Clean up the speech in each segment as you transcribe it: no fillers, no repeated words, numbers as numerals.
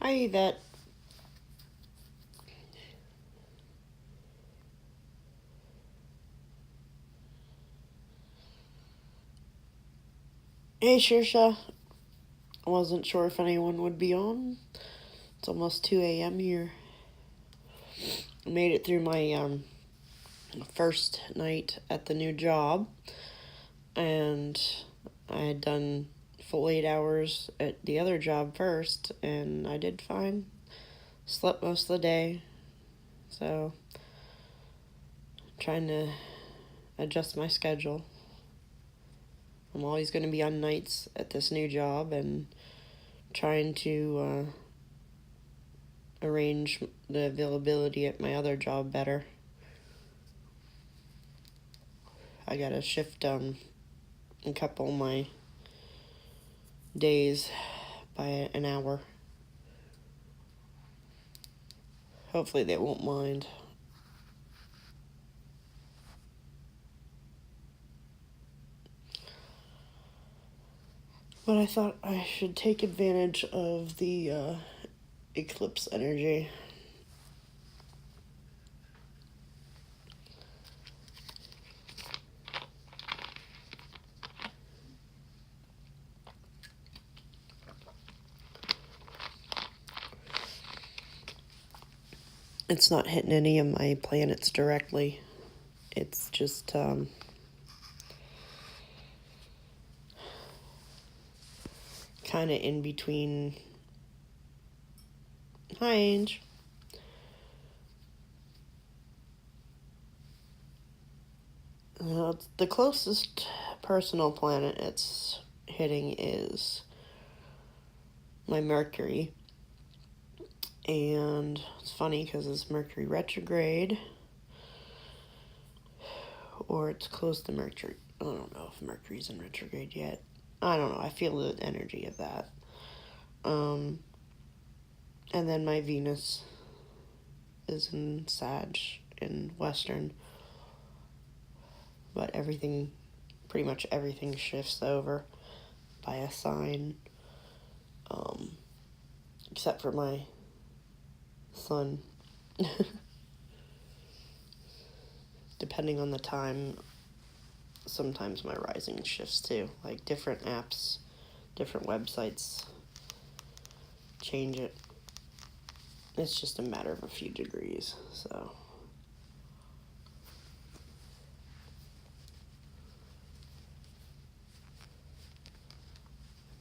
Hi, Yvette. Hey, Shrisha. I wasn't sure if anyone would be on. It's almost 2 a.m. here. I made it through my first night at the new job, and I had done full 8 hours at the other job first, and I did fine. Slept most of the day, so trying to adjust my schedule. I'm always going to be on nights at this new job, and trying to arrange the availability at my other job better. I gotta shift a couple of my days by an hour. Hopefully they won't mind. But I thought I should take advantage of the Eclipse energy. It's not hitting any of my planets directly. It's just kind of in between. Hi, Ange. The closest personal planet it's hitting is my Mercury. And it's funny because it's Mercury retrograde, or it's close to Mercury. I don't know if Mercury's in retrograde yet. I don't know. I feel the energy of that. And then my Venus is in Sag in Western. But pretty much everything shifts over by a sign. Except for my Sun. Depending on the time, sometimes my rising shifts too. Like different apps, different websites change it. It's just a matter of a few degrees, so.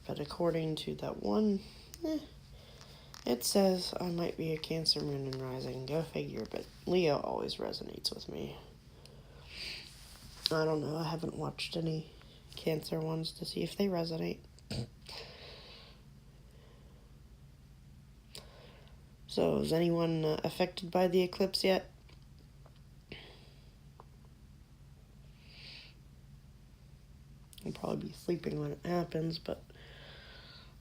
But according to that one, it says I might be a Cancer moon and rising. Go figure, but Leo always resonates with me. I don't know. I haven't watched any Cancer ones to see if they resonate. So, is anyone affected by the eclipse yet? I'll probably be sleeping when it happens, but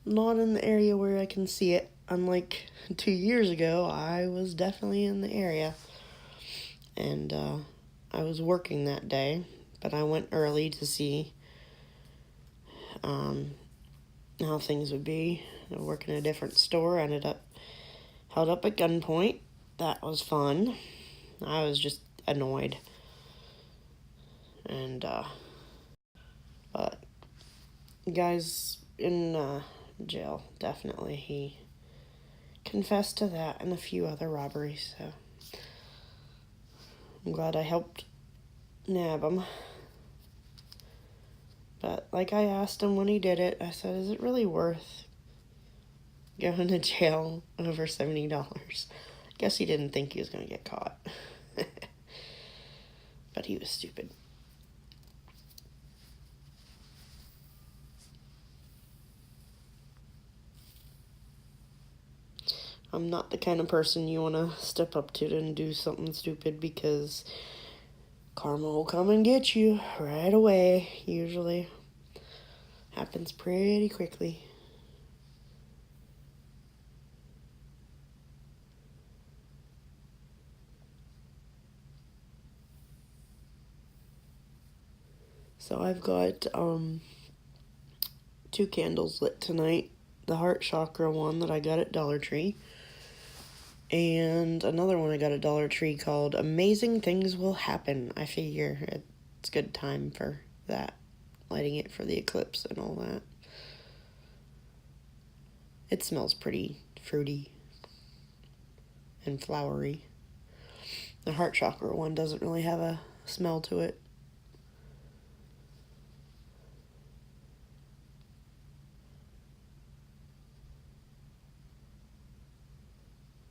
not in the area where I can see it. Unlike 2 years ago, I was definitely in the area. And I was working that day, but I went early to see how things would be. I work in a different store, ended up held up at gunpoint. That was fun. I was just annoyed. And, but the guy's in jail, definitely. He confessed to that and a few other robberies, so I'm glad I helped nab him. But like I asked him when he did it, I said, is it really worth going to jail over $70? Guess he didn't think he was going to get caught. But he was stupid. I'm not the kind of person you want to step up to and do something stupid, because karma will come and get you right away, usually. Happens pretty quickly. So I've got 2 candles lit tonight the heart chakra one that I got at Dollar Tree. And another one I got at Dollar Tree called Amazing Things Will Happen. I figure it's good time for that. Lighting it for the eclipse and all that. It smells pretty fruity and flowery. The heart chakra one doesn't really have a smell to it.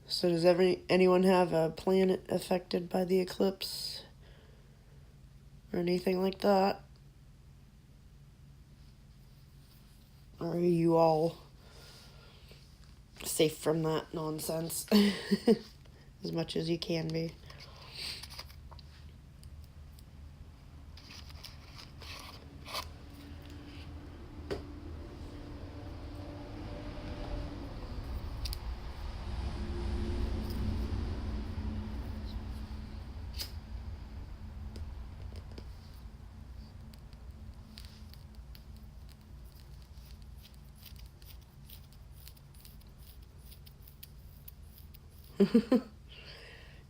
So does anyone have a planet affected by the eclipse? Or anything like that? Or are you all safe from that nonsense? As much as you can be.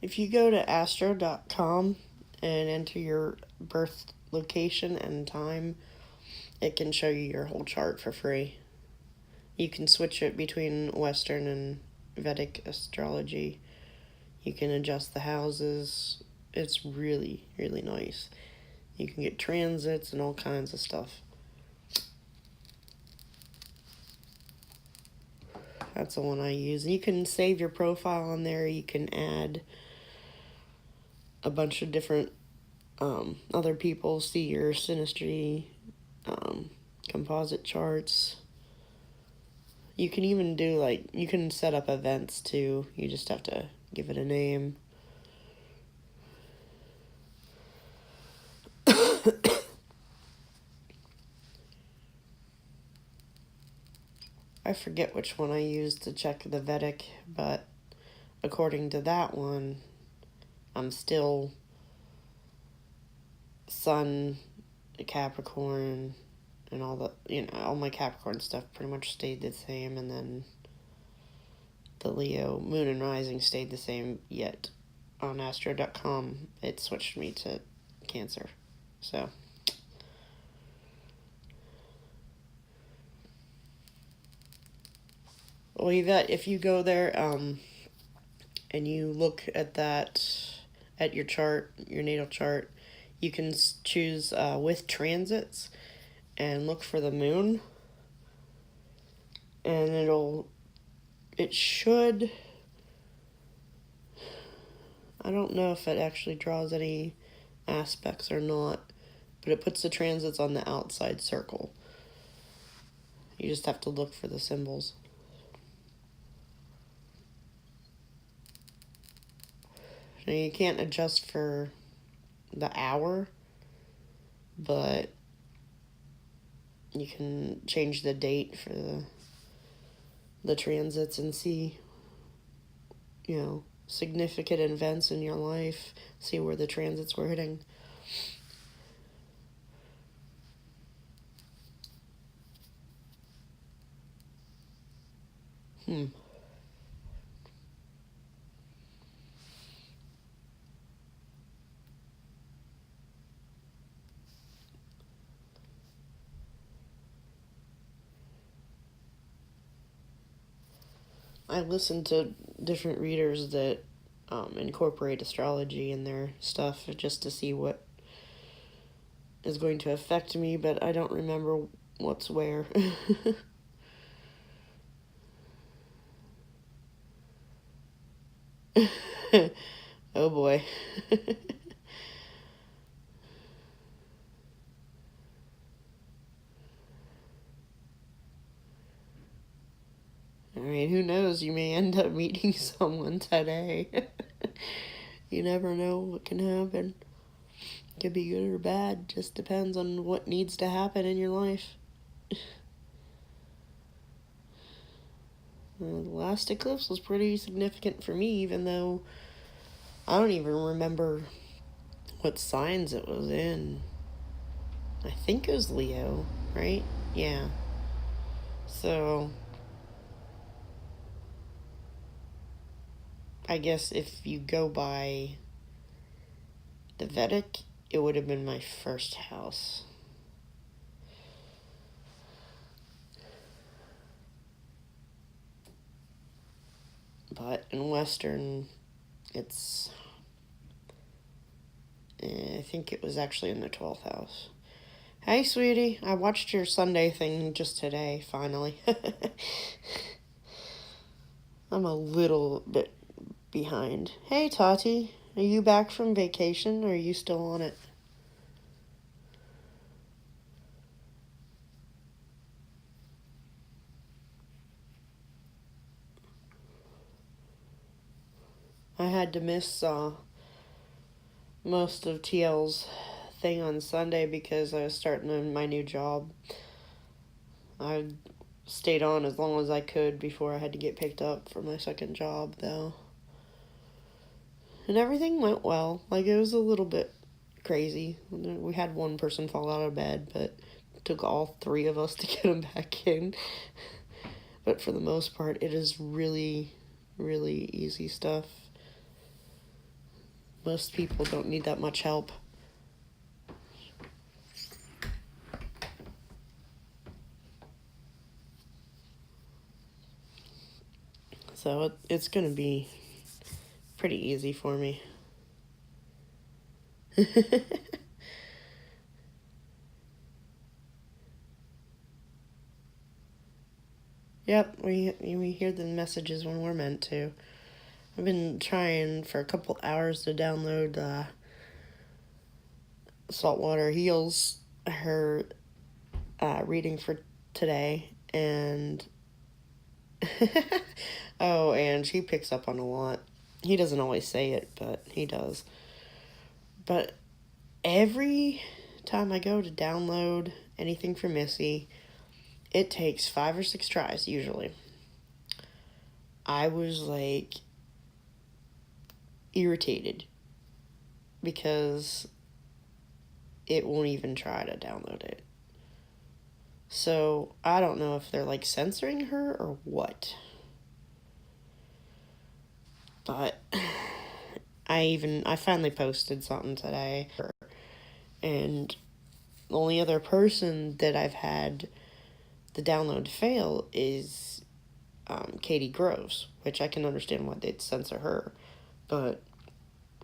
If you go to astro.com and enter your birth location and time, it can show you your whole chart for free. You can switch it between Western and Vedic astrology. You can adjust the houses. It's really, really nice. You can get transits and all kinds of stuff. That's the one I use. You can save your profile on there. You can add a bunch of different other people, see your synastry, composite charts. You can even do, you can set up events too. You just have to give it a name. I forget which one I used to check the Vedic, but according to that one, I'm still Sun, Capricorn, and all all my Capricorn stuff pretty much stayed the same, and then the Leo, Moon, and Rising stayed the same, yet on Astro.com, it switched me to Cancer, so... Well, Yvette, if you go there and you look at your chart, your natal chart, you can choose with transits and look for the moon. And it should, I don't know if it actually draws any aspects or not, but it puts the transits on the outside circle. You just have to look for the symbols. Now, you can't adjust for the hour, but you can change the date for the transits and see, significant events in your life, see where the transits were hitting. I listen to different readers that incorporate astrology in their stuff just to see what is going to affect me, but I don't remember what's where. Oh boy. I mean, who knows? You may end up meeting someone today. You never know what can happen. It could be good or bad. Just depends on what needs to happen in your life. The last eclipse was pretty significant for me, even though I don't even remember what signs it was in. I think it was Leo, right? Yeah. So, I guess if you go by the Vedic, it would have been my first house. But in Western, it's... I think it was actually in the 12th house. Hey, sweetie, I watched your Sunday thing just today, finally. I'm a little bit behind. Hey, Tati, are you back from vacation, or are you still on it? I had to miss most of TL's thing on Sunday because I was starting my new job. I stayed on as long as I could before I had to get picked up for my second job, though. And everything went well. Like, it was a little bit crazy. We had one person fall out of bed, but it took all three of us to get him back in. But for the most part, it is really, really easy stuff. Most people don't need that much help. So it's going to be pretty easy for me. Yep, we hear the messages when we're meant to. I've been trying for a couple hours to download Saltwater Heals, her reading for today, and oh, and she picks up on a lot. He doesn't always say it, but he does. But every time I go to download anything for Missy, it takes 5 or 6 tries, usually. I was, like, irritated because it won't even try to download it. So, I don't know if they're, like, censoring her or what. But I finally posted something today, and the only other person that I've had the download fail is Katie Groves, which I can understand why they'd censor her, but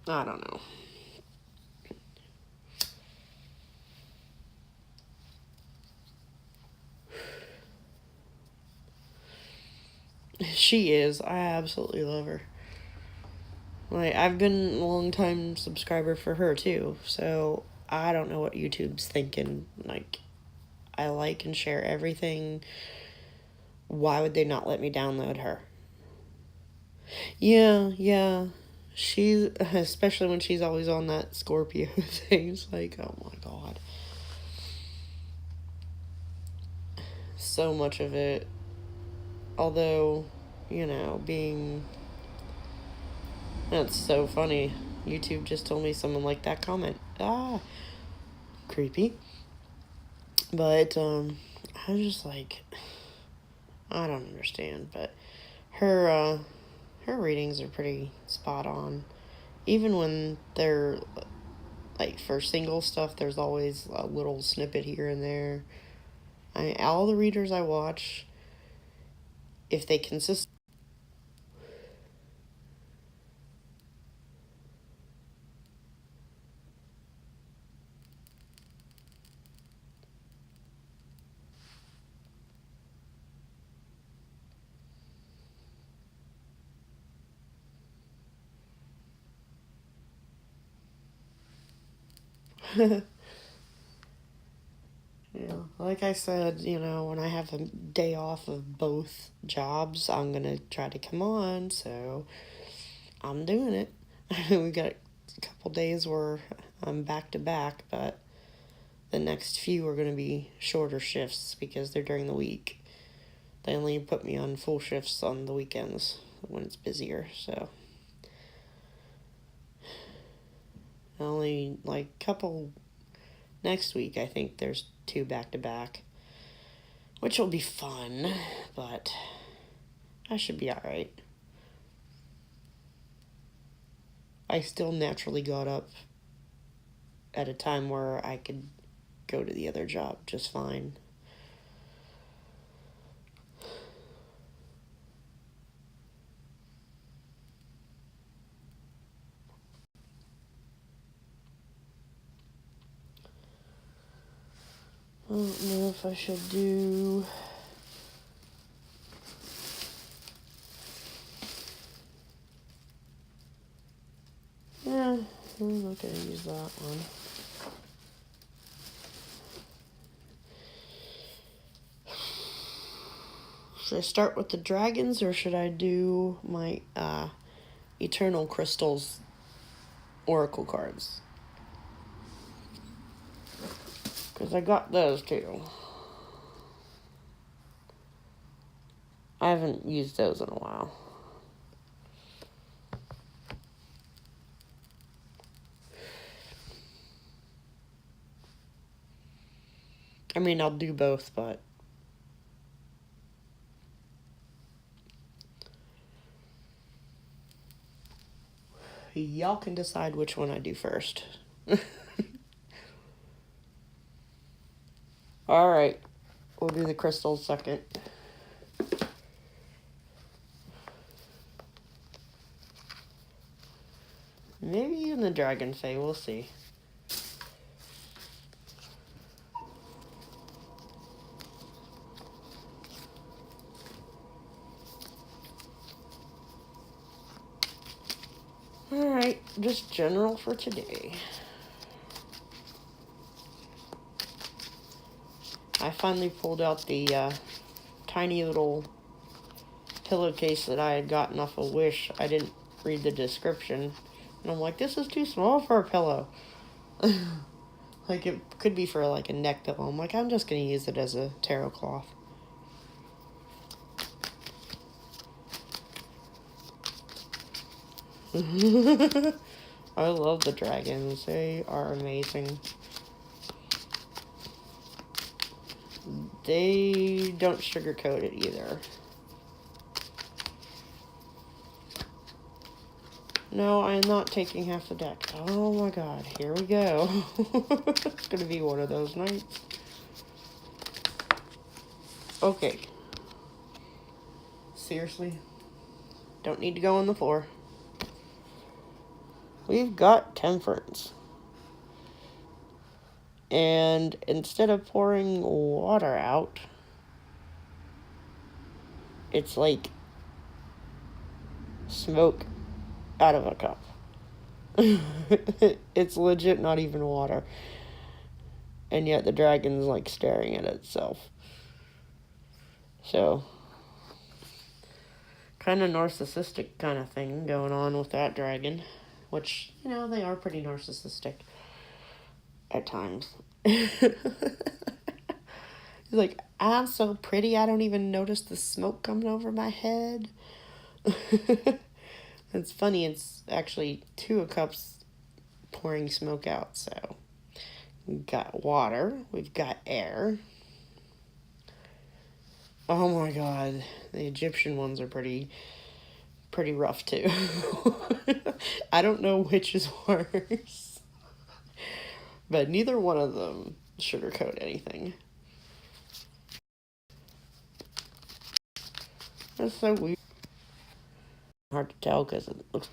I don't know. She is. I absolutely love her. Like, I've been a long time subscriber for her too, so I don't know what YouTube's thinking. Like, I like and share everything. Why would they not let me download her? Yeah. She's, especially when she's always on that Scorpio thing. It's like, oh my god. So much of it. Although, being... That's so funny. YouTube just told me someone liked that comment. Creepy. But, I was just like... I don't understand, but her readings are pretty spot on. Even when they're, like, for single stuff, there's always a little snippet here and there. All the readers I watch, if they consist... Yeah, like I said, when I have a day off of both jobs, I'm going to try to come on, so I'm doing it. We got a couple days where I'm back to back, but the next few are going to be shorter shifts because they're during the week. They only put me on full shifts on the weekends when it's busier, so. Only, like, couple... Next week, I think there's 2 back-to-back, which will be fun, but I should be alright. I still naturally got up at a time where I could go to the other job just fine. I don't know if I should do... Yeah, I'm not going to use that one. Should I start with the dragons, or should I do my Eternal Crystals Oracle cards? Because I got those too. I haven't used those in a while. I mean, I'll do both, but... y'all can decide which one I do first. Alright, we'll do the crystals second. Maybe even the dragon fae, we'll see. Alright, just general for today. I finally pulled out the tiny little pillowcase that I had gotten off of Wish. I didn't read the description. And I'm like, this is too small for a pillow. Like, it could be for, like, a neck pillow. I'm like, I'm just going to use it as a tarot cloth. I love the dragons. They are amazing. They don't sugarcoat it either. No, I am not taking half the deck. Oh my god, here we go. It's gonna be one of those nights. Okay. Seriously? Don't need to go on the floor. We've got Temperance. And instead of pouring water out, it's like smoke out of a cup. It's legit not even water. And yet the dragon's like staring at itself. So, kind of narcissistic kind of thing going on with that dragon. Which, you know, they are pretty narcissistic at times. He's like, I'm so pretty, I don't even notice the smoke coming over my head. It's funny, it's actually 2 cups pouring smoke out, so... we've got water, we've got air. Oh my god, the Egyptian ones are pretty rough too. I don't know which is worse. But neither one of them sugarcoat anything. That's so weird. Hard to tell because it looks...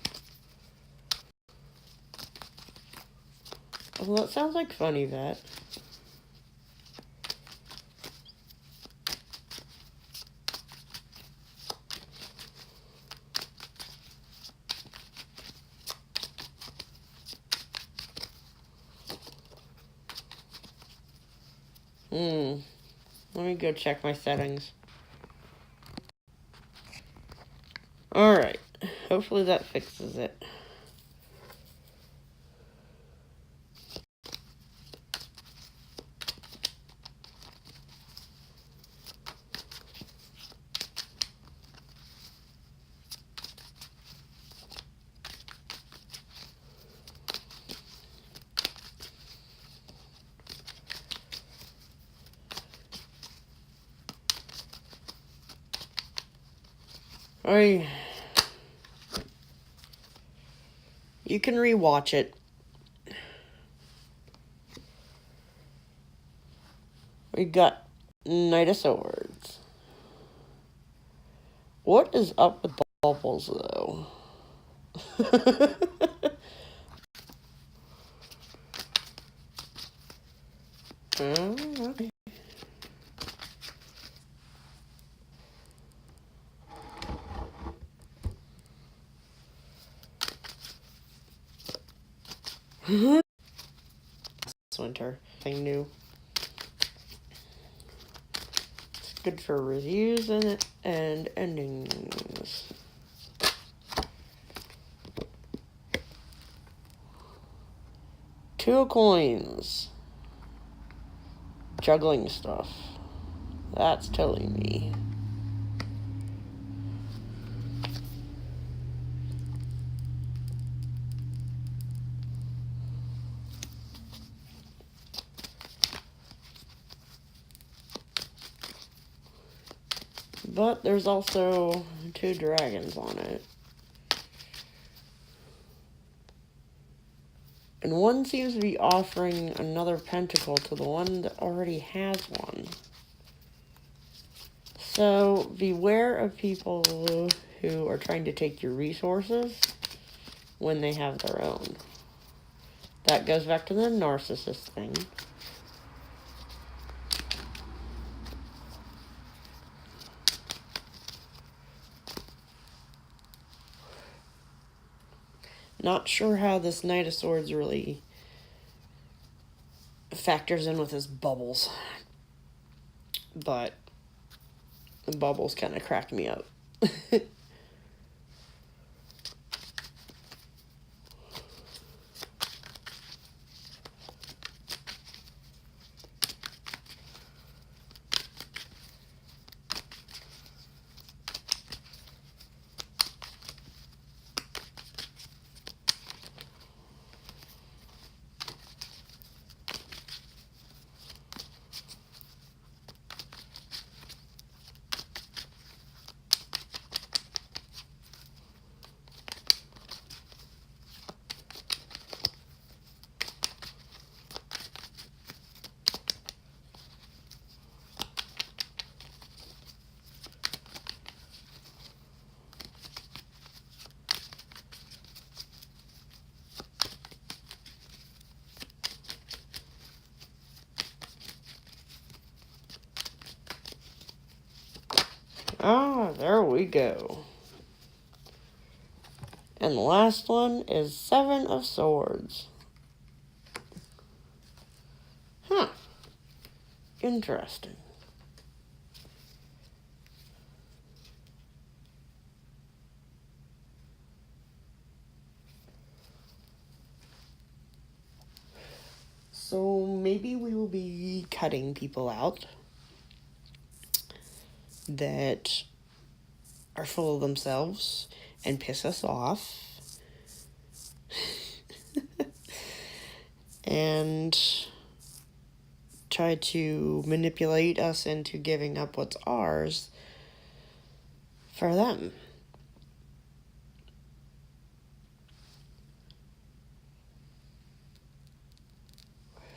well, that sounds like funny, Vet. Let me go check my settings. Alright. Hopefully that fixes it. You can rewatch it. We got Knight of Swords. What is up with bubbles, though? Okay. Winter. Thing new. It's good for reviews and endings. Two coins. Juggling stuff. That's telling me. But there's also 2 dragons on it. And one seems to be offering another pentacle to the one that already has one. So beware of people who are trying to take your resources when they have their own. That goes back to the narcissist thing. Not sure how this Knight of Swords really factors in with his bubbles. But the bubbles kind of crack me up. Ah, there we go. And the last one is 7 of Swords. Huh. Interesting. So maybe we will be cutting people out that are full of themselves and piss us off. And try to manipulate us into giving up what's ours for them.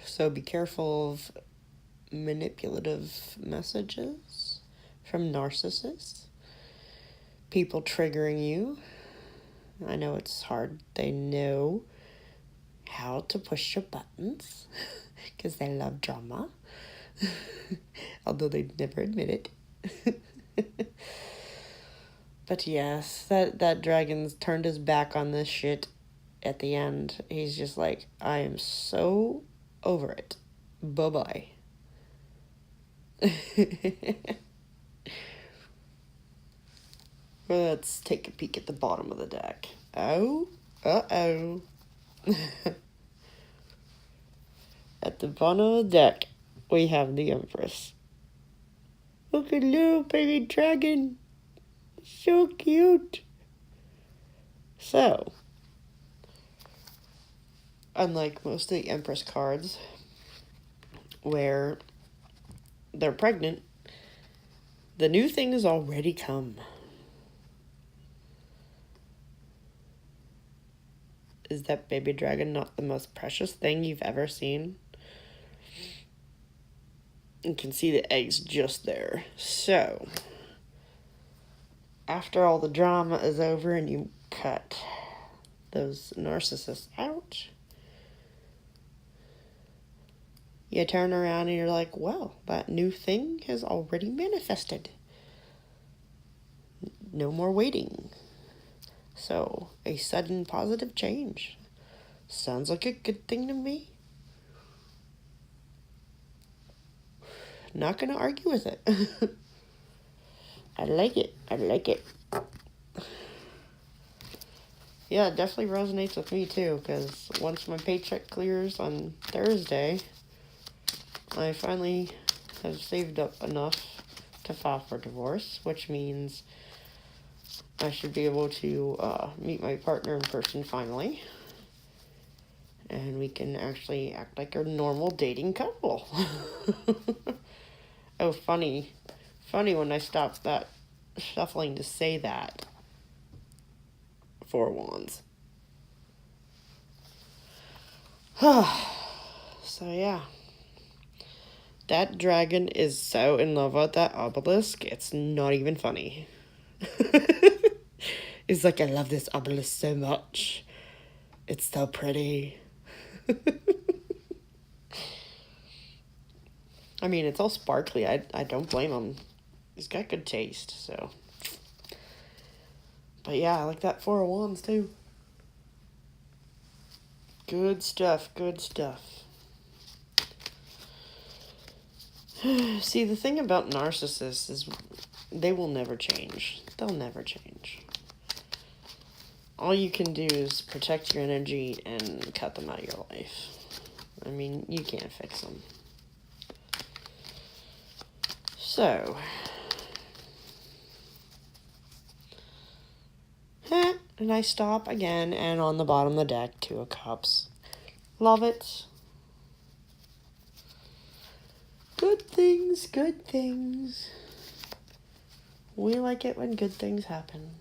So be careful of manipulative messages from narcissists. People triggering you. I know it's hard. They know how to push your buttons because they love drama. Although they never admit it. But yes, that dragon's turned his back on this shit at the end. He's just like, I am so over it. Bye-bye. Let's take a peek at the bottom of the deck. Oh, uh-oh. At the bottom of the deck, we have the Empress. Look at little baby dragon. So cute. So, unlike most of the Empress cards, where they're pregnant, the new thing has already come. Is that baby dragon not the most precious thing you've ever seen? You can see the eggs just there. So, after all the drama is over and you cut those narcissists out, you turn around and you're like, well, that new thing has already manifested. No more waiting. So, a sudden positive change. Sounds like a good thing to me. Not gonna argue with it. I like it. I like it. Yeah, it definitely resonates with me too, because once my paycheck clears on Thursday, I finally have saved up enough to file for divorce, which means I should be able to meet my partner in person finally. And we can actually act like a normal dating couple. Oh, funny. Funny when I stopped that shuffling to say that. 4 wands. So, yeah. That dragon is so in love with that obelisk, it's not even funny. It's like, I love this obelisk so much. It's so pretty. I mean, it's all sparkly. I don't blame him. He's got good taste, so. But yeah, I like that 4 of Wands, too. Good stuff, good stuff. See, the thing about narcissists is they will never change. They'll never change. All you can do is protect your energy and cut them out of your life. I mean, you can't fix them. So, and I stop again, and on the bottom of the deck, 2 of Cups. Love it. Good things, good things. We like it when good things happen.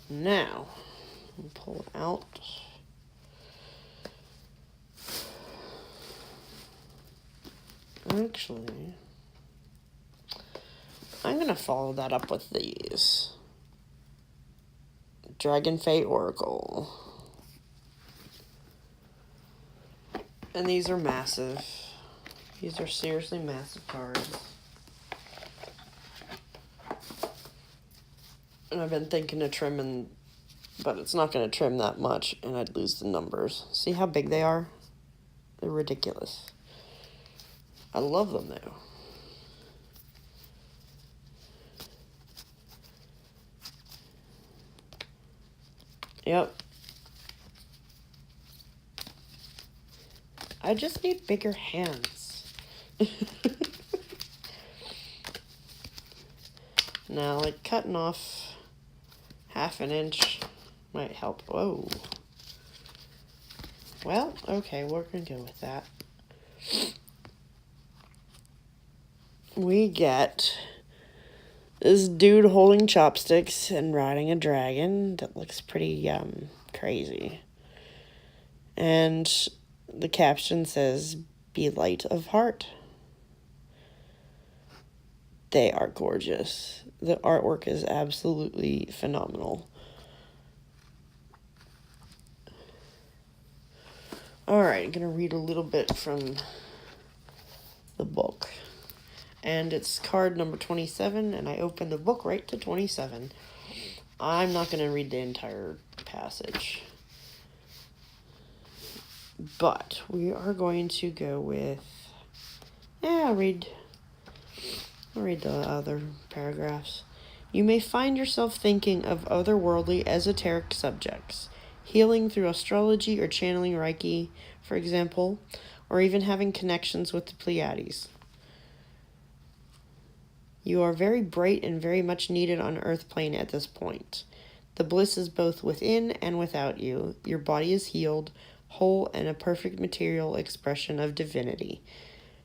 Now, I'll pull it out. Actually, I'm going to follow that up with these. Dragon Fate Oracle. And these are massive. These are seriously massive cards. And I've been thinking of trimming, but it's not going to trim that much, and I'd lose the numbers. See how big they are? They're ridiculous. I love them, though. Yep. I just need bigger hands. Now, like, cutting off half an inch might help. Whoa. Well, okay, we're going to go with that. We get this dude holding chopsticks and riding a dragon that looks pretty crazy. And the caption says, "Be light of heart." They are gorgeous. The artwork is absolutely phenomenal. Alright, I'm going to read a little bit from the book. And it's card number 27, and I opened the book right to 27. I'm not going to read the entire passage. But we are going to go with... I'll read the other paragraphs. You may find yourself thinking of otherworldly, esoteric subjects, healing through astrology or channeling Reiki, for example, or even having connections with the Pleiades. You are very bright and very much needed on Earth plane at this point. The bliss is both within and without you. Your body is healed, whole, and a perfect material expression of divinity.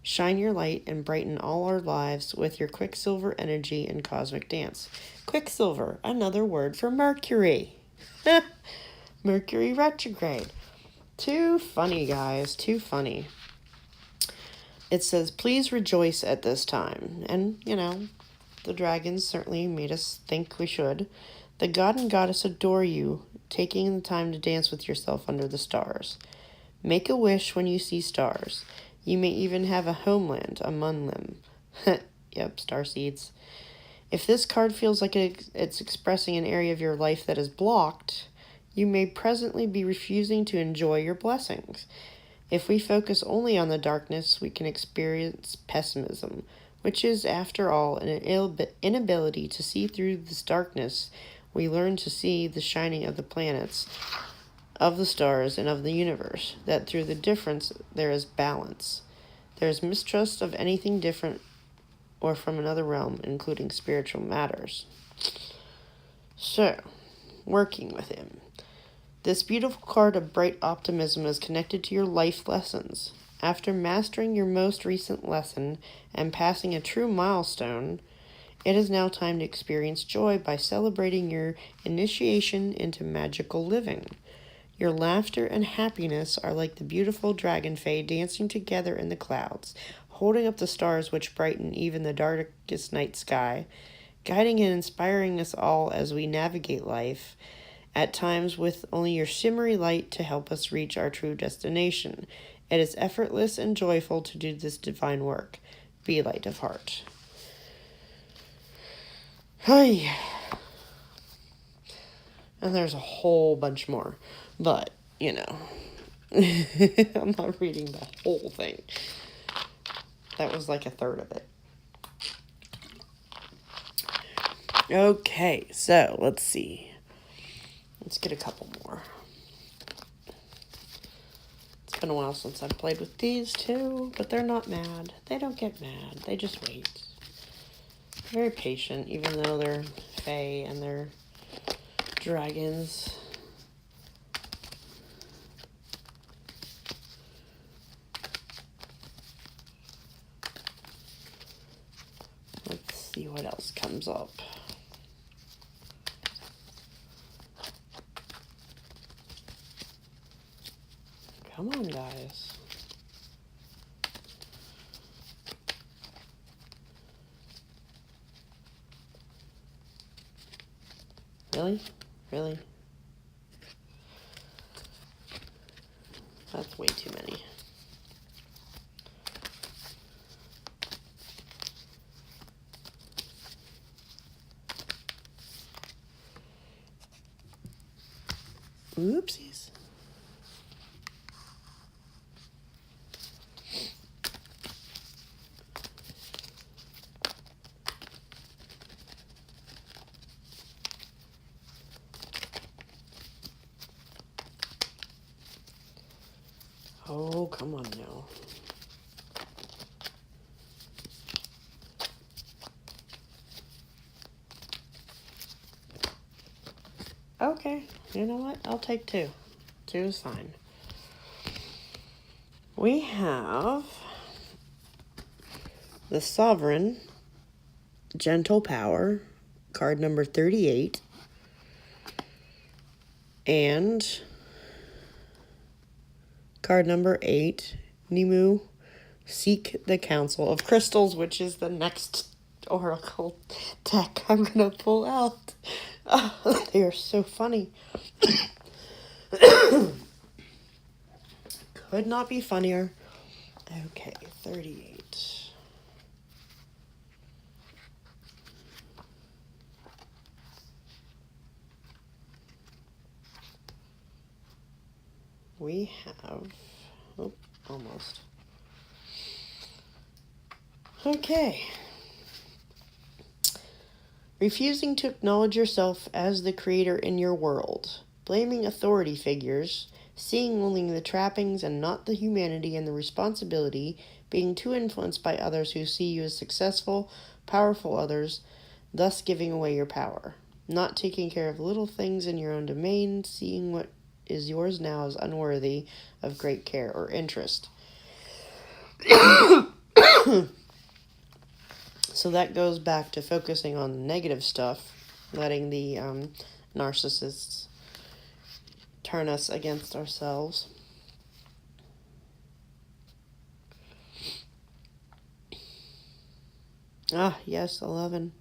Shine your light and brighten all our lives with your Quicksilver energy and cosmic dance. Quicksilver, another word for Mercury. Mercury retrograde. Too funny, guys. Too funny. It says, please rejoice at this time. And, the dragons certainly made us think we should. The god and goddess adore you, taking the time to dance with yourself under the stars. Make a wish when you see stars. You may even have a homeland among them. Yep, starseeds. If this card feels like it's expressing an area of your life that is blocked, you may presently be refusing to enjoy your blessings. If we focus only on the darkness, we can experience pessimism, which is, after all, an inability to see through this darkness. We learn to see the shining of the planets, of the stars, and of the universe, that through the difference there is balance. There is mistrust of anything different or from another realm, including spiritual matters. So, working with him. This beautiful card of bright optimism is connected to your life lessons. After mastering your most recent lesson and passing a true milestone, it is now time to experience joy by celebrating your initiation into magical living. Your laughter and happiness are like the beautiful dragon fae dancing together in the clouds, holding up the stars which brighten even the darkest night sky, guiding and inspiring us all as we navigate life, at times with only your shimmery light to help us reach our true destination. It is effortless and joyful to do this divine work. Be light of heart. Hi. And there's a whole bunch more. But, I'm not reading the whole thing. That was like a third of it. Okay, so let's see. Let's get a couple more. It's been a while since I've played with these two, but they're not mad. They don't get mad. They just wait. Very patient, even though they're fae and they're dragons. Let's see what else comes up. Come on, guys. Really? Really? That's way too many. Oopsies. Oh, come on now. Okay, you know what? I'll take two. Two is fine. We have the Sovereign, Gentle Power, card number 38, and card number 8, Nimu, Seek the Council of Crystals, which is the next oracle deck I'm going to pull out. Oh, they are so funny. Could not be funnier. Okay, 38. We have... Oh, almost. Okay. Refusing to acknowledge yourself as the creator in your world. Blaming authority figures. Seeing only the trappings and not the humanity and the responsibility. Being too influenced by others who see you as successful, powerful others, thus giving away your power. Not taking care of little things in your own domain. Seeing what is yours now as unworthy of great care or interest. So that goes back to focusing on the negative stuff, letting the narcissists turn us against ourselves. Ah, yes, 11.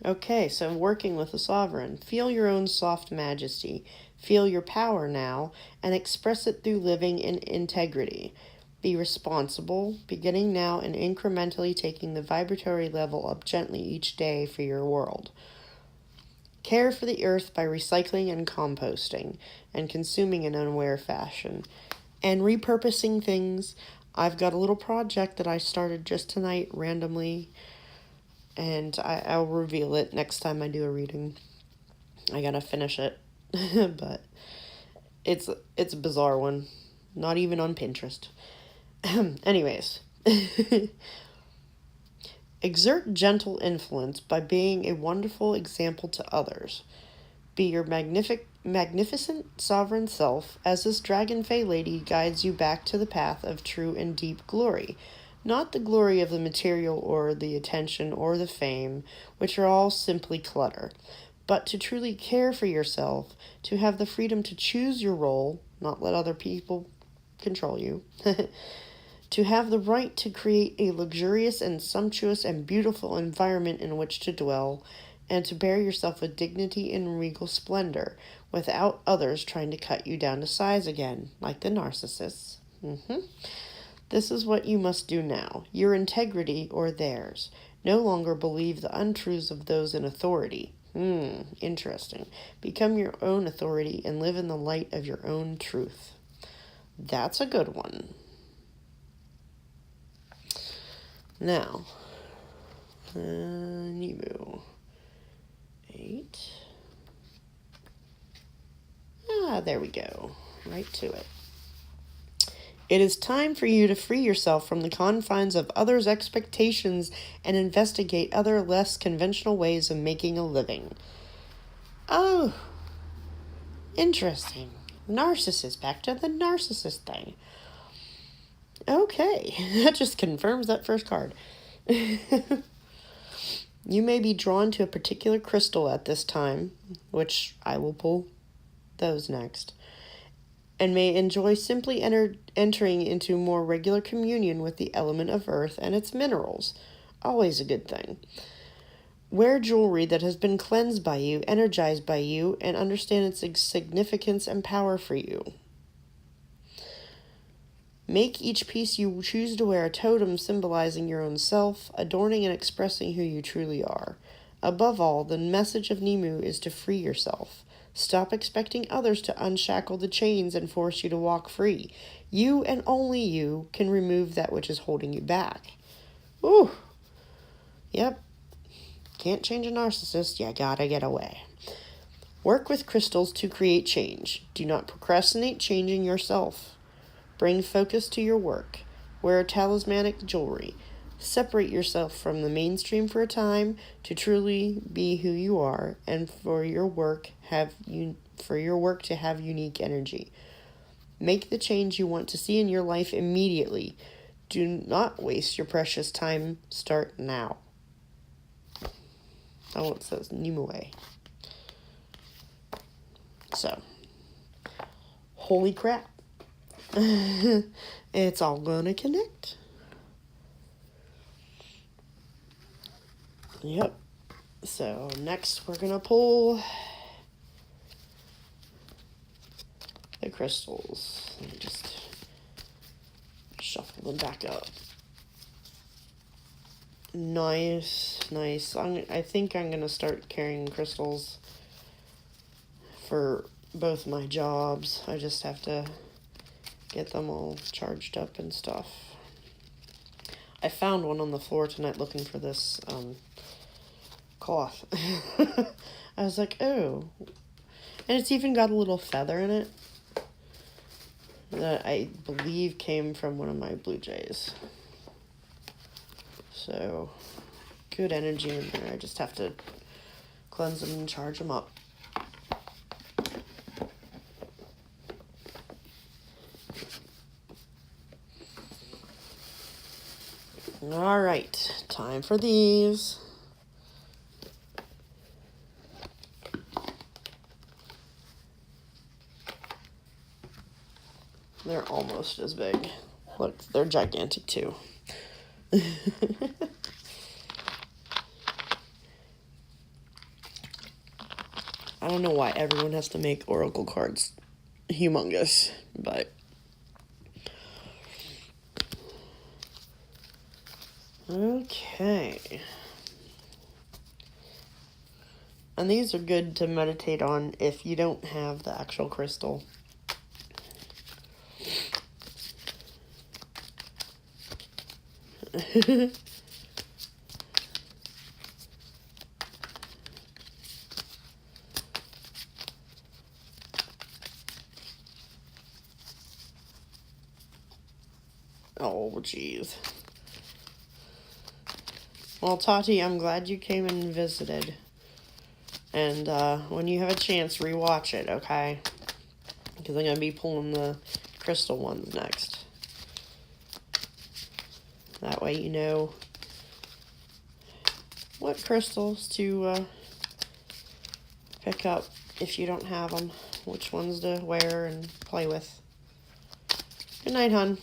Okay, so working with the sovereign. Feel your own soft majesty. Feel your power now, and express it through living in integrity. Be responsible, beginning now and incrementally taking the vibratory level up gently each day for your world. Care for the earth by recycling and composting, and consuming in an unaware fashion, and repurposing things. I've got a little project that I started just tonight randomly, and I'll reveal it next time I do a reading. I gotta finish it, but it's a bizarre one. Not even on Pinterest. Anyways. Exert gentle influence by being a wonderful example to others. Be your magnificent sovereign self as this dragon fey lady guides you back to the path of true and deep glory. Not the glory of the material or the attention or the fame, which are all simply clutter, but to truly care for yourself, to have the freedom to choose your role, not let other people control you, to have the right to create a luxurious and sumptuous and beautiful environment in which to dwell, and to bear yourself with dignity and regal splendor, without others trying to cut you down to size again, like the narcissists. This is what you must do now, your integrity or theirs. No longer believe the untruths of those in authority. Interesting. Become your own authority and live in the light of your own truth. That's a good one. Now, Nemu. 8. There we go. Right to it. It is time for you to free yourself from the confines of others' expectations and investigate other less conventional ways of making a living. Oh, interesting. Narcissist. Back to the narcissist thing. Okay, that just confirms that first card. You may be drawn to a particular crystal at this time, which I will pull those next, and may enjoy simply entering into more regular communion with the element of earth and its minerals. Always a good thing. Wear jewelry that has been cleansed by you, energized by you, and understand its significance and power for you. Make each piece you choose to wear a totem symbolizing your own self, adorning and expressing who you truly are. Above all, the message of Nemu is to free yourself. Stop expecting others to unshackle the chains and force you to walk free. You and only you can remove that which is holding you back. Ooh. Yep. Can't change a narcissist, you gotta get away. Work with crystals to create change. Do not procrastinate changing yourself. Bring focus to your work. Wear talismanic jewelry. Separate yourself from the mainstream for a time to truly be who you are, and for your work to have unique energy. Make the change you want to see in your life immediately. Do not waste your precious time. Start now. Oh, it says Nimue. So, holy crap. It's all gonna connect. Yep. So next we're gonna pull the crystals. Let me just shuffle them back up. Nice. I think I'm gonna start carrying crystals for both my jobs. I just have to get them all charged up and stuff. I found one on the floor tonight looking for this cloth. I was like, oh. And it's even got a little feather in it that I believe came from one of my blue jays. So, good energy in there. I just have to cleanse them and charge them up. All right, time for these. They're almost as big. Look, they're gigantic too. I don't know why everyone has to make oracle cards humongous, but okay. And these are good to meditate on if you don't have the actual crystal. Oh, jeez. Well, Tati, I'm glad you came and visited. And when you have a chance, rewatch it, okay? Because I'm going to be pulling the crystal ones next. That way you know what crystals to pick up if you don't have them. Which ones to wear and play with. Good night, hon.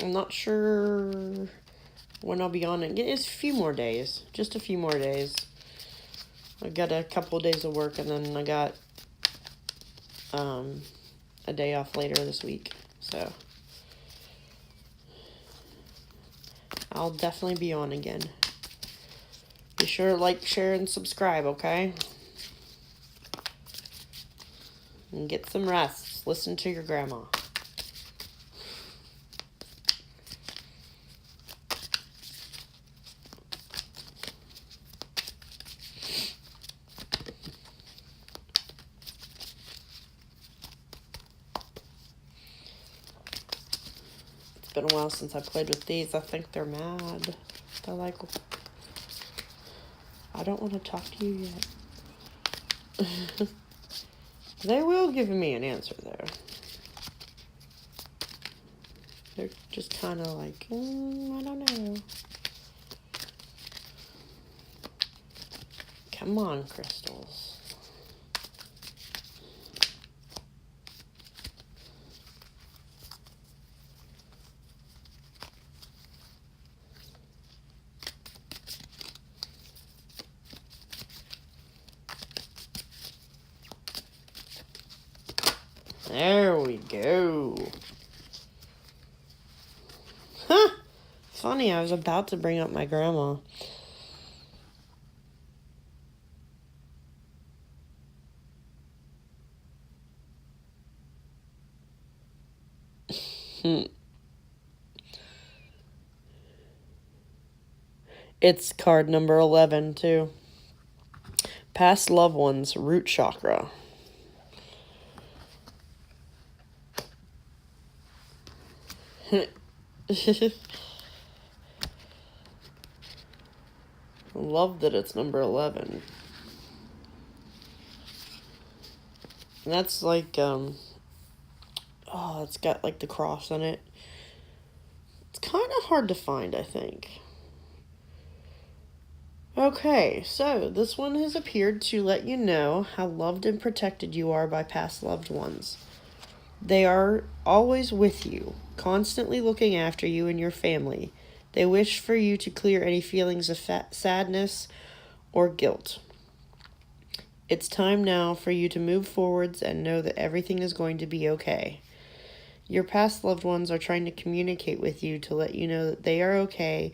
I'm not sure when I'll be on it. It's a few more days. Just a few more days. I got a couple of days of work, and then I got a day off later this week. So I'll definitely be on again. Be sure to like, share, and subscribe, okay? And get some rest. Listen to your grandma. It's been a while since I played with these. I think they're mad. They're like, I don't want to talk to you yet. They will give me an answer there. They're just kind of like, I don't know. Come on, crystals. There we go. Huh. Funny, I was about to bring up my grandma. It's card number 11, too. Past loved ones, root chakra. Love that it's number 11. And that's like, it's got like the cross on it. It's kind of hard to find, I think. Okay, so this one has appeared to let you know how loved and protected you are by past loved ones. They are always with you, constantly looking after you and your family. They wish for you to clear any feelings of sadness or guilt. It's time now for you to move forwards and know that everything is going to be okay. Your past loved ones are trying to communicate with you to let you know that they are okay.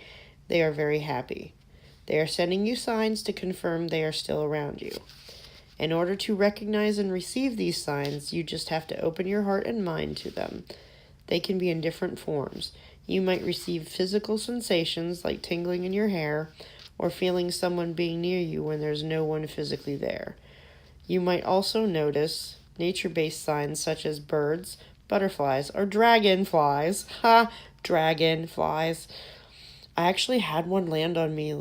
They are very happy. They are sending you signs to confirm they are still around you. In order to recognize and receive these signs, you just have to open your heart and mind to them. They can be in different forms. You might receive physical sensations like tingling in your hair or feeling someone being near you when there's no one physically there. You might also notice nature-based signs such as birds, butterflies, or dragonflies. Ha! Dragonflies. I actually had one land on me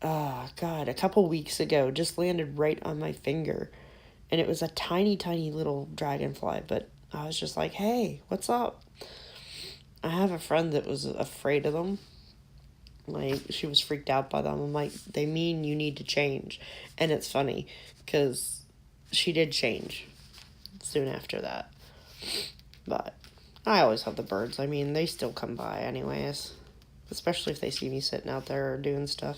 a couple weeks ago. Just landed right on my finger. And it was a tiny, tiny little dragonfly. But I was just like, hey, what's up? I have a friend that was afraid of them. Like, she was freaked out by them. I'm like, they mean you need to change. And it's funny, because she did change soon after that. But I always have the birds. I mean, they still come by anyways. Especially if they see me sitting out there or doing stuff.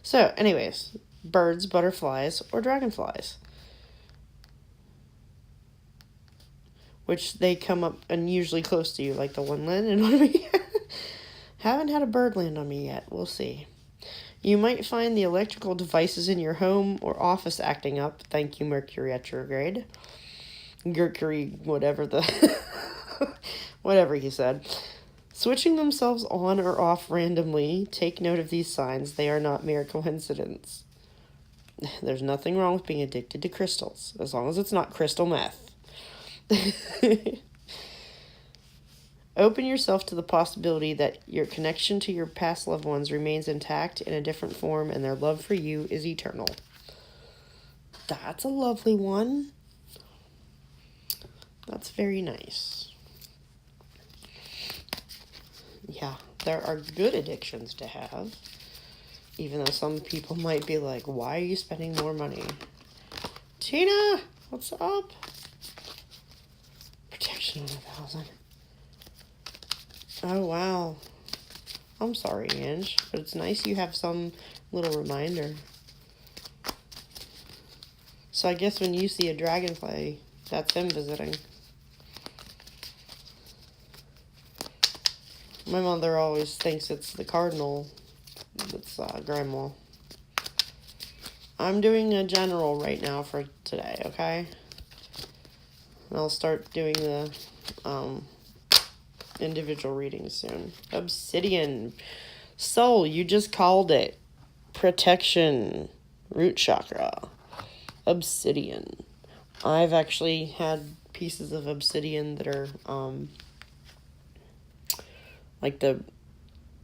So, anyways, birds, butterflies, or dragonflies. Which they come up and usually close to you, like the one landing on me. Haven't had a bird land on me yet. We'll see. You might find the electrical devices in your home or office acting up. Thank you, Mercury retrograde. Mercury, whatever whatever he said. Switching themselves on or off randomly. Take note of these signs. They are not mere coincidence. There's nothing wrong with being addicted to crystals, as long as it's not crystal meth. Open yourself to the possibility that your connection to your past loved ones remains intact in a different form and their love for you is eternal. That's a lovely one. That's very nice. Yeah, there are good addictions to have. Even though some people might be like, why are you spending more money? Tina, what's up? Protection on 1,000. Oh, wow. I'm sorry, Ange, but it's nice you have some little reminder. So I guess when you see a dragonfly, that's him visiting. My mother always thinks it's the cardinal that's grandma. I'm doing a general right now for today, okay? And I'll start doing the individual readings soon. Obsidian. Soul, you just called it. Protection. Root chakra. Obsidian. I've actually had pieces of obsidian that are like the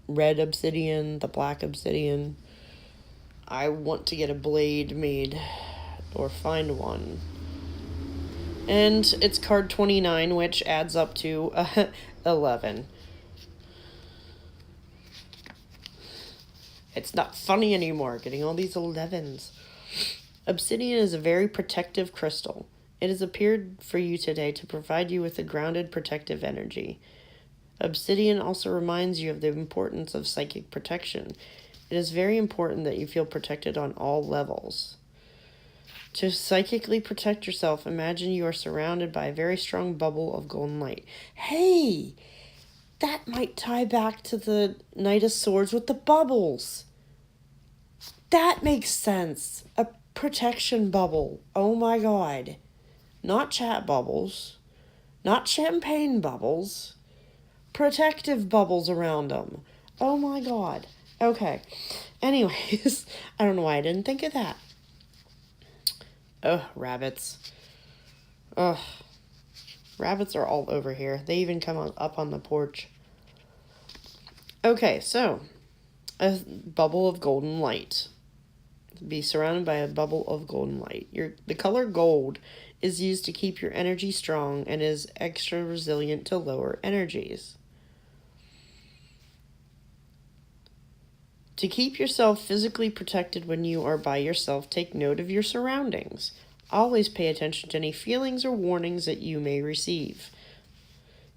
red obsidian, the black obsidian. I want to get a blade made or find one. And it's card 29, which adds up to 11. It's not funny anymore, getting all these 11s. Obsidian is a very protective crystal. It has appeared for you today to provide you with a grounded protective energy. Obsidian also reminds you of the importance of psychic protection. It is very important that you feel protected on all levels. To psychically protect yourself, imagine you are surrounded by a very strong bubble of golden light. Hey, that might tie back to the Knight of Swords with the bubbles. That makes sense. A protection bubble. Oh my God. Not chat bubbles. Not champagne bubbles. Protective bubbles around them. Oh my God. Okay. Anyways, I don't know why I didn't think of that. Ugh, rabbits. Ugh. Rabbits are all over here. They even come up on the porch. Okay, so a bubble of golden light. Be surrounded by a bubble of golden light. The color gold is used to keep your energy strong and is extra resilient to lower energies. To keep yourself physically protected when you are by yourself, take note of your surroundings. Always pay attention to any feelings or warnings that you may receive.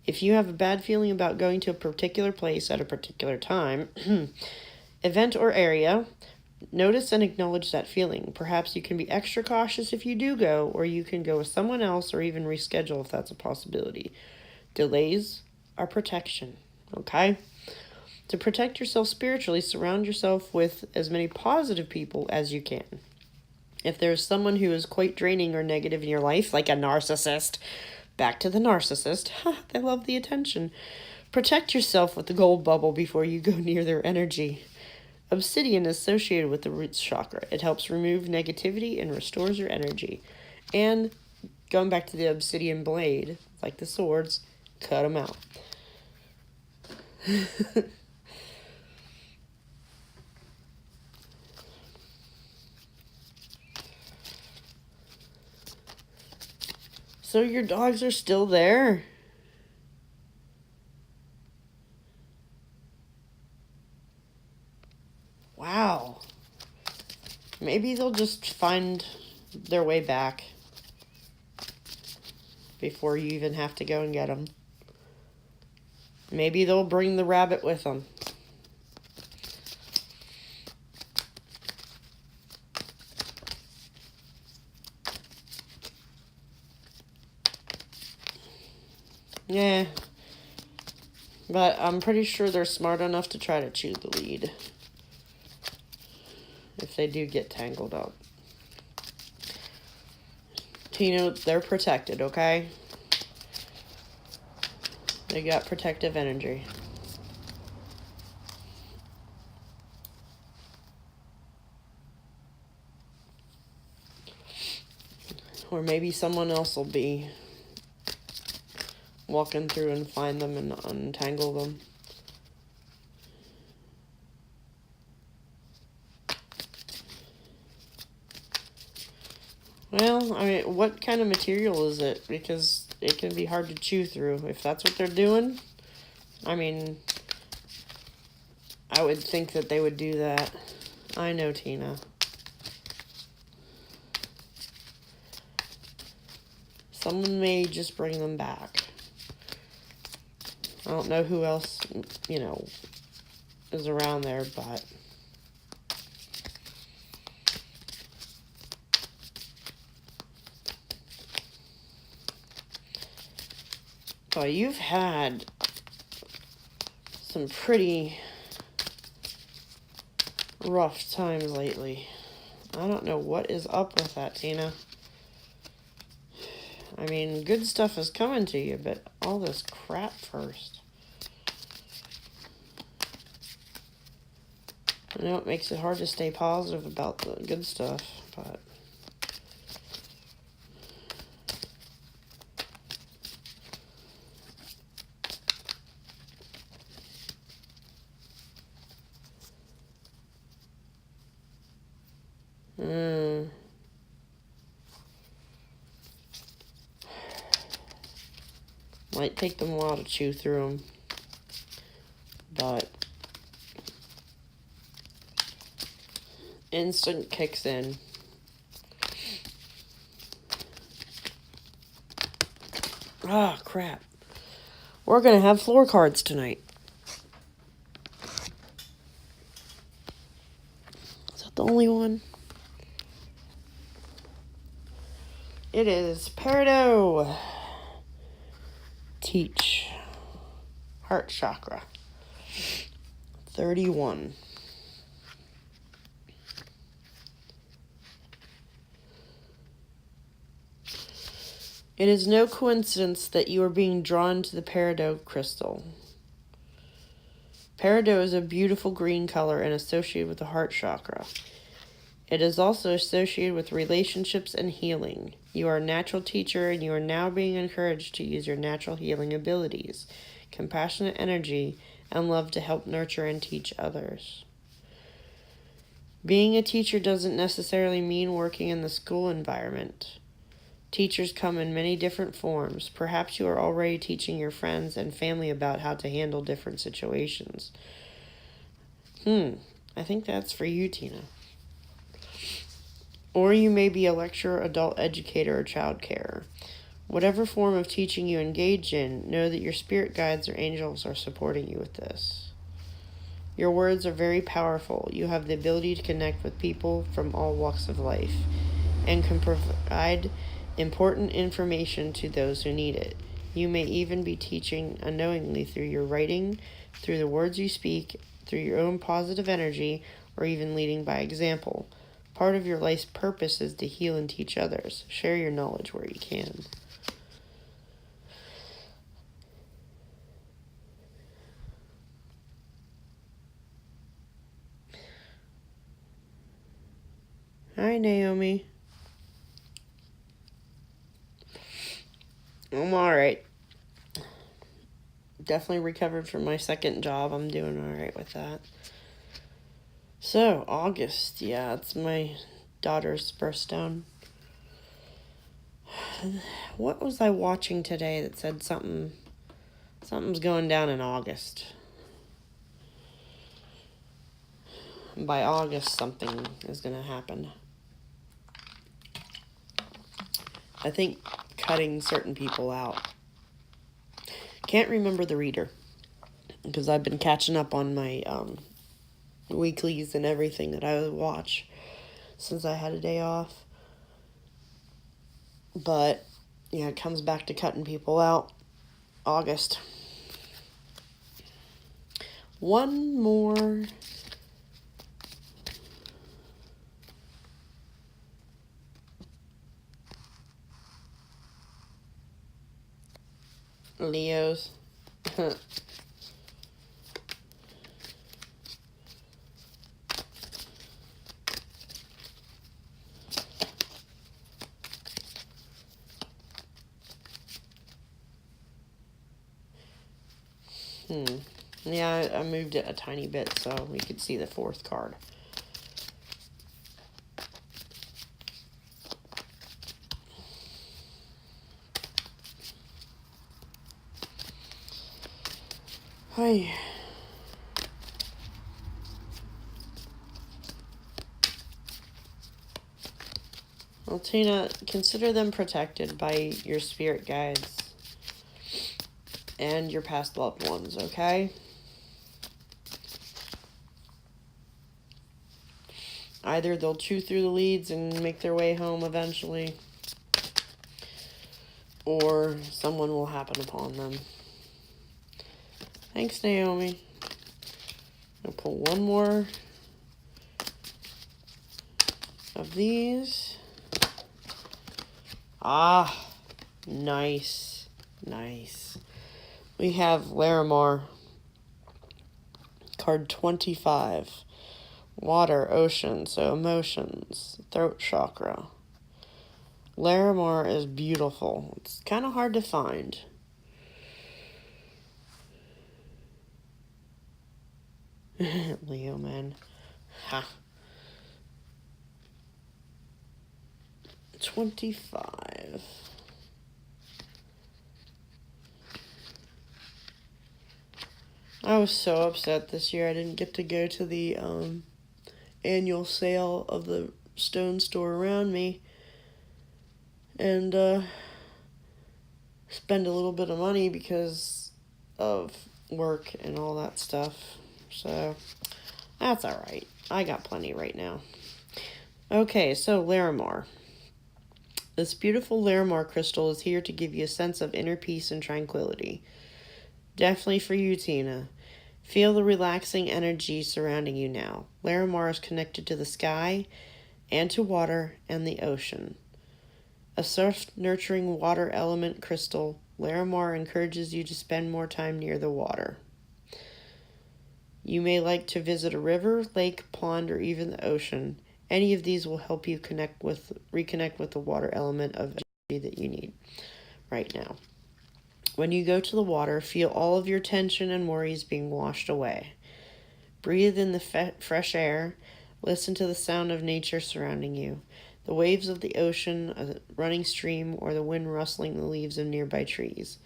If you have a bad feeling about going to a particular place at a particular time, event, or area, notice and acknowledge that feeling. Perhaps you can be extra cautious if you do go, or you can go with someone else or even reschedule if that's a possibility. Delays are protection, okay? To protect yourself spiritually, surround yourself with as many positive people as you can. If there's someone who is quite draining or negative in your life, like a narcissist, back to the narcissist, they love the attention. Protect yourself with the gold bubble before you go near their energy. Obsidian is associated with the roots chakra. It helps remove negativity and restores your energy. And going back to the obsidian blade, like the swords, cut them out. So your dogs are still there? Wow. Maybe they'll just find their way back before you even have to go and get them. Maybe they'll bring the rabbit with them. Yeah. But I'm pretty sure they're smart enough to try to chew the lead if they do get tangled up. Tina, they're protected, okay? They got protective energy. Or maybe someone else will be walking through and find them and untangle them. Well, I mean, what kind of material is it? Because it can be hard to chew through. If that's what they're doing, I mean, I would think that they would do that. I know, Tina. Someone may just bring them back. I don't know who else, is around there, but... Boy, you've had some pretty rough times lately. I don't know what is up with that, Tina. I mean, good stuff is coming to you, but all this crap first. I know it makes it hard to stay positive about the good stuff, but... Might take them a while to chew through them, but instant kicks in. Ah, crap. We're going to have floor cards tonight. Is that the only one? It is Peridot. Teach. Heart chakra. 31. It is no coincidence that you are being drawn to the peridot crystal. Peridot is a beautiful green color and associated with the heart chakra. It is also associated with relationships and healing. You are a natural teacher, and you are now being encouraged to use your natural healing abilities, compassionate energy, and love to help nurture and teach others. Being a teacher doesn't necessarily mean working in the school environment. Teachers come in many different forms. Perhaps you are already teaching your friends and family about how to handle different situations. I think that's for you, Tina. Or you may be a lecturer, adult educator, or child carer. Whatever form of teaching you engage in, know that your spirit guides or angels are supporting you with this. Your words are very powerful. You have the ability to connect with people from all walks of life and can provide important information to those who need it. You may even be teaching unknowingly through your writing, through the words you speak, through your own positive energy, or even leading by example. Part of your life's purpose is to heal and teach others. Share your knowledge where you can. Hi, Naomi. I'm alright. Definitely recovered from my second job. I'm doing alright with that. So, August. Yeah, it's my daughter's birthstone. What was I watching today that said something's going down in August? By August, something is going to happen. I think cutting certain people out. Can't remember the reader because I've been catching up on my weeklies and everything that I would watch since I had a day off. But yeah, it comes back to cutting people out. August. One more. Leos. Yeah, I moved it a tiny bit so we could see the fourth card. Hi. Well, Tina, consider them protected by your spirit guides and your past loved ones, okay? Either they'll chew through the leads and make their way home eventually, or someone will happen upon them. Thanks, Naomi. I'll pull one more of these. Ah, nice. Nice. We have Larimar. Card 25. Water, ocean, so emotions, throat chakra. Larimar is beautiful. It's kind of hard to find. Leo, man. Ha. 25. I was so upset this year I didn't get to go to the annual sale of the stone store around me and spend a little bit of money because of work and all that stuff. So that's alright. I got plenty right now. Okay, so Larimar. This beautiful Larimar crystal is here to give you a sense of inner peace and tranquility. Definitely for you, Tina. Feel the relaxing energy surrounding you now. Larimar is connected to the sky and to water and the ocean. A soft, nurturing water element crystal, Larimar encourages you to spend more time near the water. You may like to visit a river, lake, pond, or even the ocean. Any of these will help you reconnect with the water element of energy that you need right now. When you go to the water, feel all of your tension and worries being washed away. Breathe in the fresh air. Listen to the sound of nature surrounding you. The waves of the ocean, a running stream, or the wind rustling the leaves of nearby trees.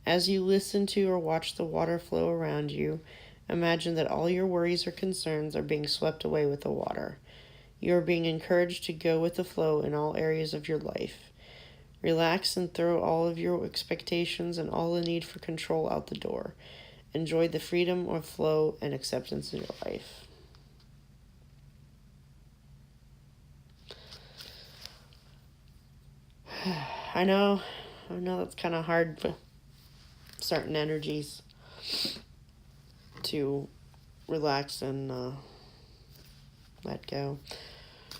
As you listen to or watch the water flow around you, imagine that all your worries or concerns are being swept away with the water. You are being encouraged to go with the flow in all areas of your life. Relax and throw all of your expectations and all the need for control out the door. Enjoy the freedom of flow and acceptance in your life. I know that's kind of hard for certain energies to relax and let go.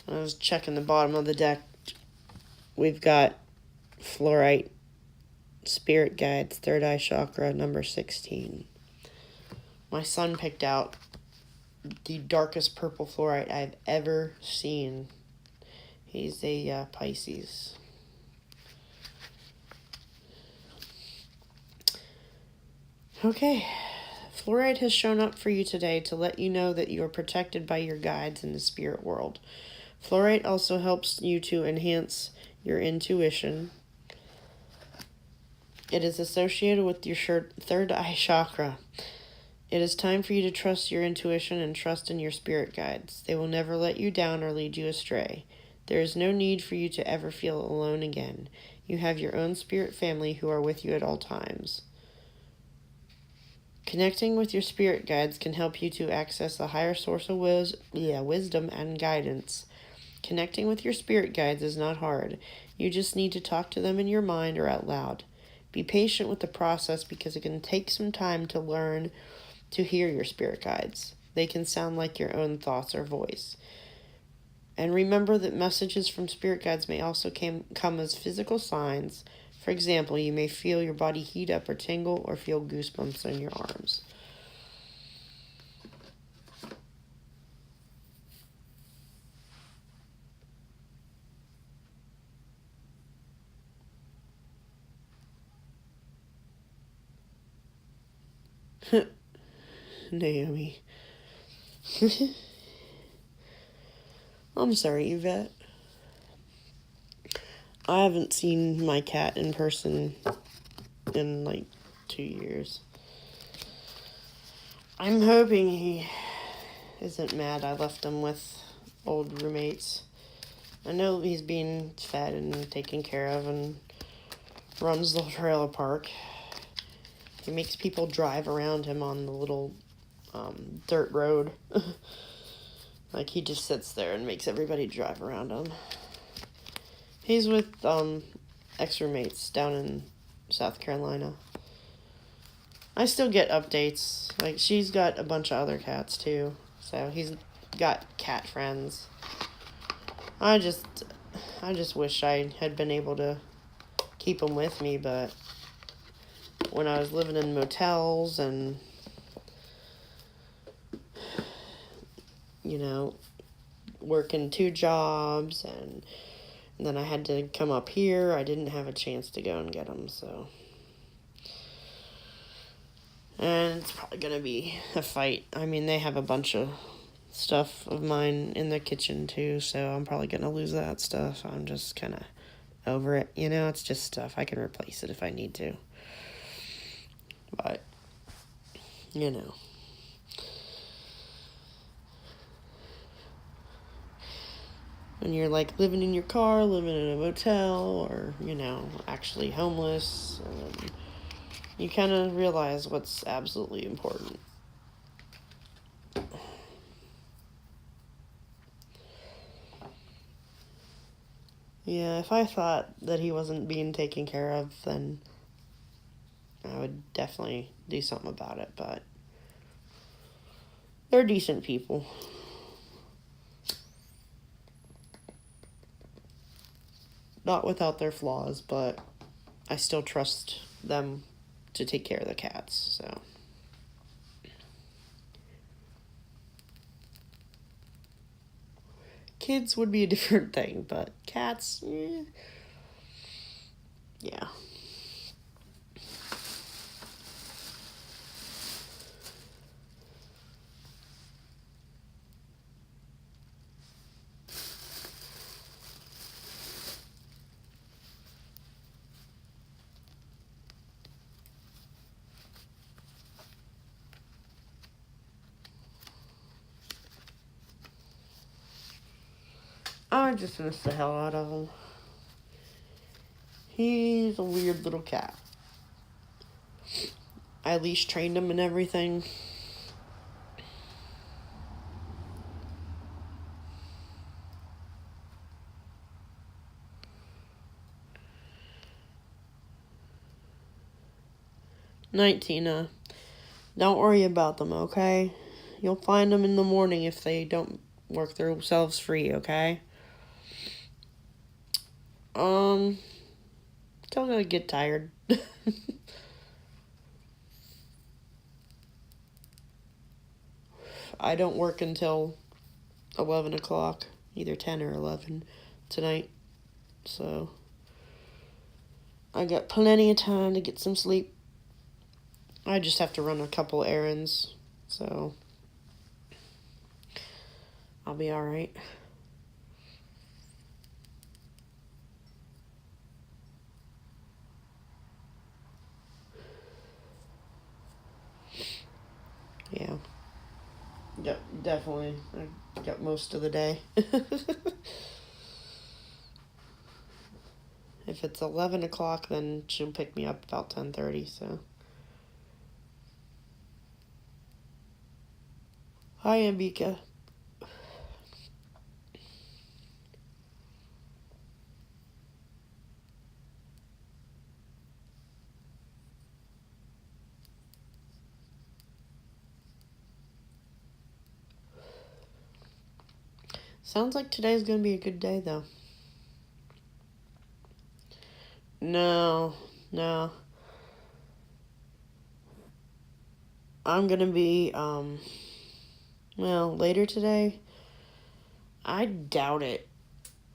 When I was checking the bottom of the deck, we've got Fluorite, Spirit Guides, Third Eye Chakra, number 16. My son picked out the darkest purple fluorite I've ever seen. He's a Pisces. Okay. Fluoride has shown up for you today to let you know that you are protected by your guides in the spirit world. Fluoride also helps you to enhance your intuition. It is associated with your third eye chakra. It is time for you to trust your intuition and trust in your spirit guides. They will never let you down or lead you astray. There is no need for you to ever feel alone again. You have your own spirit family who are with you at all times. Connecting with your spirit guides can help you to access a higher source of wisdom and guidance. Connecting with your spirit guides is not hard. You just need to talk to them in your mind or out loud. Be patient with the process because it can take some time to learn to hear your spirit guides. They can sound like your own thoughts or voice. And remember that messages from spirit guides may also come as physical signs. For example, you may feel your body heat up or tingle or feel goosebumps in your arms. Naomi. I'm sorry, Yvette. I haven't seen my cat in person in like 2 years. I'm hoping he isn't mad I left him with old roommates. I know he's being fed and taken care of and runs the trailer park. He makes people drive around him on the little dirt road. Like he just sits there and makes everybody drive around him. He's with ex-roommates down in South Carolina. I still get updates. Like, she's got a bunch of other cats, too. So, he's got cat friends. I just wish I had been able to keep them with me, but when I was living in motels and, working 2 jobs, and then I had to come up here, I didn't have a chance to go and get them, so... And it's probably going to be a fight. I mean, they have a bunch of stuff of mine in the kitchen, too, so I'm probably going to lose that stuff. I'm just kind of over it. It's just stuff. I can replace it if I need to. But, when you're, like, living in your car, living in a motel, or, actually homeless, you kind of realize what's absolutely important. Yeah, if I thought that he wasn't being taken care of, then I would definitely do something about it, but they're decent people. Not without their flaws, but I still trust them to take care of the cats, so. Kids would be a different thing, but cats, yeah. I just miss the hell out of him. He's a weird little cat. I leash trained him and everything. Night, Tina. Don't worry about them, okay? You'll find them in the morning if they don't work themselves free, okay? Still gonna get tired. I don't work until 11 o'clock, either 10 or 11. tonight. So I got plenty of time to get some sleep. I just have to run a couple errands, so I'll be alright. Yeah. Yep, definitely. I got most of the day. If it's 11 o'clock, then she'll pick me up about 10:30, so. Hi, Ambika. Sounds like today's gonna be a good day, though. No. I'm gonna be, later today. I doubt it.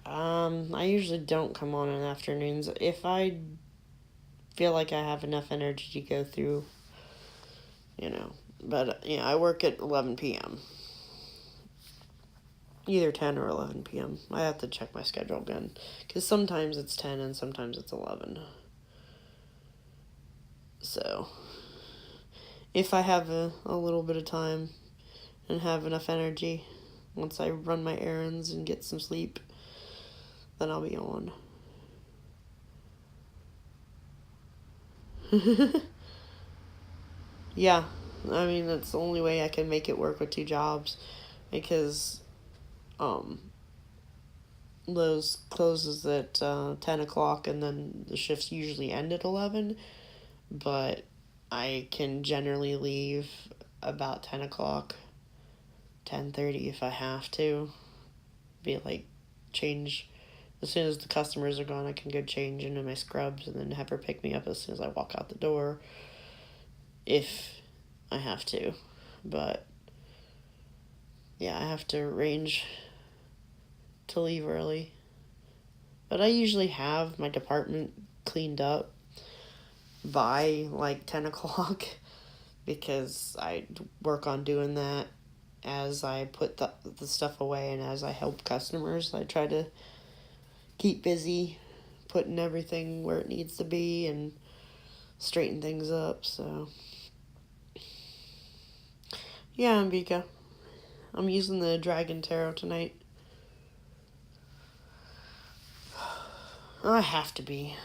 I usually don't come on in afternoons. If I feel like I have enough energy to go through, But, I work at 11 p.m. Either 10 or 11 p.m. I have to check my schedule again. Because sometimes it's 10 and sometimes it's 11. So, if I have a little bit of time and have enough energy, once I run my errands and get some sleep, then I'll be on. Yeah, I mean, that's the only way I can make it work with 2 jobs, because Lowe's closes at 10 o'clock, and then the shifts usually end at 11, but I can generally leave about 10 o'clock, 10:30 if I have to. Be like, change. As soon as the customers are gone, I can go change into my scrubs and then have her pick me up as soon as I walk out the door, if I have to. But, yeah, I have to arrange to leave early. But I usually have my department cleaned up by like 10 o'clock, because I work on doing that as I put the stuff away and as I help customers. I try to keep busy putting everything where it needs to be and straighten things up. So, yeah, Ambika, I'm using the Dragon Tarot tonight. I have to be.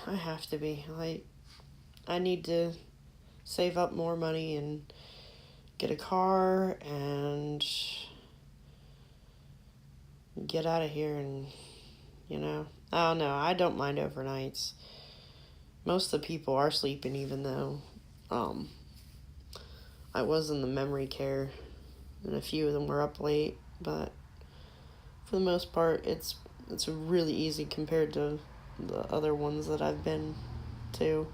Like, I need to save up more money and get a car and get out of here, and, I don't know. I don't mind overnights. Most of the people are sleeping, even though I was in the memory care and a few of them were up late, but for the most part it's really easy compared to the other ones that I've been to.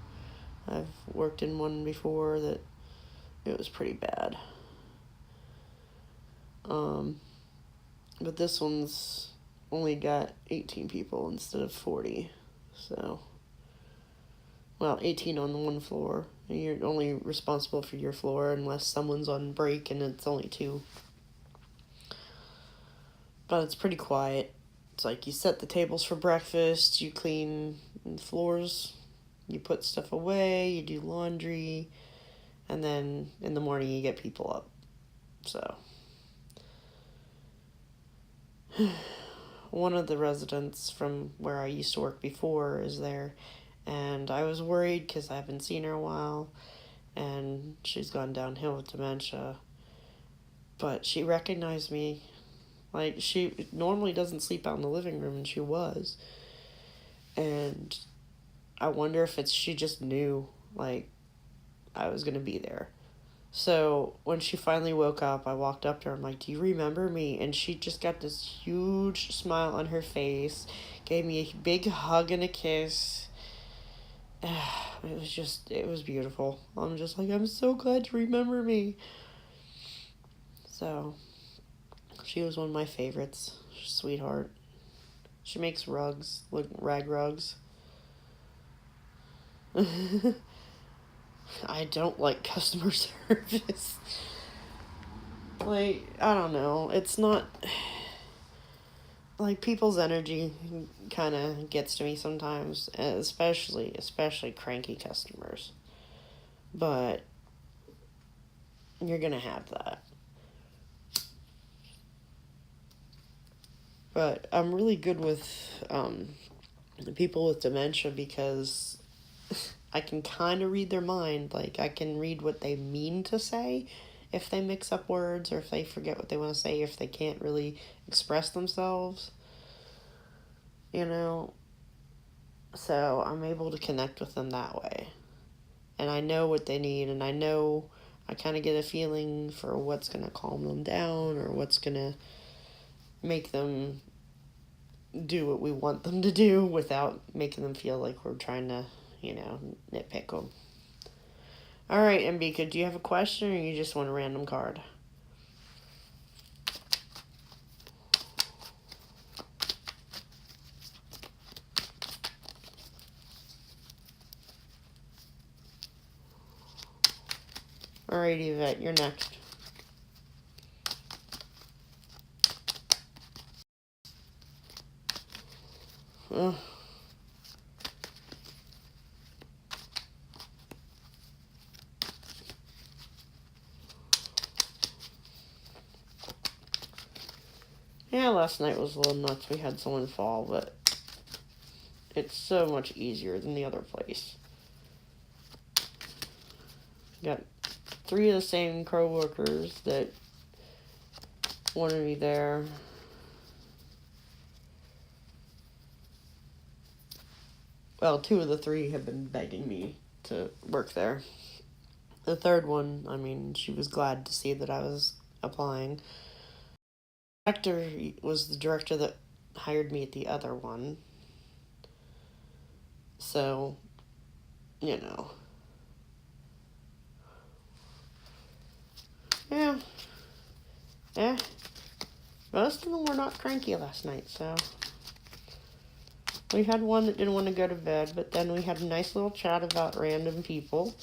I've worked in one before that it was pretty bad. But this one's only got 18 people instead of 40. So, 18 on the one floor. You're only responsible for your floor unless someone's on break, and it's only 2. But it's pretty quiet. It's like you set the tables for breakfast, you clean the floors, you put stuff away, you do laundry, and then in the morning you get people up. So, one of the residents from where I used to work before is there, and I was worried because I haven't seen her in a while, and she's gone downhill with dementia. But she recognized me. Like, she normally doesn't sleep out in the living room, and she was. And I wonder if she just knew, like, I was going to be there. So when she finally woke up, I walked up to her. I'm like, "Do you remember me?" And she just got this huge smile on her face, gave me a big hug and a kiss. It was beautiful. I'm just like, I'm so glad you remember me. So, she was one of my favorites. Sweetheart. She makes rugs, like rag rugs. I don't like customer service. Like, I don't know. It's not. Like, people's energy kind of gets to me sometimes, especially cranky customers. But you're gonna have that. But I'm really good with people with dementia because I can kind of read their mind. Like, I can read what they mean to say if they mix up words or if they forget what they want to say, if they can't really express themselves, you know? So I'm able to connect with them that way. And I know what they need, and I kind of get a feeling for what's going to calm them down or what's going to make them do what we want them to do without making them feel like we're trying to, nitpick them. All right, Mbika, do you have a question or you just want a random card? All right, Yvette, you're next. Ugh. Yeah, last night was a little nuts. We had someone fall, but it's so much easier than the other place. Got 3 of the same co-workers that wanted me there. Well, 2 of the 3 have been begging me to work there. The third one, I mean, she was glad to see that I was applying. The director was the director that hired me at the other one. So, Yeah. Yeah. Most of them were not cranky last night, so. We had one that didn't want to go to bed, but then we had a nice little chat about random people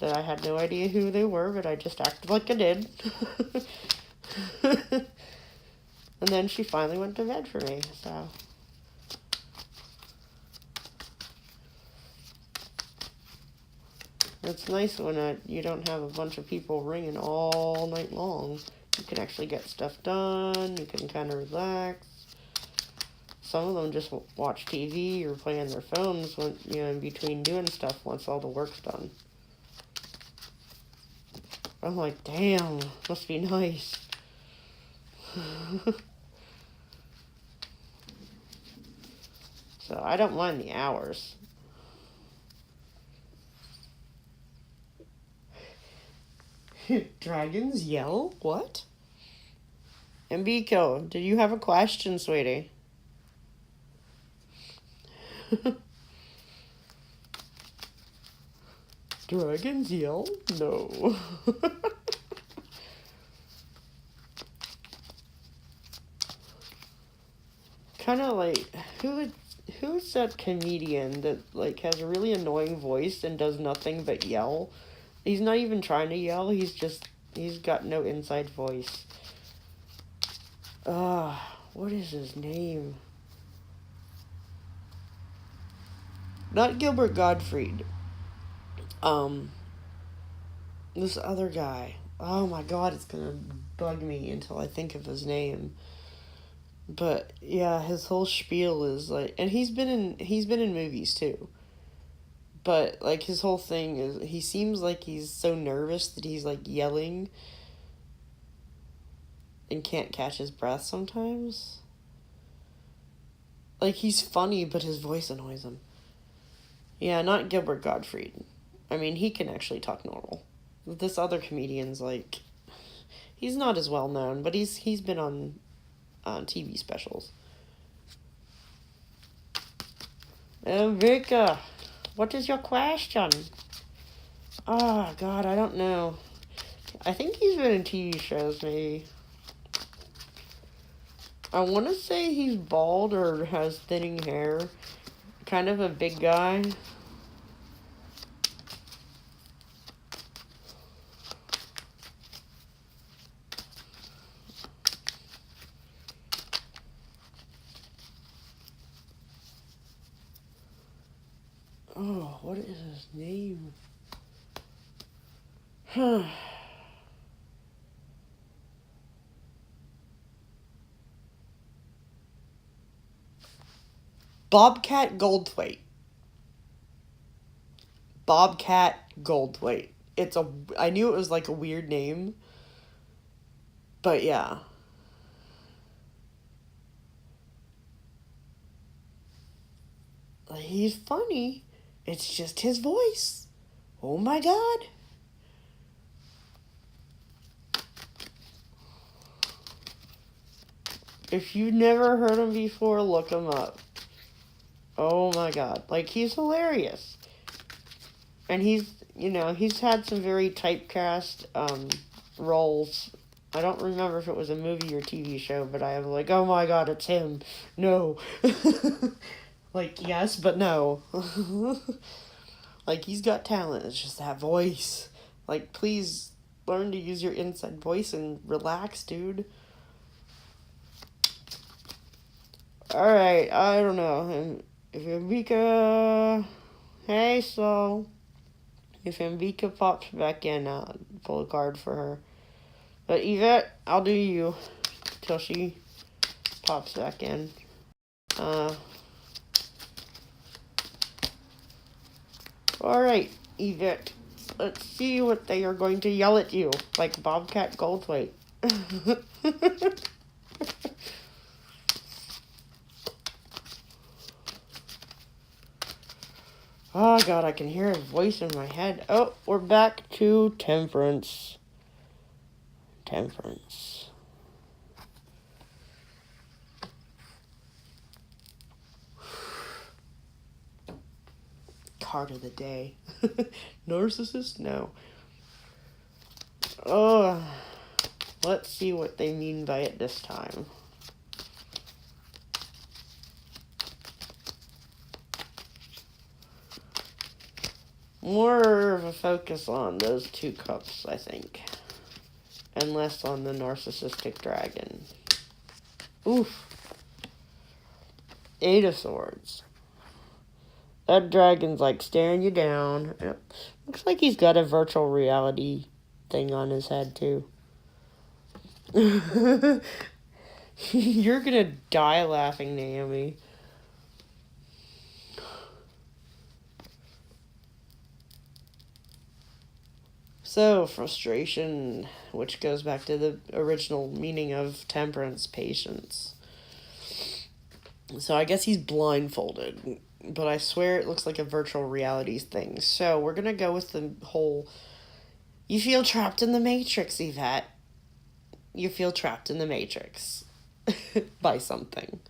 that I had no idea who they were, but I just acted like I did. And then she finally went to bed for me, so. It's nice when you don't have a bunch of people ringing all night long. You can actually get stuff done, you can kind of relax. Some of them just watch TV or play on their phones when, in between doing stuff once all the work's done. I'm like, damn, must be nice. So I don't mind the hours. Dragons yell? What? Mbiko, did you have a question, sweetie? Dragons yell? No. Kind of like, who's that comedian that like has a really annoying voice and does nothing but yell? He's not even trying to yell, he's got no inside voice. What is his name? Not Gilbert Gottfried. This other guy. Oh my god, it's gonna bug me until I think of his name. But yeah, his whole spiel is like, and he's been in movies too. But like his whole thing is, he seems like he's so nervous that he's like yelling and can't catch his breath sometimes. Like, he's funny, but his voice annoys him. Yeah, not Gilbert Gottfried. I mean, he can actually talk normal. This other comedian's like, he's not as well known, but he's been on TV specials. Vika, what is your question? Oh, God, I don't know. I think he's been in TV shows, maybe. I want to say he's bald or has thinning hair. Kind of a big guy. Oh, what is his name? Huh. Bobcat Goldthwait. Bobcat Goldthwait. I knew it was like a weird name. But yeah. He's funny. It's just his voice. Oh my god. If you've never heard him before, look him up. Oh my god. Like, he's hilarious. And he's had some very typecast roles. I don't remember if it was a movie or TV show, but I was like, oh my god, it's him. No. Like, yes, but no. Like, he's got talent. It's just that voice. Like, please learn to use your inside voice and relax, dude. Alright, I don't know. If Amika... Hey, so... If Amika pops back in, I'll pull a card for her. But Yvette, I'll do you. Till she pops back in. Alright, Yvette. Let's see what they are going to yell at you. Like Bobcat Goldthwait. Oh god, I can hear his voice in my head. Oh, we're back to Temperance. Temperance. Card of the day. Narcissist? No. Oh, let's see what they mean by it this time. More of a focus on those 2 cups, I think. And less on the narcissistic dragon. Oof. 8 of Swords. That dragon's like staring you down. Yep. Looks like he's got a virtual reality thing on his head too. You're gonna die laughing, Naomi. So, frustration, which goes back to the original meaning of temperance, patience. So I guess he's blindfolded, but I swear it looks like a virtual reality thing. So we're going to go with the whole, you feel trapped in the Matrix, Yvette. You feel trapped in the Matrix by something.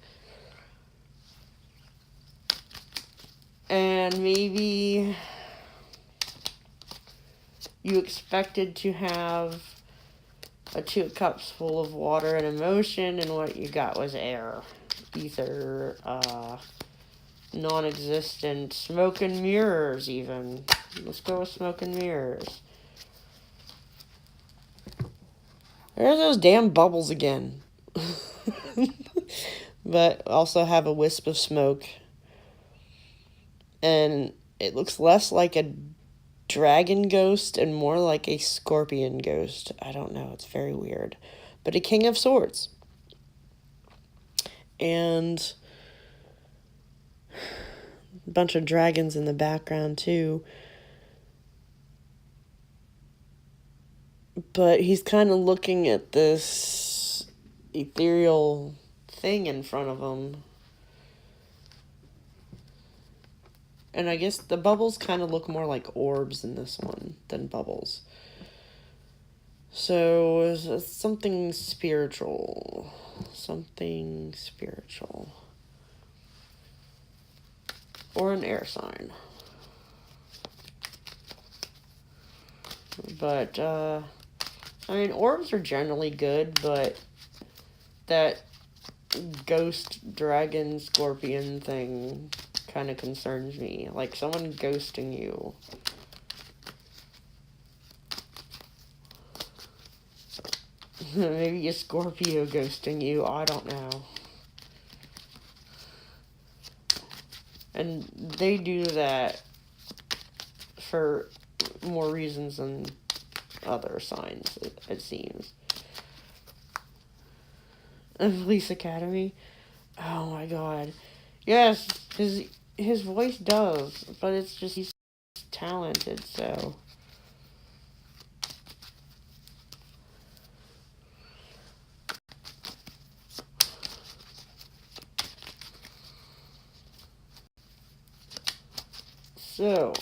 And maybe you expected to have a 2 cups full of water and emotion, and what you got was air. Ether, non-existent, smoke and mirrors even. Let's go with smoke and mirrors. There's those damn bubbles again. But also have a wisp of smoke. And it looks less like a dragon ghost and more like a scorpion ghost. I don't know, it's very weird. But a King of Swords. And a bunch of dragons in the background too. But he's kind of looking at this ethereal thing in front of him. And I guess the bubbles kind of look more like orbs in this one than bubbles. So it's something spiritual. Something spiritual. Or an air sign. But, I mean, orbs are generally good, but that ghost dragon scorpion thing kind of concerns me. Like someone ghosting you. Maybe a Scorpio ghosting you, I don't know. And they do that for more reasons than other signs, it seems. Police Academy? Oh my god. Yes, his voice does, but it's just he's talented, so... So,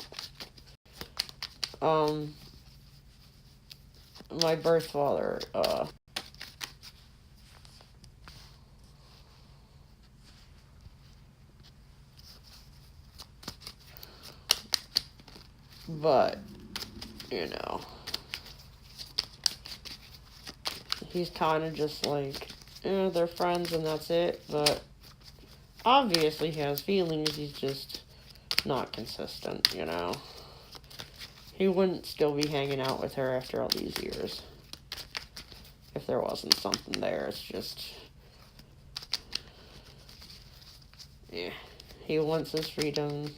my birth father, but, you know, he's kind of just like, they're friends and that's it, but obviously he has feelings, he's just not consistent, you know. He wouldn't still be hanging out with her after all these years if there wasn't something there. It's just, yeah, he wants his freedom,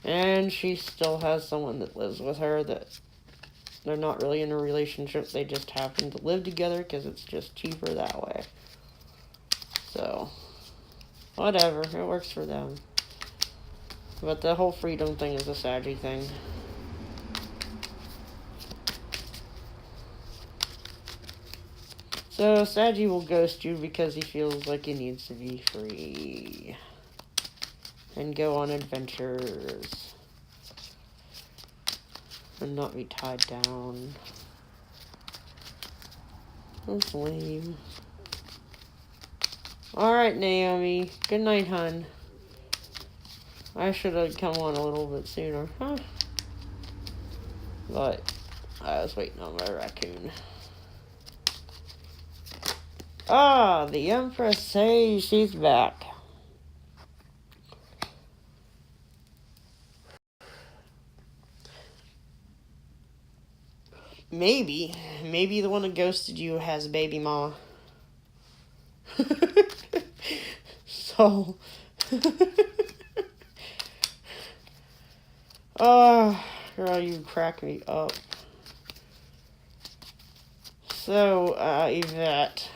and she still has someone that lives with her that they're not really in a relationship, they just happen to live together because it's just cheaper that way. So, whatever, it works for them. But the whole freedom thing is a Saggy thing. So, Saggy will ghost you because he feels like he needs to be free. And go on adventures. And not be tied down. That's lame. Alright, Naomi. Good night, hun. I should have come on a little bit sooner, huh? But I was waiting on my raccoon. Ah, the Empress says she's back. Maybe the one that ghosted you has a baby mama. So, girl, you crack me up. So, Yvette,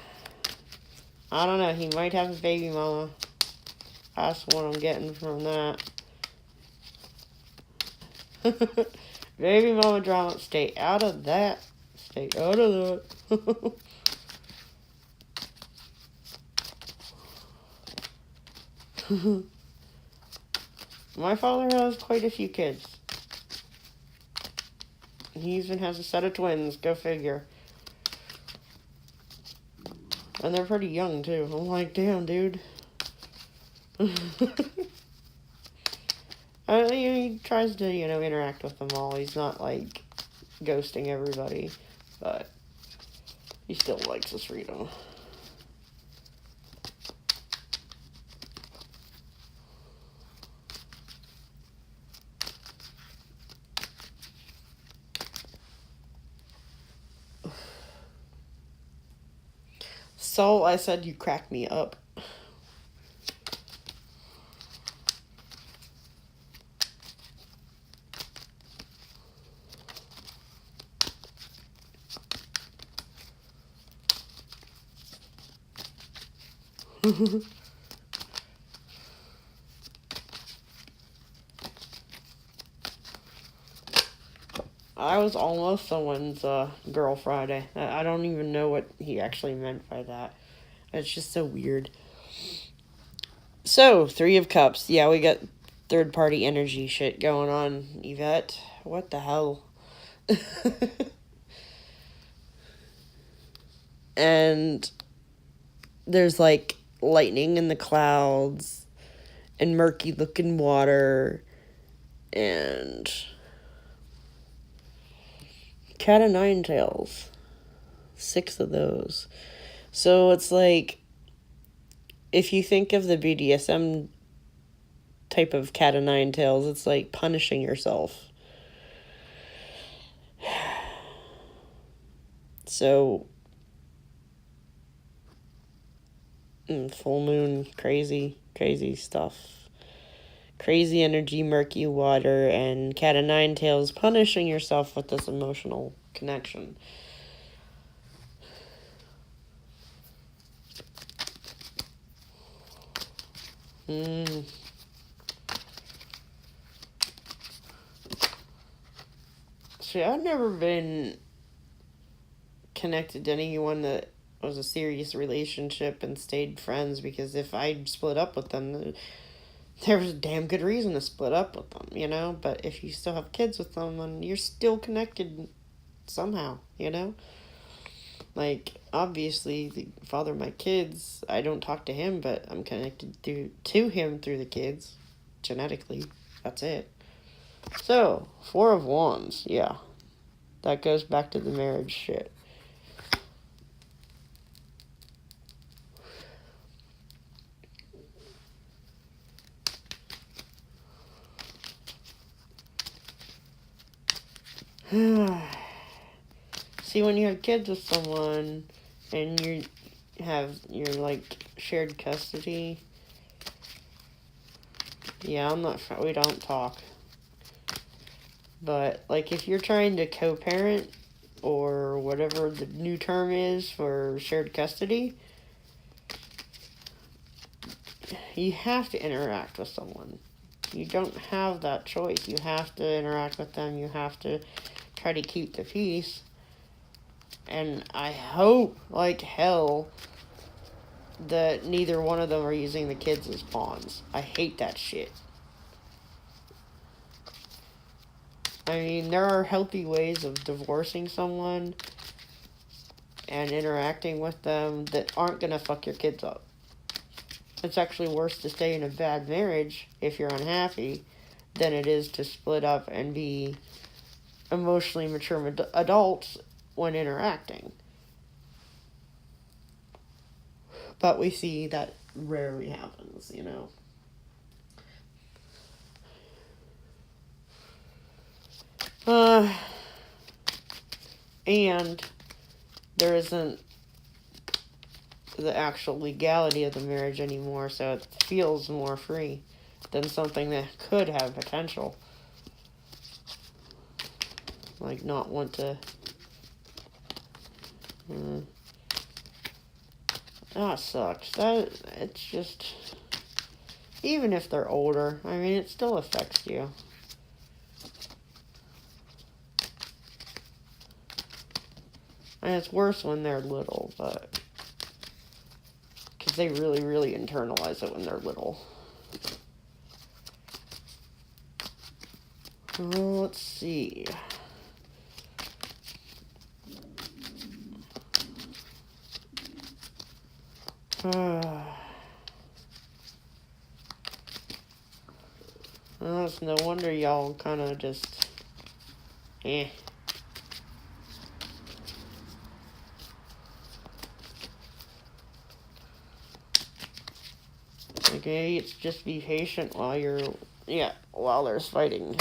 I don't know, he might have a baby mama. That's what I'm getting from that. Baby mama drama, stay out of that. Stay out of that. My father has quite a few kids. He even has a set of twins, go figure. And they're pretty young, too. I'm like, damn, dude. He tries to, interact with them all. He's not, like, ghosting everybody. But he still likes his freedom. So, I said you crack me up. I was almost someone's girl Friday. I don't even know what he actually meant by that. It's just so weird. So, 3 of Cups. Yeah, we got third-party energy shit going on, Yvette. What the hell? And there's, like, lightning in the clouds and murky-looking water and cat o' nine tails. 6 of those. So it's like if you think of the BDSM type of cat o' nine tails, it's like punishing yourself. So, full moon, crazy stuff. Crazy energy, murky water, and cat o' nine tails, punishing yourself with this emotional connection. See, I've never been connected to anyone that was a serious relationship and stayed friends, because if I split up with them, there was a damn good reason to split up with them, you know? But if you still have kids with them, then you're still connected somehow, you know? Like, obviously, the father of my kids, I don't talk to him, but I'm connected to him through the kids, genetically. That's it. So, 4 of Wands, yeah. That goes back to the marriage shit. See, when you have kids with someone and you're like shared custody, yeah, we don't talk. But like if you're trying to co-parent or whatever the new term is for shared custody, you have to interact with someone. You don't have that choice. You have to interact with them. You have to try to keep the peace. And I hope like hell that neither one of them are using the kids as pawns. I hate that shit. I mean, there are healthy ways of divorcing someone and interacting with them that aren't gonna fuck your kids up. It's actually worse to stay in a bad marriage if you're unhappy than it is to split up and be emotionally mature adults when interacting. But we see that rarely happens, you know. And there isn't the actual legality of the marriage anymore, so it feels more free than something that could have potential. Like not want to... that sucks. It's just... even if they're older, I mean, it still affects you. And it's worse when they're little, but... because they really, really internalize it when they're little. Let's see. Well, it's no wonder y'all kind of just... Okay, it's just be patient while there's fighting.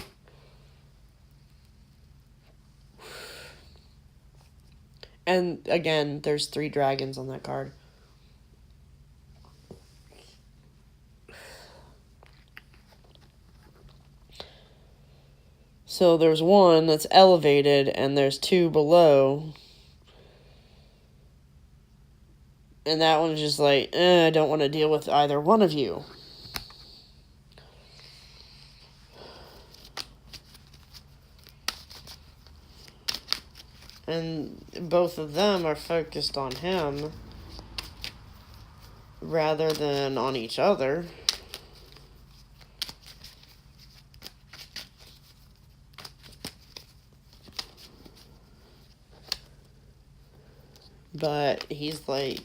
And again, there's 3 dragons on that card. So there's 1 that's elevated and there's 2 below. And that one's just like, I don't want to deal with either one of you. And both of them are focused on him rather than on each other. But he's like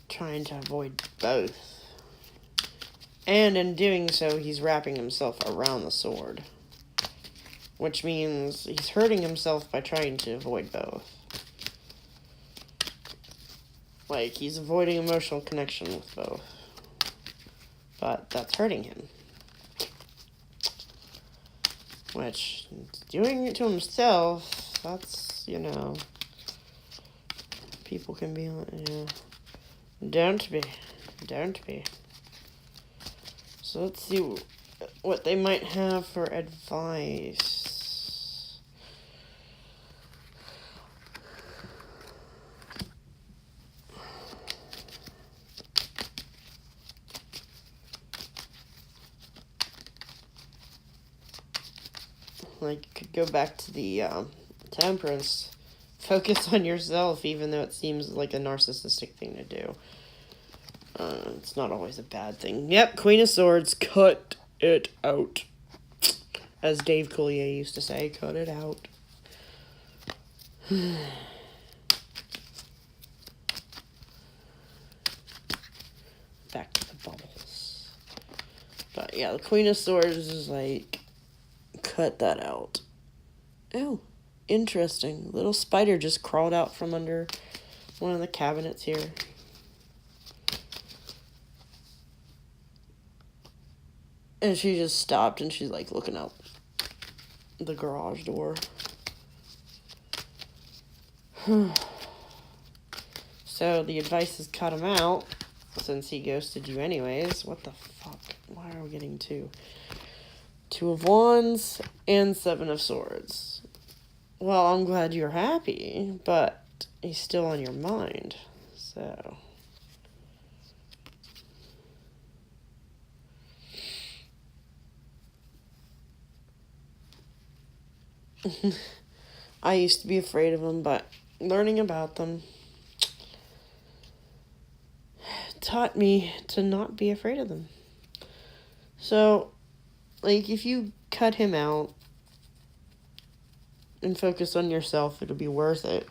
trying to avoid both. And in doing so, he's wrapping himself around the sword. Which means he's hurting himself by trying to avoid both. Like, he's avoiding emotional connection with both. But that's hurting him. Which, doing it to himself, that's, you know, people can be, yeah. Don't be. So let's see what they might have for advice. Like, you could go back to the temperance. Focus on yourself, even though it seems like a narcissistic thing to do. It's not always a bad thing. Yep, Queen of Swords, cut it out. As Dave Coulier used to say, cut it out. Back to the bubbles. But yeah, the Queen of Swords is like, cut that out. Oh, interesting. Little spider just crawled out from under one of the cabinets here. And she just stopped and she's like looking out the garage door. So the advice is cut him out since he ghosted you anyways. What the fuck? Why are we getting two? 2 of Wands and 7 of Swords. Well, I'm glad you're happy, but he's still on your mind. So... I used to be afraid of them, but learning about them taught me to not be afraid of them. So, like, if you cut him out and focus on yourself, it'll be worth it.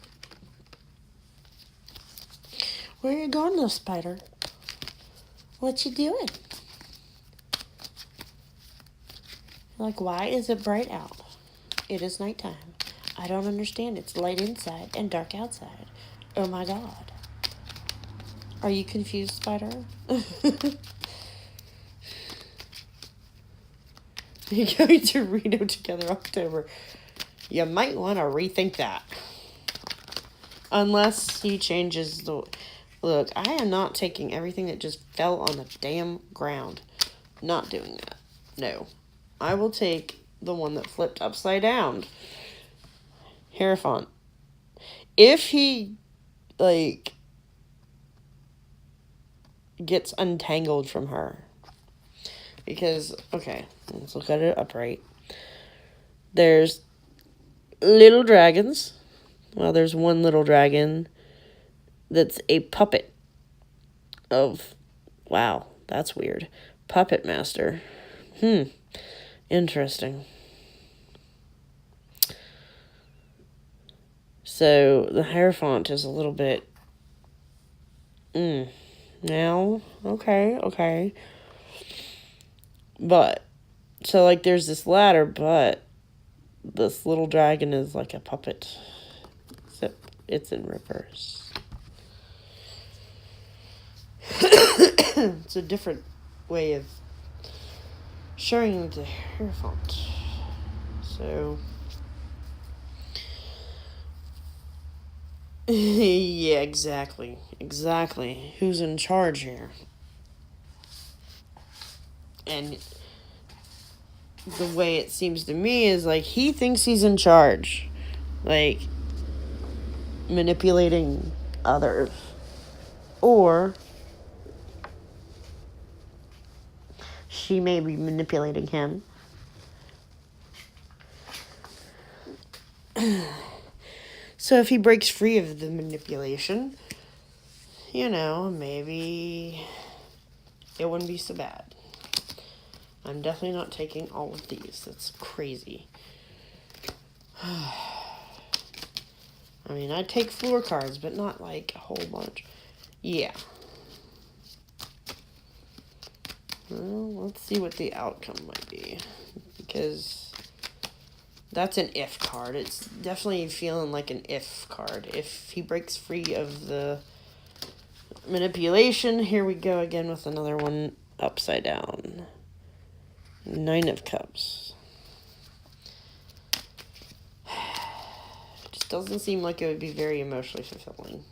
Where are you going, little spider? What you doing? Like, why is it bright out? It is nighttime. I don't understand. It's light inside and dark outside. Oh my god. Are you confused, spider? You're going to Reno together October. You might want to rethink that. Unless he changes the... Look, I am not taking everything that just fell on the damn ground. Not doing that. No. I will take the one that flipped upside down. Hierophant. If he, like, gets untangled from her. Because, okay, let's look at it upright. There's little dragons. Well, there's one little dragon that's a puppet of, wow, that's weird. Puppet master. Interesting. So, the Hierophant is a little bit... Now, okay. But, so, like, there's this ladder, but this little dragon is like a puppet. Except it's in reverse. It's a different way of showing the Hierophant. So... yeah, exactly. Who's in charge here? And the way it seems to me is like he thinks he's in charge. Like manipulating others. Or she may be manipulating him. So if he breaks free of the manipulation, you know, maybe it wouldn't be so bad. I'm definitely not taking all of these. That's crazy. I mean, I'd take 4 cards, but not like a whole bunch. Yeah. Well, let's see what the outcome might be. Because... that's an if card. It's definitely feeling like an if card. If he breaks free of the manipulation. Here we go again with another one upside down. 9 of Cups. Just doesn't seem like it would be very emotionally fulfilling.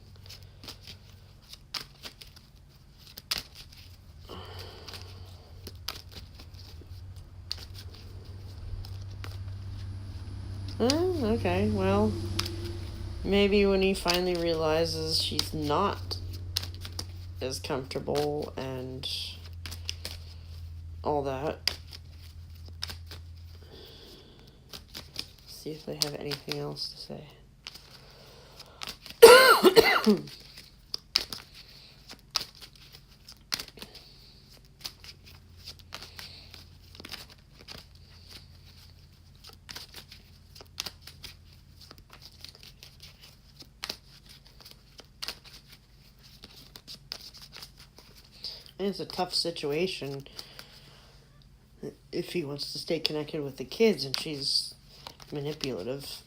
Okay, well, maybe when he finally realizes she's not as comfortable and all that. See if they have anything else to say. It's a tough situation if he wants to stay connected with the kids and she's manipulative.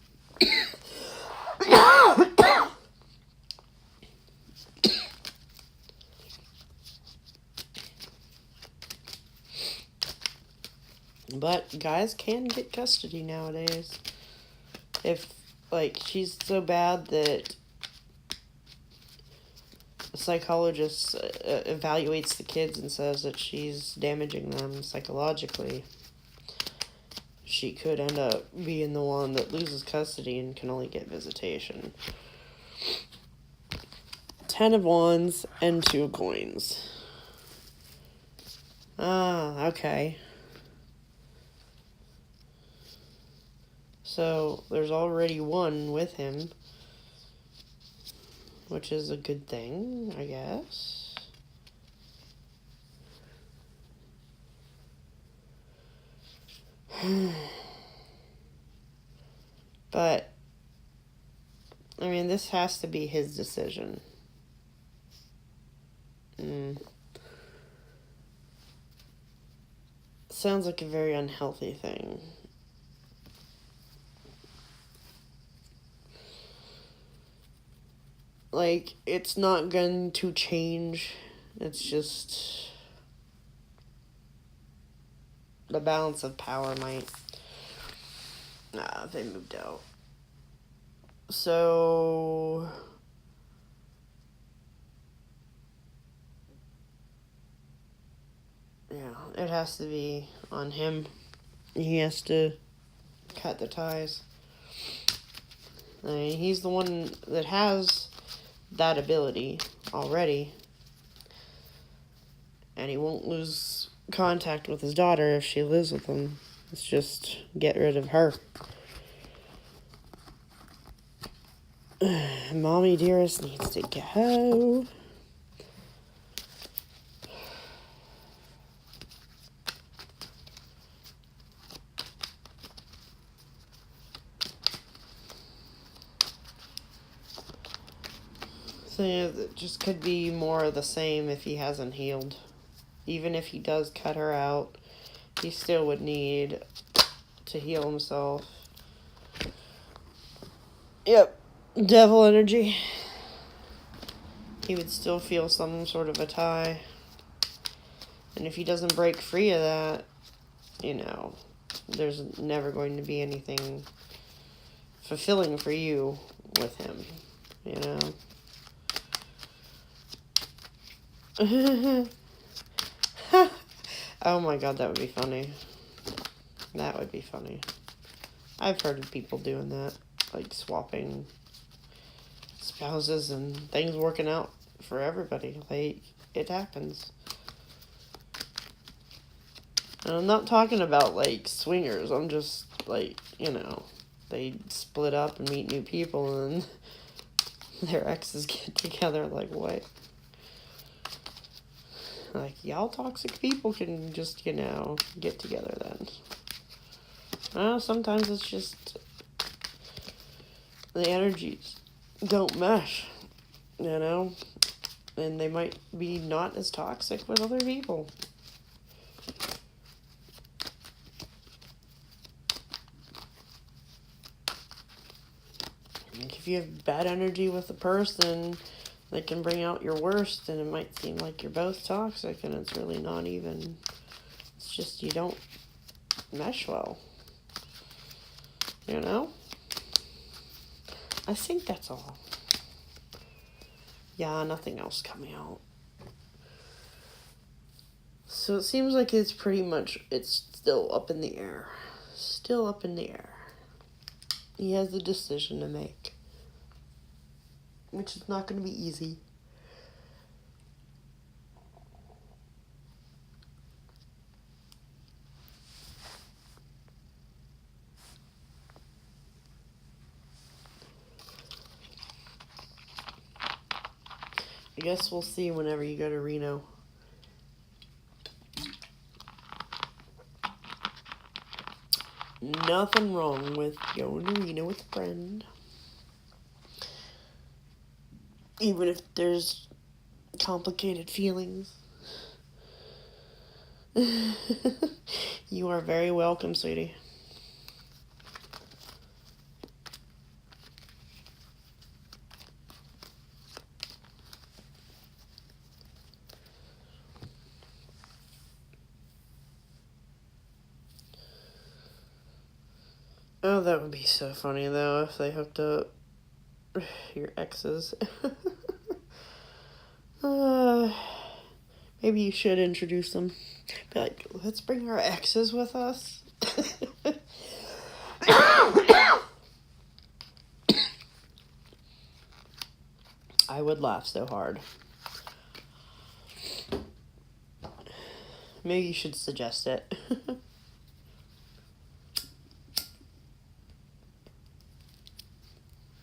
But guys can get custody nowadays. If, like, she's so bad that a psychologist evaluates the kids and says that she's damaging them psychologically, she could end up being the one that loses custody and can only get visitation. 10 of Wands and 2 of Coins. Okay. So, there's already one with him, which is a good thing, I guess. But, I mean, this has to be his decision. Sounds like a very unhealthy thing. Like, it's not going to change. It's just the balance of power might. They moved out. So yeah, it has to be on him. He has to cut the ties. I mean, he's the one that has that ability already. And he won't lose contact with his daughter if she lives with him. It's just get rid of her. Mommy dearest needs to go. So yeah, it just could be more of the same if he hasn't healed. Even if he does cut her out, he still would need to heal himself. Yep. Devil energy. He would still feel some sort of a tie. And if he doesn't break free of that, you know, there's never going to be anything fulfilling for you with him, you know? Oh my god, that would be funny. That would be funny. I've heard of people doing that, like swapping spouses and things working out for everybody. Like, it happens. And I'm not talking about, like, swingers. I'm just, like, you know, they split up and meet new people and their exes get together. Like, what? Like, y'all toxic people can just, you know, get together then. Sometimes it's just the energies don't mesh, you know? And they might be not as toxic with other people. Like, if you have bad energy with a person, They can bring out your worst, and it might seem like you're both toxic, and it's really not even. It's just you don't mesh well. You know? I think that's all. Yeah, nothing else coming out. So it seems like it's pretty much, it's still up in the air. Still up in the air. He has a decision to make. Which is not going to be easy. I guess we'll see whenever you go to Reno. Nothing wrong with going to Reno with a friend. Even if there's complicated feelings. You are very welcome, sweetie. Oh, that would be so funny, though, if they hooked up your exes. Maybe you should introduce them. Be like, let's bring our exes with us. I would laugh so hard. Maybe you should suggest it.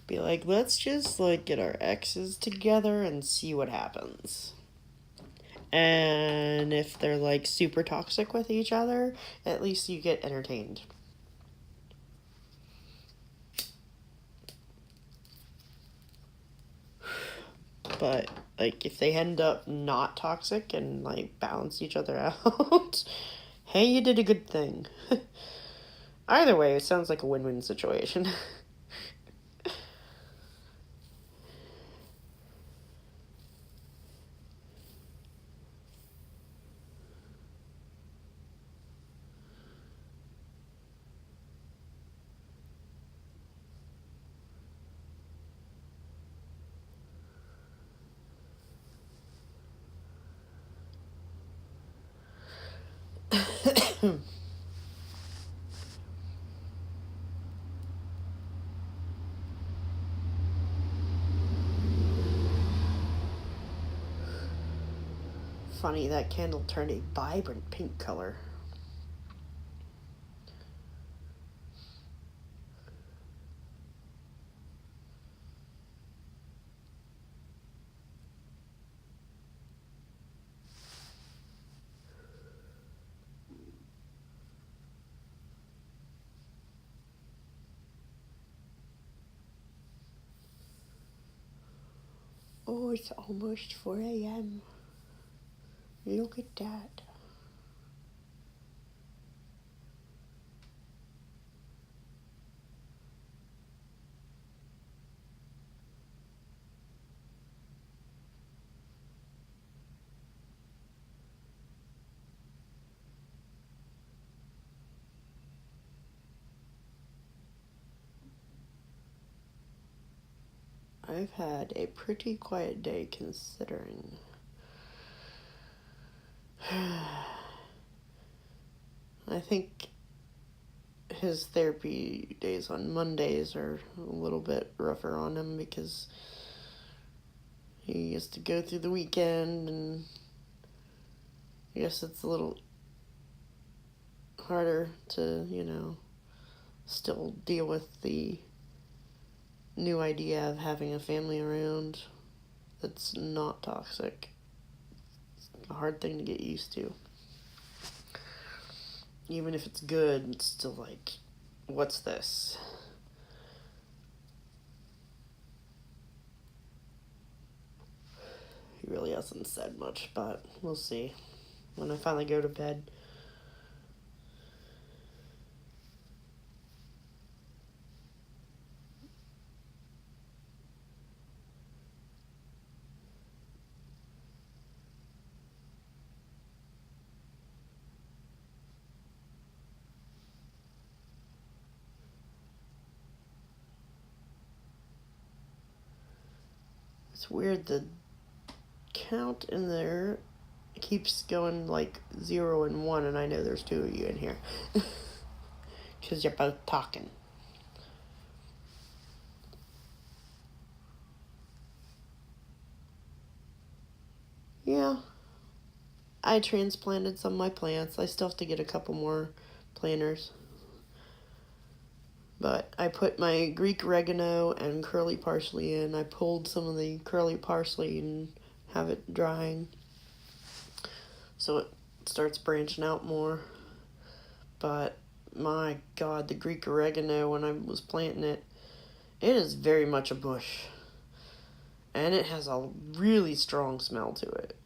Be like, let's just, like, get our exes together and see what happens. And if they're, like, super toxic with each other, at least you get entertained. But, like, if they end up not toxic and, like, balance each other out, hey, you did a good thing. Either way, it sounds like a win-win situation. Funny, that candle turned a vibrant pink color. Oh, it's almost 4 a.m. Look at that. I've had a pretty quiet day considering. I think his therapy days on Mondays are a little bit rougher on him because he has to go through the weekend, and I guess it's a little harder to, still deal with the new idea of having a family around that's not toxic. It's a hard thing to get used to. Even if it's good, it's still like, what's this? He really hasn't said much, but we'll see when I finally go to bed. It's weird, the count in there keeps going like 0 and 1, and I know there's 2 of you in here. Because you're both talking. Yeah. I transplanted some of my plants. I still have to get a couple more planters. But I put my Greek oregano and curly parsley in. I pulled some of the curly parsley and have it drying, so it starts branching out more. But my God, the Greek oregano, when I was planting it, it is very much a bush. And it has a really strong smell to it.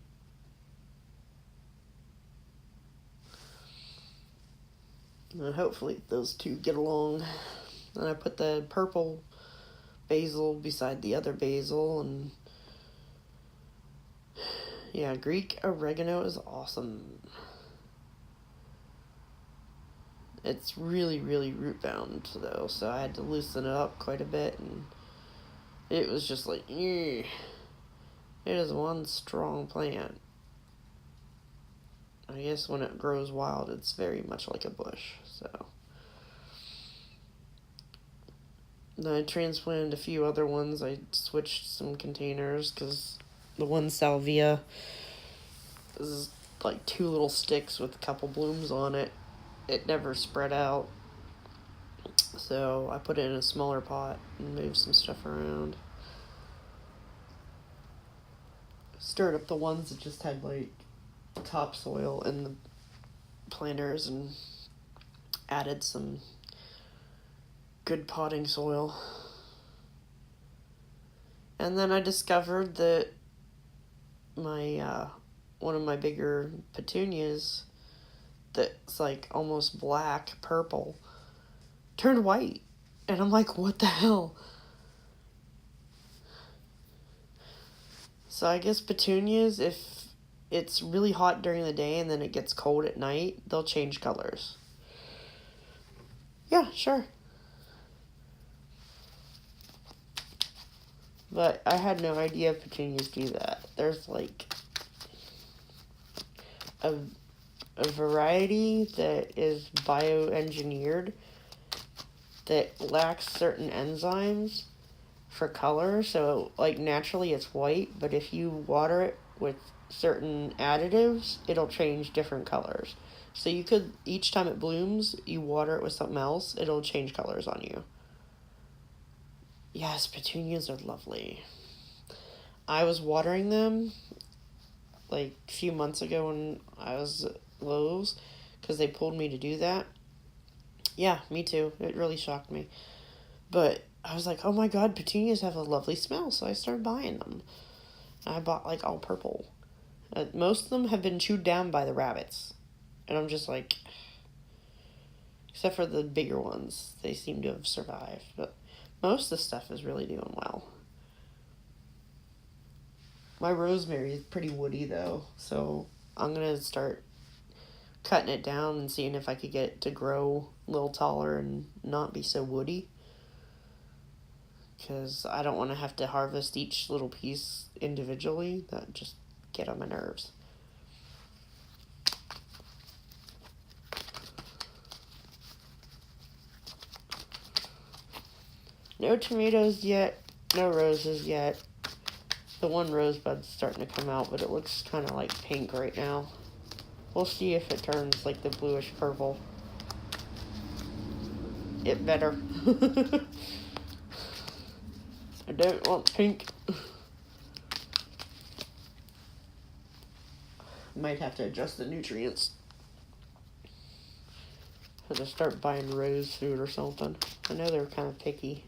And hopefully those two get along. And I put the purple basil beside the other basil, and yeah, Greek oregano is awesome. It's really, really root bound though, so I had to loosen it up quite a bit, and it was just like, it is one strong plant. I guess when it grows wild, it's very much like a bush, so. Then I transplanted a few other ones. I switched some containers because the one salvia is like 2 little sticks with a couple blooms on it. It never spread out. So I put it in a smaller pot and moved some stuff around. Stirred up the ones that just had like topsoil in the planters and added some good potting soil. And then I discovered that my one of my bigger petunias that's like almost black purple turned white, and I'm like, what the hell? So I guess petunias, if it's really hot during the day and then it gets cold at night, they'll change colors. Yeah, sure. But I had no idea petunias do that. There's like a variety that is bioengineered that lacks certain enzymes for color, so like naturally it's white, but if you water it with certain additives, it'll change different colors. So you could, each time it blooms, you water it with something else, it'll change colors on you. Yes, petunias are lovely. I was watering them like a few months ago when I was at Lowe's, because they pulled me to do that. Yeah, me too. It really shocked me. But I was like, oh my God, petunias have a lovely smell, so I started buying them. I bought like all purple. Most of them have been chewed down by the rabbits. And I'm just like, except for the bigger ones, they seem to have survived. But most of the stuff is really doing well. My rosemary is pretty woody though, so I'm going to start cutting it down and seeing if I could get it to grow a little taller and not be so woody. Because I don't want to have to harvest each little piece individually. That just get on my nerves. No tomatoes yet. No roses yet. The one rosebud's starting to come out, but it looks kind of like pink right now. We'll see if it turns like the bluish purple. It better. I don't want pink. Might have to adjust the nutrients. Have to start buying rose food or something. I know they're kind of picky.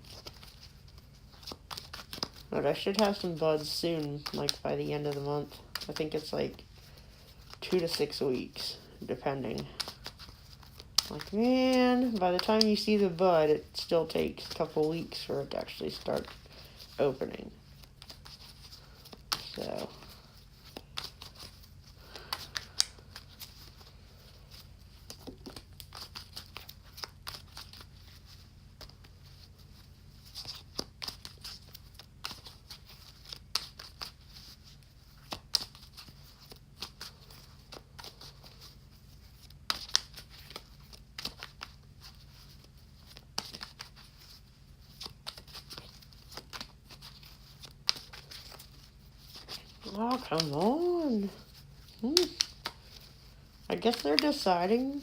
But I should have some buds soon, like by the end of the month. I think it's like 2 to 6 weeks, depending. Like, man, by the time you see the bud, it still takes a couple weeks for it to actually start opening. So, Oh, come on. I guess they're deciding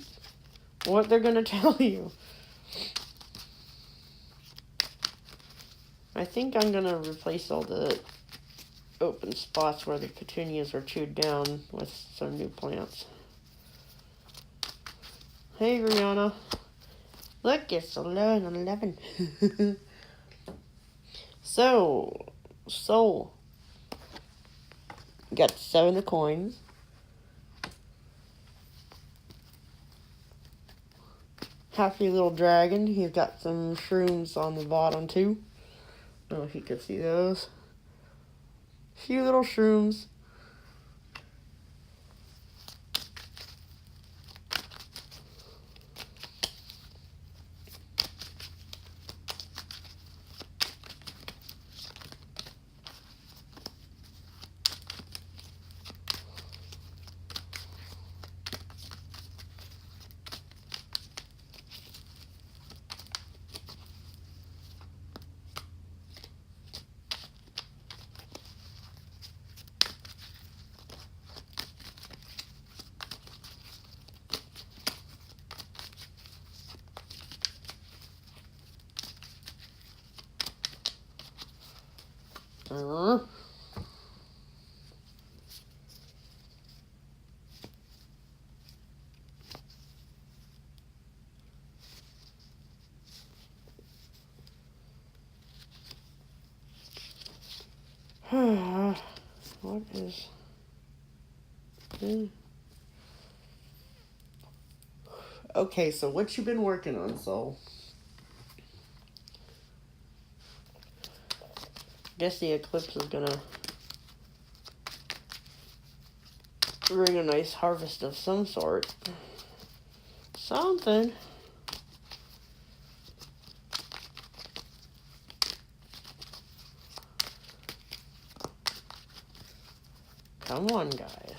what they're gonna tell you. I think I'm gonna replace all the open spots where the petunias are chewed down with some new plants. Hey, Rihanna. Look, it's 11:11. So, Soul. Got 7 of coins. Happy little dragon. He's got some shrooms on the bottom too. I don't know if you can see those. Few little shrooms. What is... Okay, so what you been working on, Soul? Guess the Eclipse is gonna bring a nice harvest of some sort. Something. Come on, guys.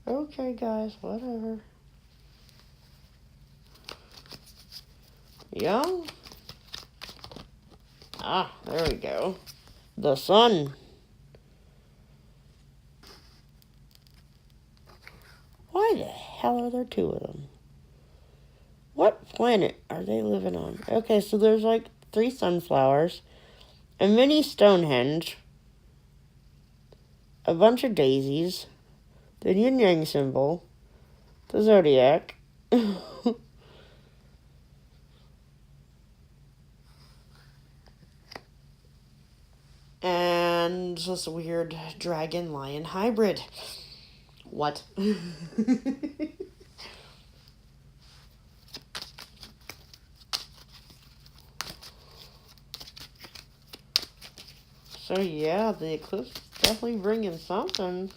Okay, guys, whatever. Yeah? Ah, there we go. The sun. Why the hell are there 2 of them? What planet are they living on? Okay, so there's like 3 sunflowers, a mini Stonehenge, a bunch of daisies, the yin yang symbol, the zodiac, and this weird dragon lion hybrid. What? So yeah, the Eclipse definitely bringing something.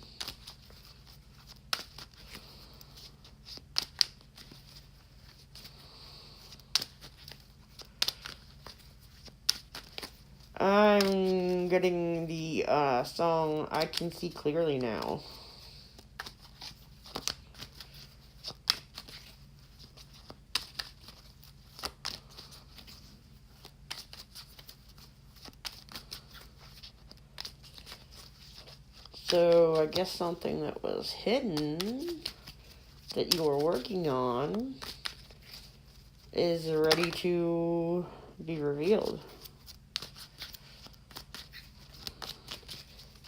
I'm getting the song I Can See Clearly Now. So I guess something that was hidden that you were working on is ready to be revealed.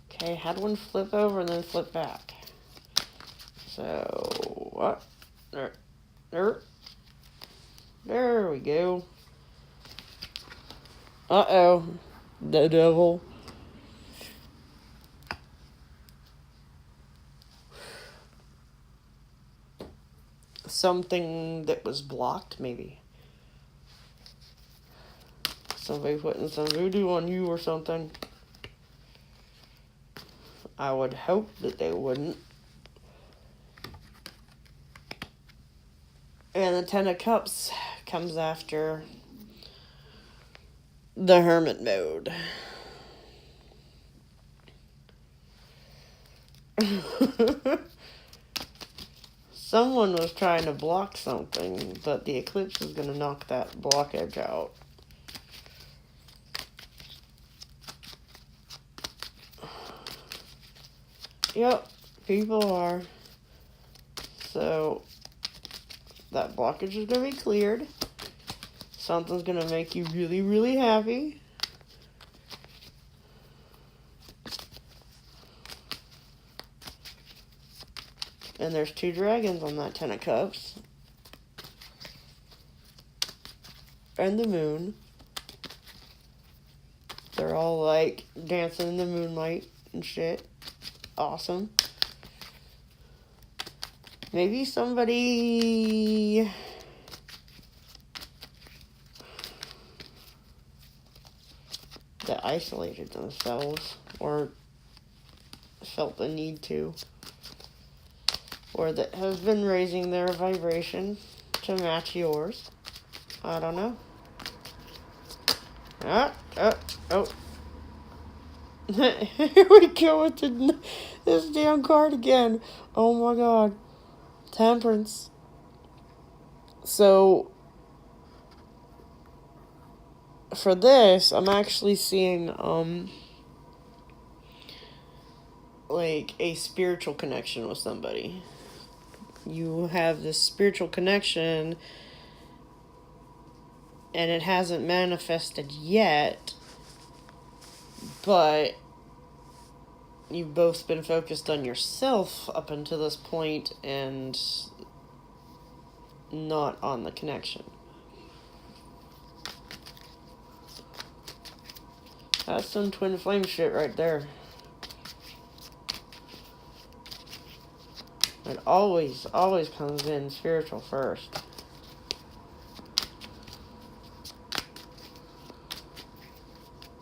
Okay, had one flip over and then flip back. So, what? There we go. Uh-oh. The devil. Something that was blocked, maybe. somebody putting some voodoo on you or something. I would hope that they wouldn't. And the Ten of Cups comes after the Hermit mode. Someone was trying to block something, but the Eclipse is going to knock that blockage out. Yep, people are. So, that blockage is going to be cleared. Something's going to make you really, really happy. And there's 2 dragons on that Ten of Cups. And the moon. They're all like dancing in the moonlight and shit. Awesome. Maybe somebody that isolated themselves or felt the need to, or that has been raising their vibration to match yours. I don't know. Oh. Here we go with this damn card again. Oh my god. Temperance. So, for this, I'm actually seeing, like, a spiritual connection with somebody. You have this spiritual connection, and it hasn't manifested yet, but you've both been focused on yourself up until this point and not on the connection. That's some twin flame shit right there. It always comes in spiritual first.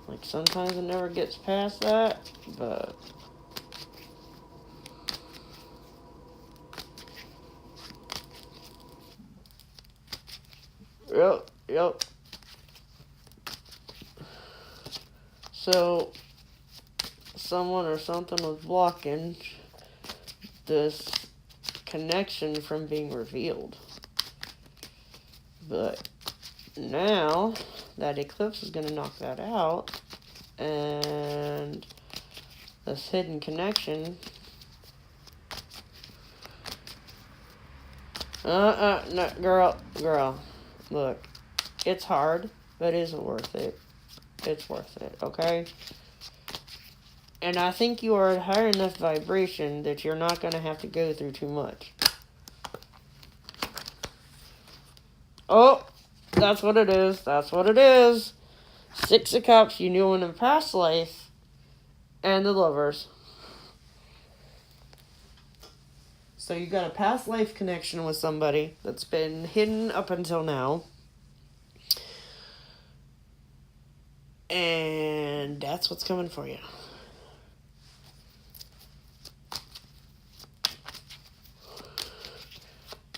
Like, sometimes it never gets past that, but Yep. So, someone or something was blocking this connection from being revealed. But now, that eclipse is going to knock that out, and this hidden connection... No, girl. Look, it's hard, but it isn't worth it. It's worth it, okay? And I think you are at high enough vibration that you're not going to have to go through too much. Oh, that's what it is. That's what it is. 6 of Cups, you knew in a past life, and the Lovers. So you got a past life connection with somebody that's been hidden up until now. And that's what's coming for you.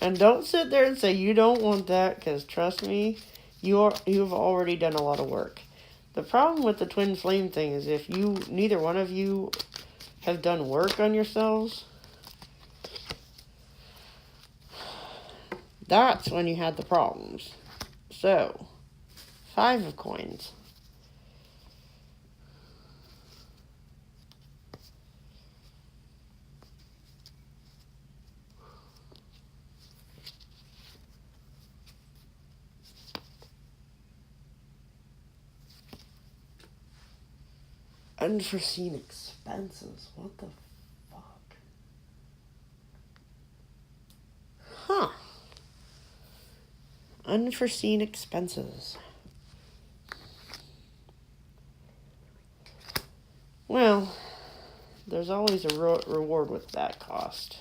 And don't sit there and say you don't want that, because trust me, you've already done a lot of work. The problem with the twin flame thing is if neither one of you have done work on yourselves, that's when you had the problems. So, 5 of Coins. Unforeseen expenses. What the fuck? Huh. Unforeseen expenses. Well, there's always a reward with that cost.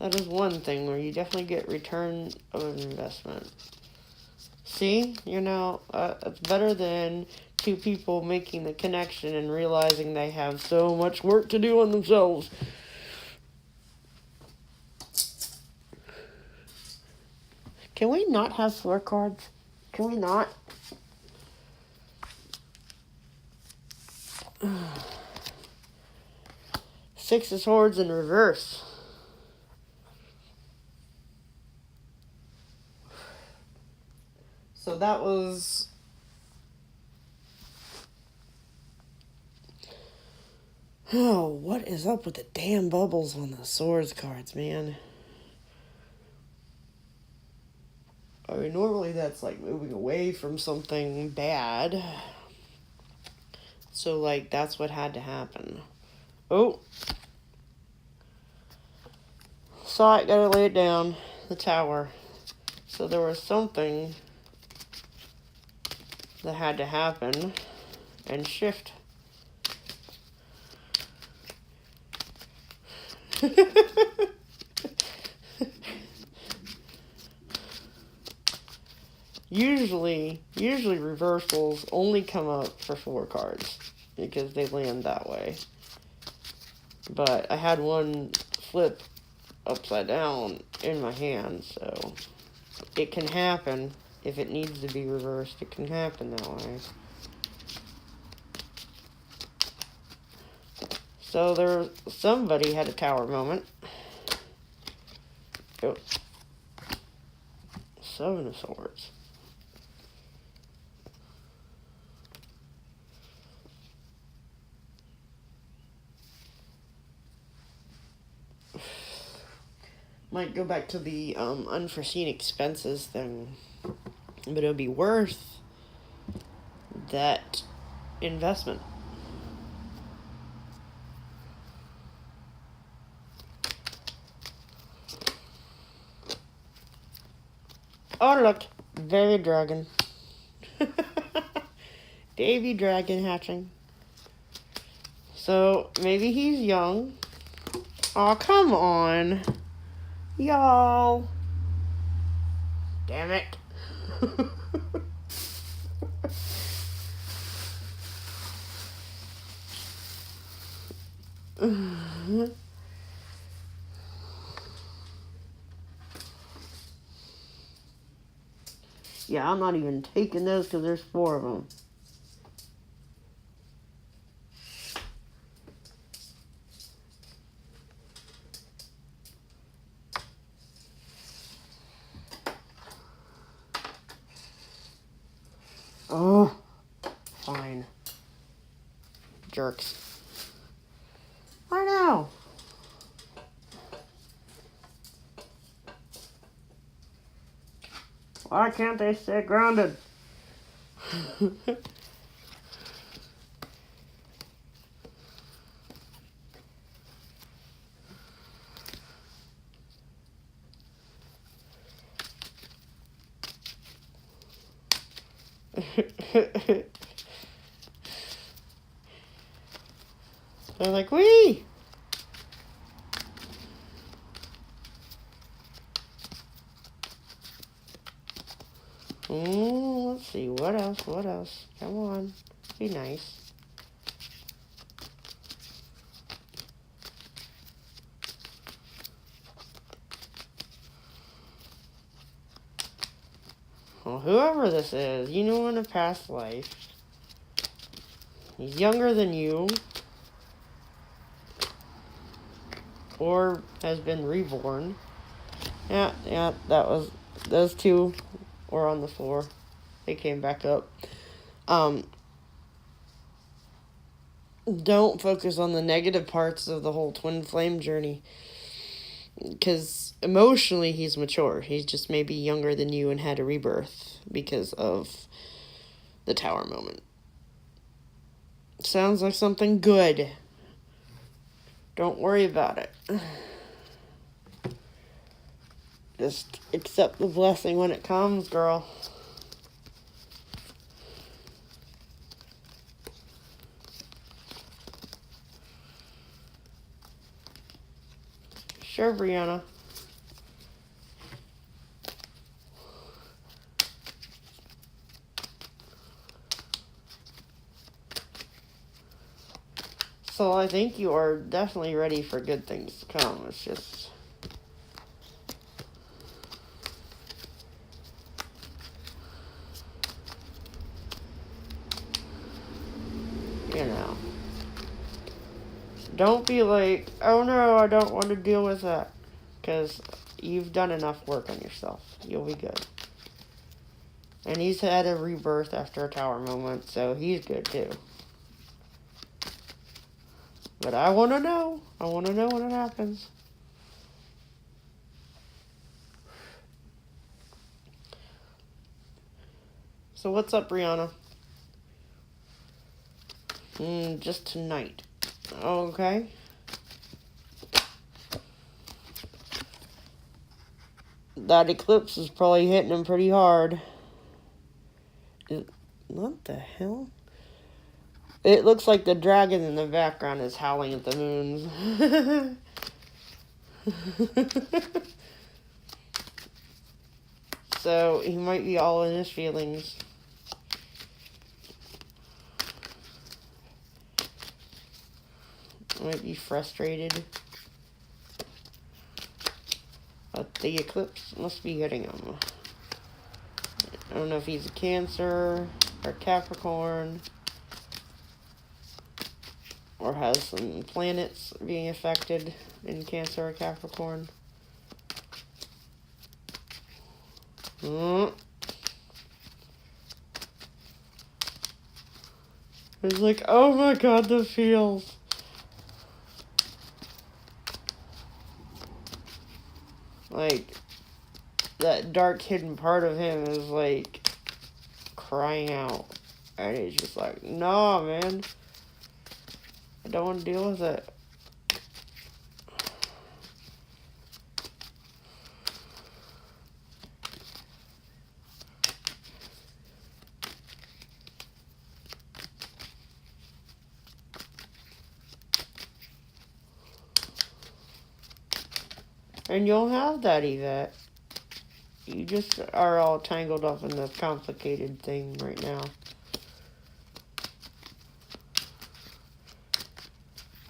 That is one thing where you definitely get return of investment. See, it's better than two people making the connection and realizing they have so much work to do on themselves. Can we not have floor cards? Can we not? Six of Swords in reverse. So that was... Oh, what is up with the damn bubbles on the Swords cards, man? I mean, normally that's like moving away from something bad. So, like, that's what had to happen. Oh. Saw it, gotta lay it down. The Tower. So there was something that had to happen and shift. Usually reversals only come up for 4 cards because they land that way. But I had one flip upside down in my hand, so it can happen. If it needs to be reversed, it can happen that way. So somebody had a Tower moment. Oh. 7 of Swords. Might go back to the unforeseen expenses thing, but it'll be worth that investment. Oh, look, baby dragon. Baby dragon hatching. So maybe he's young. Aw, come on. Y'all. Damn it. Yeah, I'm not even taking those because there's 4 of them. Oh, fine. Jerks. I know. Why can't they stay grounded? They're like, wee! Let's see, what else? Come on, be nice. Well, whoever this is, you know in a past life, he's younger than you, or has been reborn. Yeah, those two were on the floor. They came back up. Don't focus on the negative parts of the whole twin flame journey. Because emotionally, he's mature. He's just maybe younger than you and had a rebirth because of the Tower moment. Sounds like something good. Don't worry about it. Just accept the blessing when it comes, girl. Sure, Brianna. So I think you are definitely ready for good things to come. It's just... you know. Don't be like, oh no, I don't want to deal with that. Because you've done enough work on yourself. You'll be good. And he's had a rebirth after a tower moment, so he's good too. But I want to know. I want to know when it happens. So what's up, Brianna? Just tonight. Okay. That eclipse is probably hitting him pretty hard. What the hell? It looks like the dragon in the background is howling at the moons. So he might be all in his feelings. Might be frustrated. But the eclipse must be hitting him. I don't know if he's a Cancer or Capricorn, or has some planets being affected in Cancer or Capricorn. It's like, oh my god, the feels. Like, that dark hidden part of him is like crying out. And he's just like, no, man. I don't want to deal with it. And you'll have that, Yvette. You just are all tangled up in the complicated thing right now.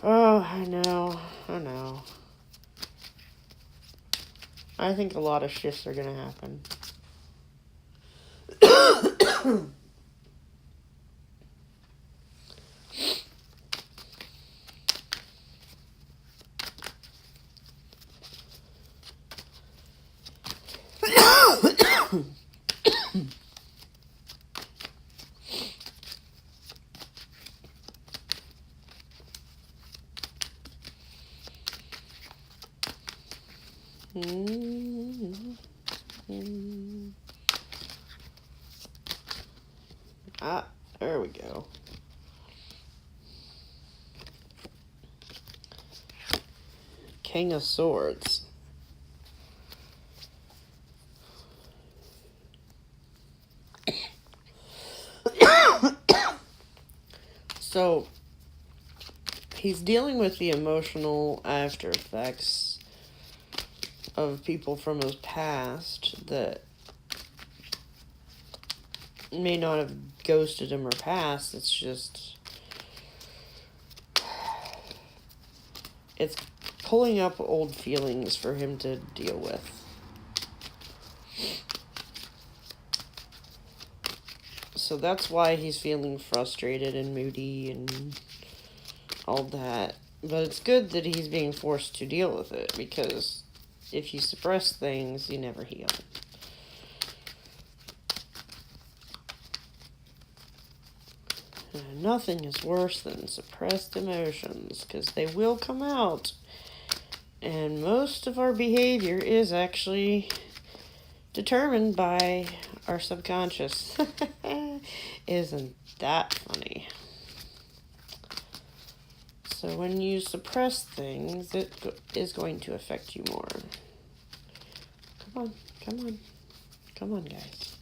Oh, I know. I know. I think a lot of shifts are gonna happen. Ah, there we go. King of Swords. So, he's dealing with the emotional after effects of people from his past that may not have ghosted him or passed. It's just... it's pulling up old feelings for him to deal with. So that's why he's feeling frustrated and moody and all that. But it's good that he's being forced to deal with it, because if you suppress things, you never heal. And nothing is worse than suppressed emotions, because they will come out. And most of our behavior is actually determined by our subconscious. Isn't that funny? So when you suppress things, it is going to affect you more. Come on, come on. Come on, guys.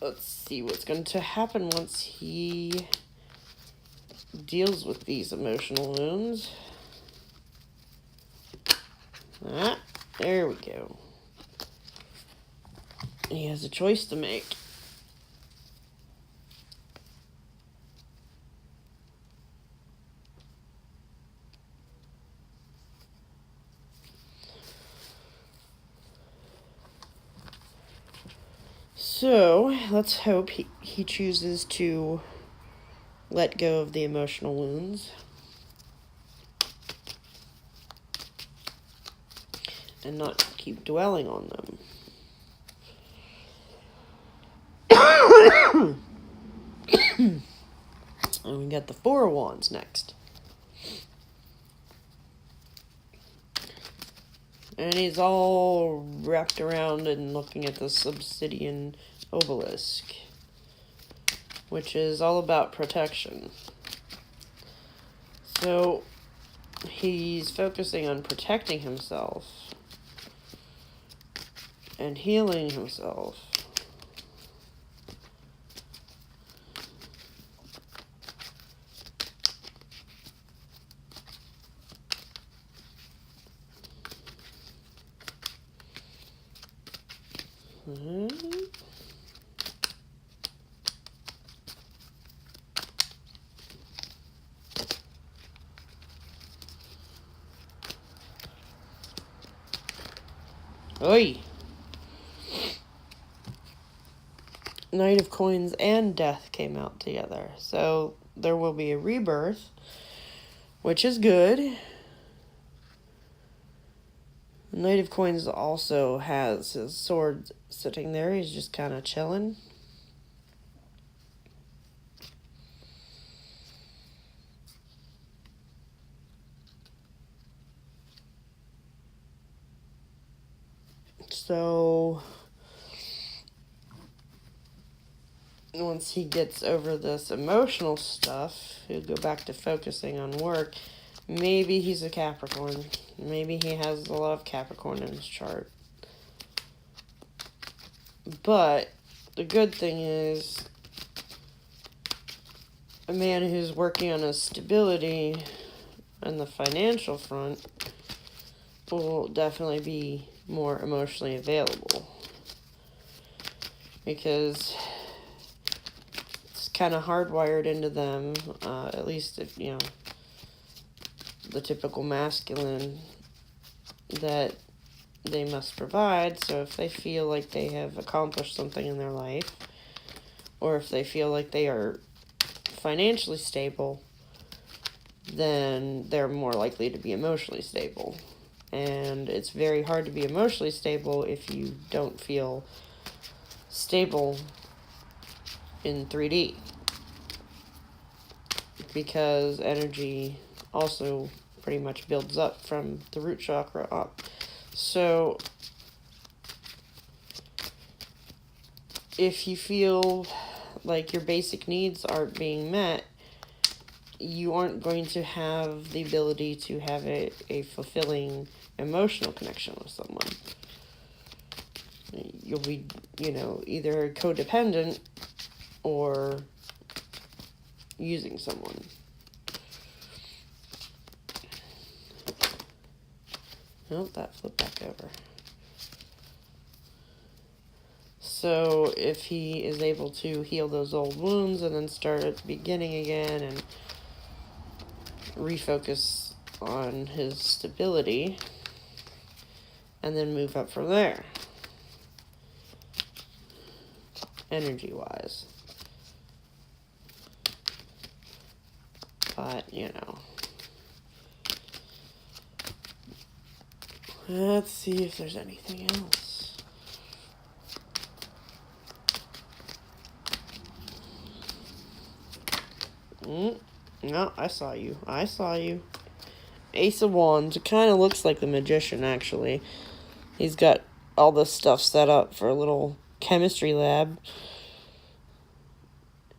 Let's see what's going to happen once he deals with these emotional wounds. Ah, there we go. He has a choice to make. So, let's hope he chooses to let go of the emotional wounds and not keep dwelling on them. And we got the Four of Wands next. And he's all wrapped around and looking at this obsidian obelisk, which is all about protection. So he's focusing on protecting himself and healing himself. Oi! Knight of Coins and Death came out together. So there will be a rebirth, which is good. Knight of Coins also has his sword sitting there. He's just kind of chilling. So once he gets over this emotional stuff, he'll go back to focusing on work. Maybe he's a Capricorn. Maybe he has a lot of Capricorn in his chart. But the good thing is, a man who's working on his stability on the financial front will definitely be more emotionally available. Because it's kind of hardwired into them, at least if, you know, the typical masculine, that they must provide. So if they feel like they have accomplished something in their life, or if they feel like they are financially stable, then they're more likely to be emotionally stable. And it's very hard to be emotionally stable if you don't feel stable in 3D, because energy also pretty much builds up from the root chakra up. So if you feel like your basic needs aren't being met, you aren't going to have the ability to have a fulfilling emotional connection with someone. You'll be, you know, either codependent or using someone. Nope, that flipped back over. So if he is able to heal those old wounds and then start at the beginning again and refocus on his stability and then move up from there, energy-wise. But, you know. Let's see if there's anything else. No, I saw you. I saw you. Ace of Wands. It kind of looks like the Magician, actually. He's got all this stuff set up for a little chemistry lab.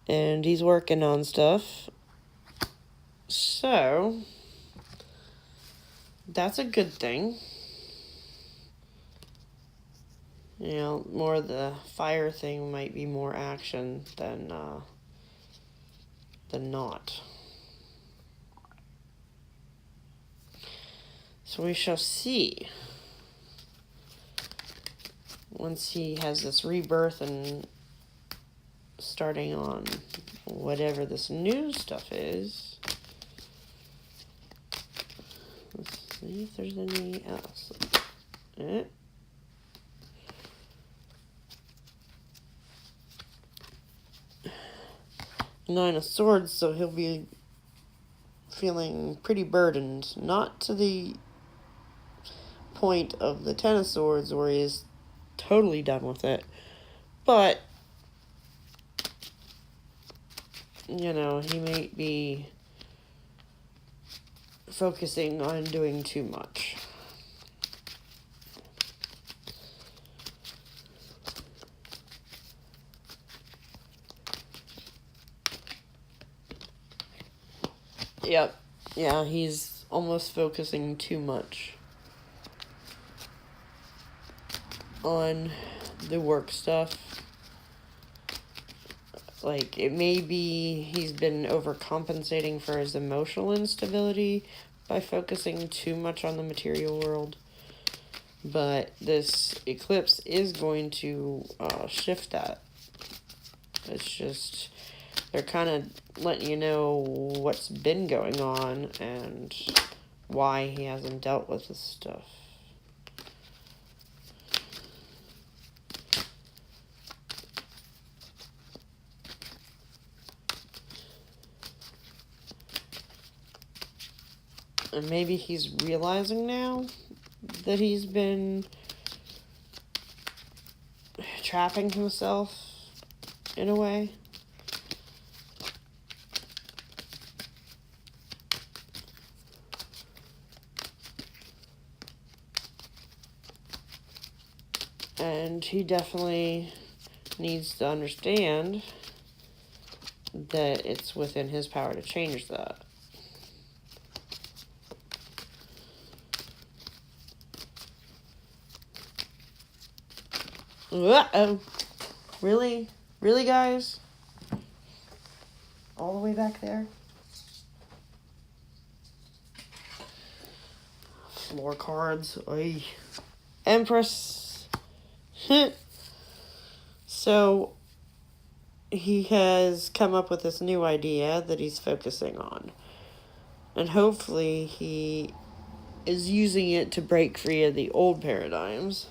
And he's working on stuff. So, that's a good thing. You know, more the fire thing might be more action than not. So we shall see. Once he has this rebirth and starting on whatever this new stuff is. Let's see if there's any else. Nine of Swords, so he'll be feeling pretty burdened. Not to the point of the Ten of Swords where he is totally done with it. But, you know, he may be focusing on doing too much. Yep. Yeah, he's almost focusing too much on the work stuff. Like, it may be he's been overcompensating for his emotional instability by focusing too much on the material world. But this eclipse is going to shift that. It's just, they're kind of letting you know what's been going on and why he hasn't dealt with this stuff. And maybe he's realizing now that he's been trapping himself in a way. And he definitely needs to understand that it's within his power to change that. Uh-oh. Really? Really, guys? All the way back there? Floor cards. Oy. Empress. So, he has come up with this new idea that he's focusing on. And hopefully he is using it to break free of the old paradigms.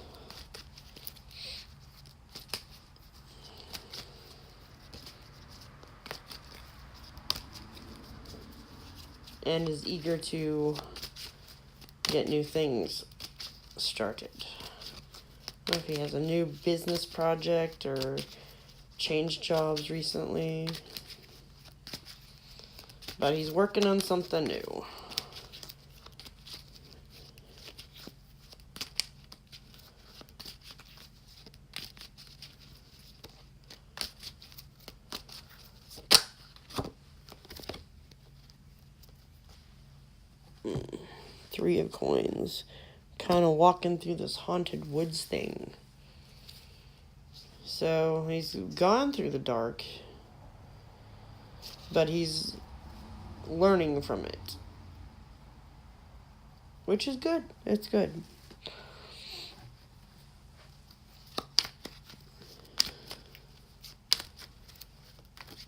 And is eager to get new things started. I don't know if he has a new business project or changed jobs recently. But he's working on something new. Three of Coins. Kind of walking through this haunted woods thing. So he's gone through the dark, but he's learning from it, which is good. It's good.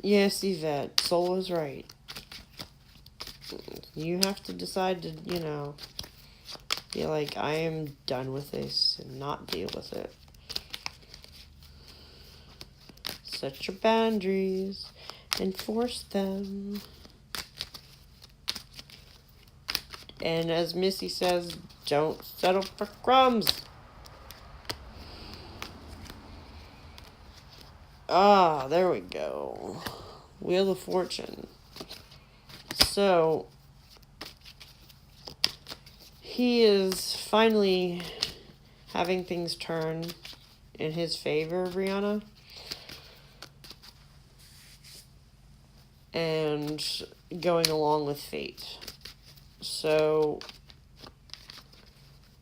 Yes, Yvette, Soul is right. You have to decide to, you know, be like, I am done with this and not deal with it. Set your boundaries, enforce them. And as Missy says, don't settle for crumbs. Ah, there we go. Wheel of Fortune. So, he is finally having things turn in his favor, Brianna. And going along with fate. So,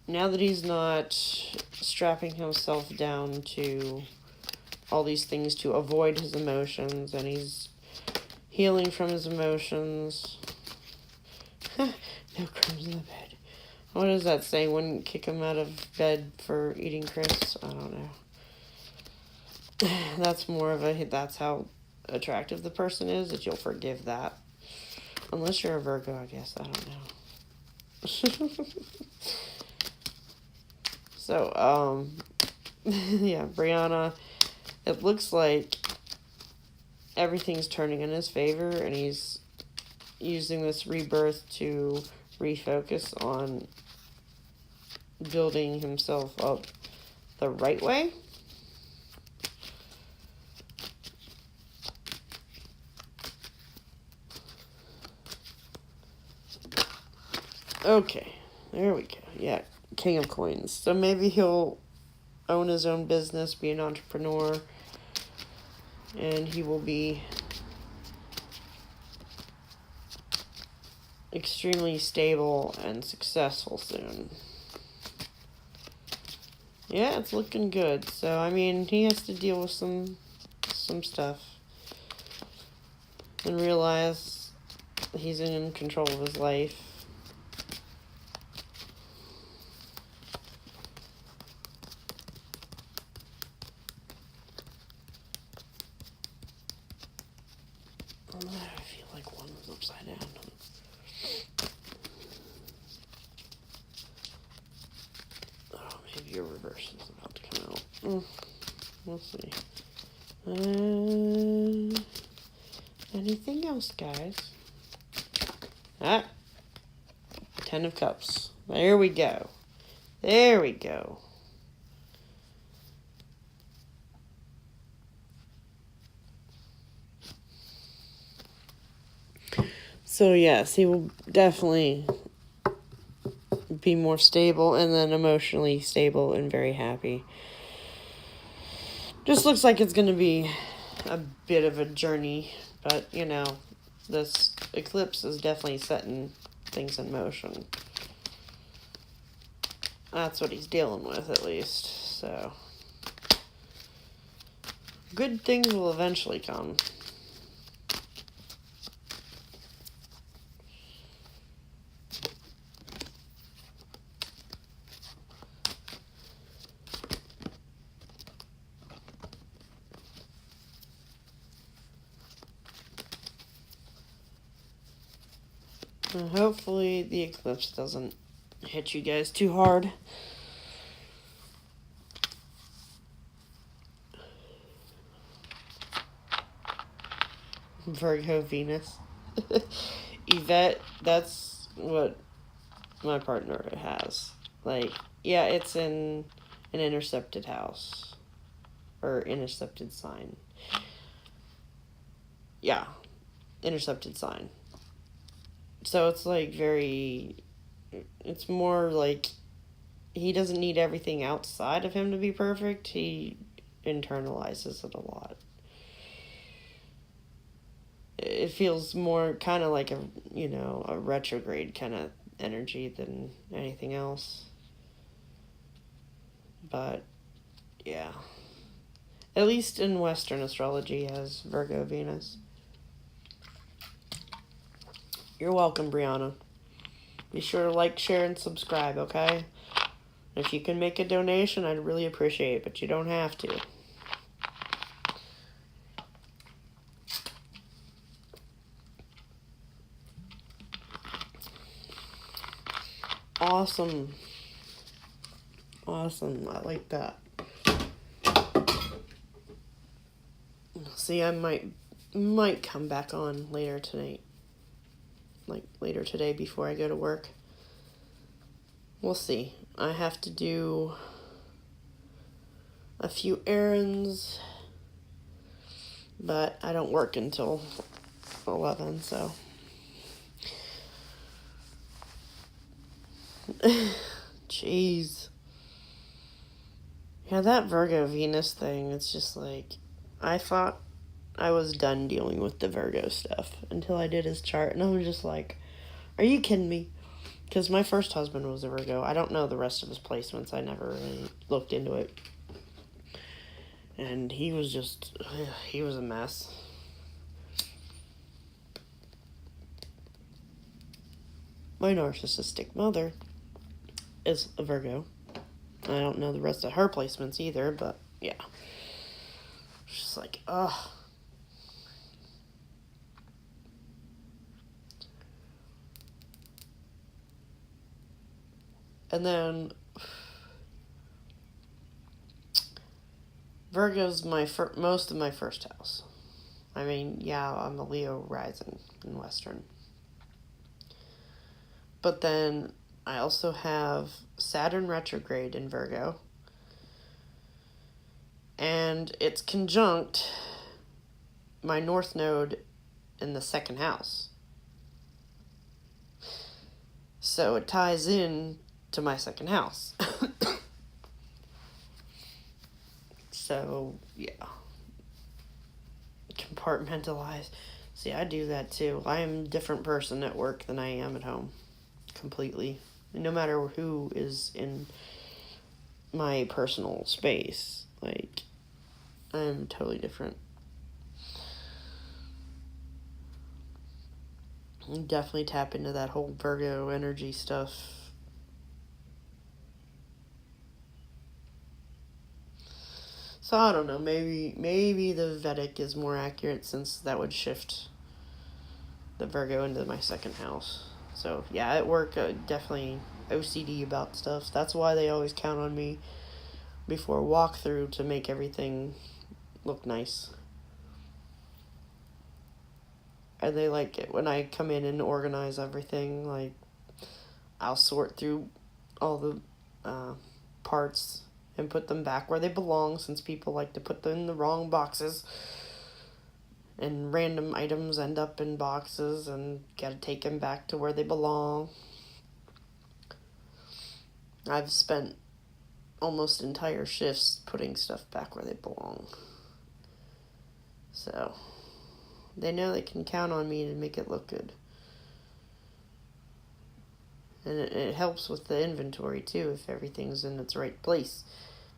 now that he's not strapping himself down to all these things to avoid his emotions, and he's healing from his emotions. No crumbs in the bed. What is that saying? Wouldn't kick him out of bed for eating crisps? I don't know. That's more of a, that's how attractive the person is, that you'll forgive that. Unless you're a Virgo, I guess. I don't know. So, yeah, Brianna, it looks like everything's turning in his favor, and he's using this rebirth to refocus on building himself up the right way. Okay, there we go. Yeah, King of Coins. So maybe he'll own his own business, be an entrepreneur, and he will be extremely stable and successful soon. Yeah, it's looking good. So, I mean, he has to deal with some stuff and realize he's in control of his life. I feel like one was upside down. Oh, maybe your reverse is about to come out. We'll see. Anything else, guys? Ah, 10 of Cups. There we go. There we go. So yes, he will definitely be more stable, and then emotionally stable and very happy. Just looks like it's going to be a bit of a journey, but, you know, this eclipse is definitely setting things in motion. That's what he's dealing with, at least, so. Good things will eventually come. And hopefully the eclipse doesn't hit you guys too hard. Virgo Venus. Yvette, that's what my partner has. Like, yeah, it's in an intercepted house. Or intercepted sign. Yeah, intercepted sign. So it's like it's more like he doesn't need everything outside of him to be perfect. He internalizes it a lot. It feels more kind of like a retrograde kind of energy than anything else. But, yeah. At least in Western astrology has Virgo Venus. You're welcome, Brianna. Be sure to like, share, and subscribe, okay? If you can make a donation, I'd really appreciate it, but you don't have to. Awesome. Awesome. I like that. See, I might come back on later tonight. Like, later today before I go to work. We'll see. I have to do a few errands, but I don't work until 11, so. Jeez. Yeah, that Virgo Venus thing, it's just like, I thought I was done dealing with the Virgo stuff until I did his chart, and I was just like, are you kidding me? Because my first husband was a Virgo. I don't know the rest of his placements. I never really looked into it. And he was a mess. My narcissistic mother is a Virgo. I don't know the rest of her placements either, but yeah. She's like, ugh. And then Virgo's most of my first house. I mean, yeah, I'm a Leo rising in Western. But then I also have Saturn retrograde in Virgo. And it's conjunct my North Node in the second house. So it ties in to my second house. So, yeah. Compartmentalize. See, I do that too. I am a different person at work than I am at home. Completely. No matter who is in my personal space. Like, I'm totally different. Definitely tap into that whole Virgo energy stuff. So I don't know, maybe the Vedic is more accurate since that would shift the Virgo into my second house. So yeah, at work, definitely OCD about stuff. That's why they always count on me before walkthrough to make everything look nice. And they like it when I come in and organize everything. Like, I'll sort through all the parts and put them back where they belong, since people like to put them in the wrong boxes. And random items end up in boxes and gotta take them back to where they belong. I've spent almost entire shifts putting stuff back where they belong. So, they know they can count on me to make it look good. And it helps with the inventory too, if everything's in its right place.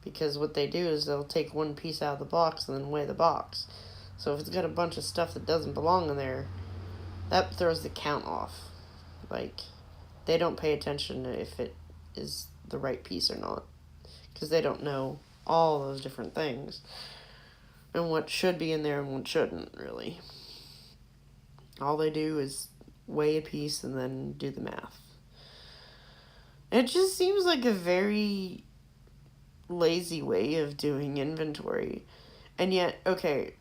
Because what they do is they'll take one piece out of the box and then weigh the box. So if it's got a bunch of stuff that doesn't belong in there, that throws the count off. Like, they don't pay attention to if it is the right piece or not. Because they don't know all those different things. And what should be in there and what shouldn't, really. All they do is weigh a piece and then do the math. It just seems like a very lazy way of doing inventory. And yet, okay,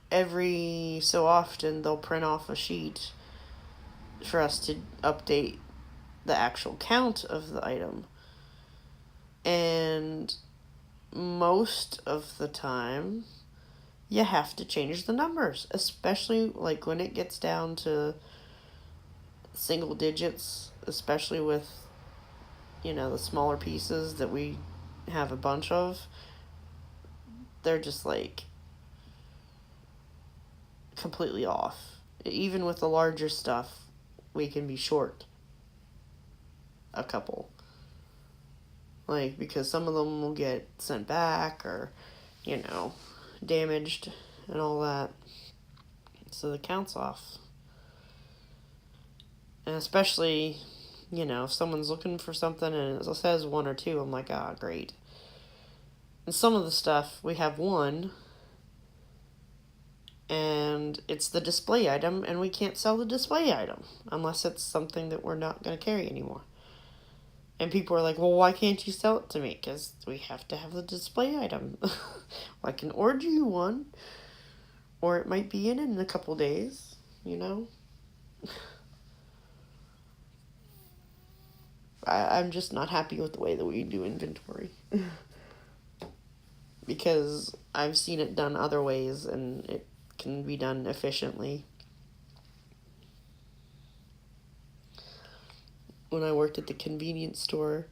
every so often they'll print off a sheet for us to update the actual count of the item. And most of the time, you have to change the numbers, especially like when it gets down to single digits, especially with, the smaller pieces that we have a bunch of. They're just like completely off. Even with the larger stuff, we can be short a couple. Like, because some of them will get sent back or, damaged and all that. So the count's off. And especially, if someone's looking for something and it says 1 or 2, I'm like, great. And some of the stuff, we have 1, and it's the display item, and we can't sell the display item unless it's something that we're not going to carry anymore. And people are like, well, why can't you sell it to me? Because we have to have the display item. Well, I can order you one, or it might be in a couple days, I'm just not happy with the way that we do inventory. Because I've seen it done other ways, and it can be done efficiently. When I worked at the convenience store,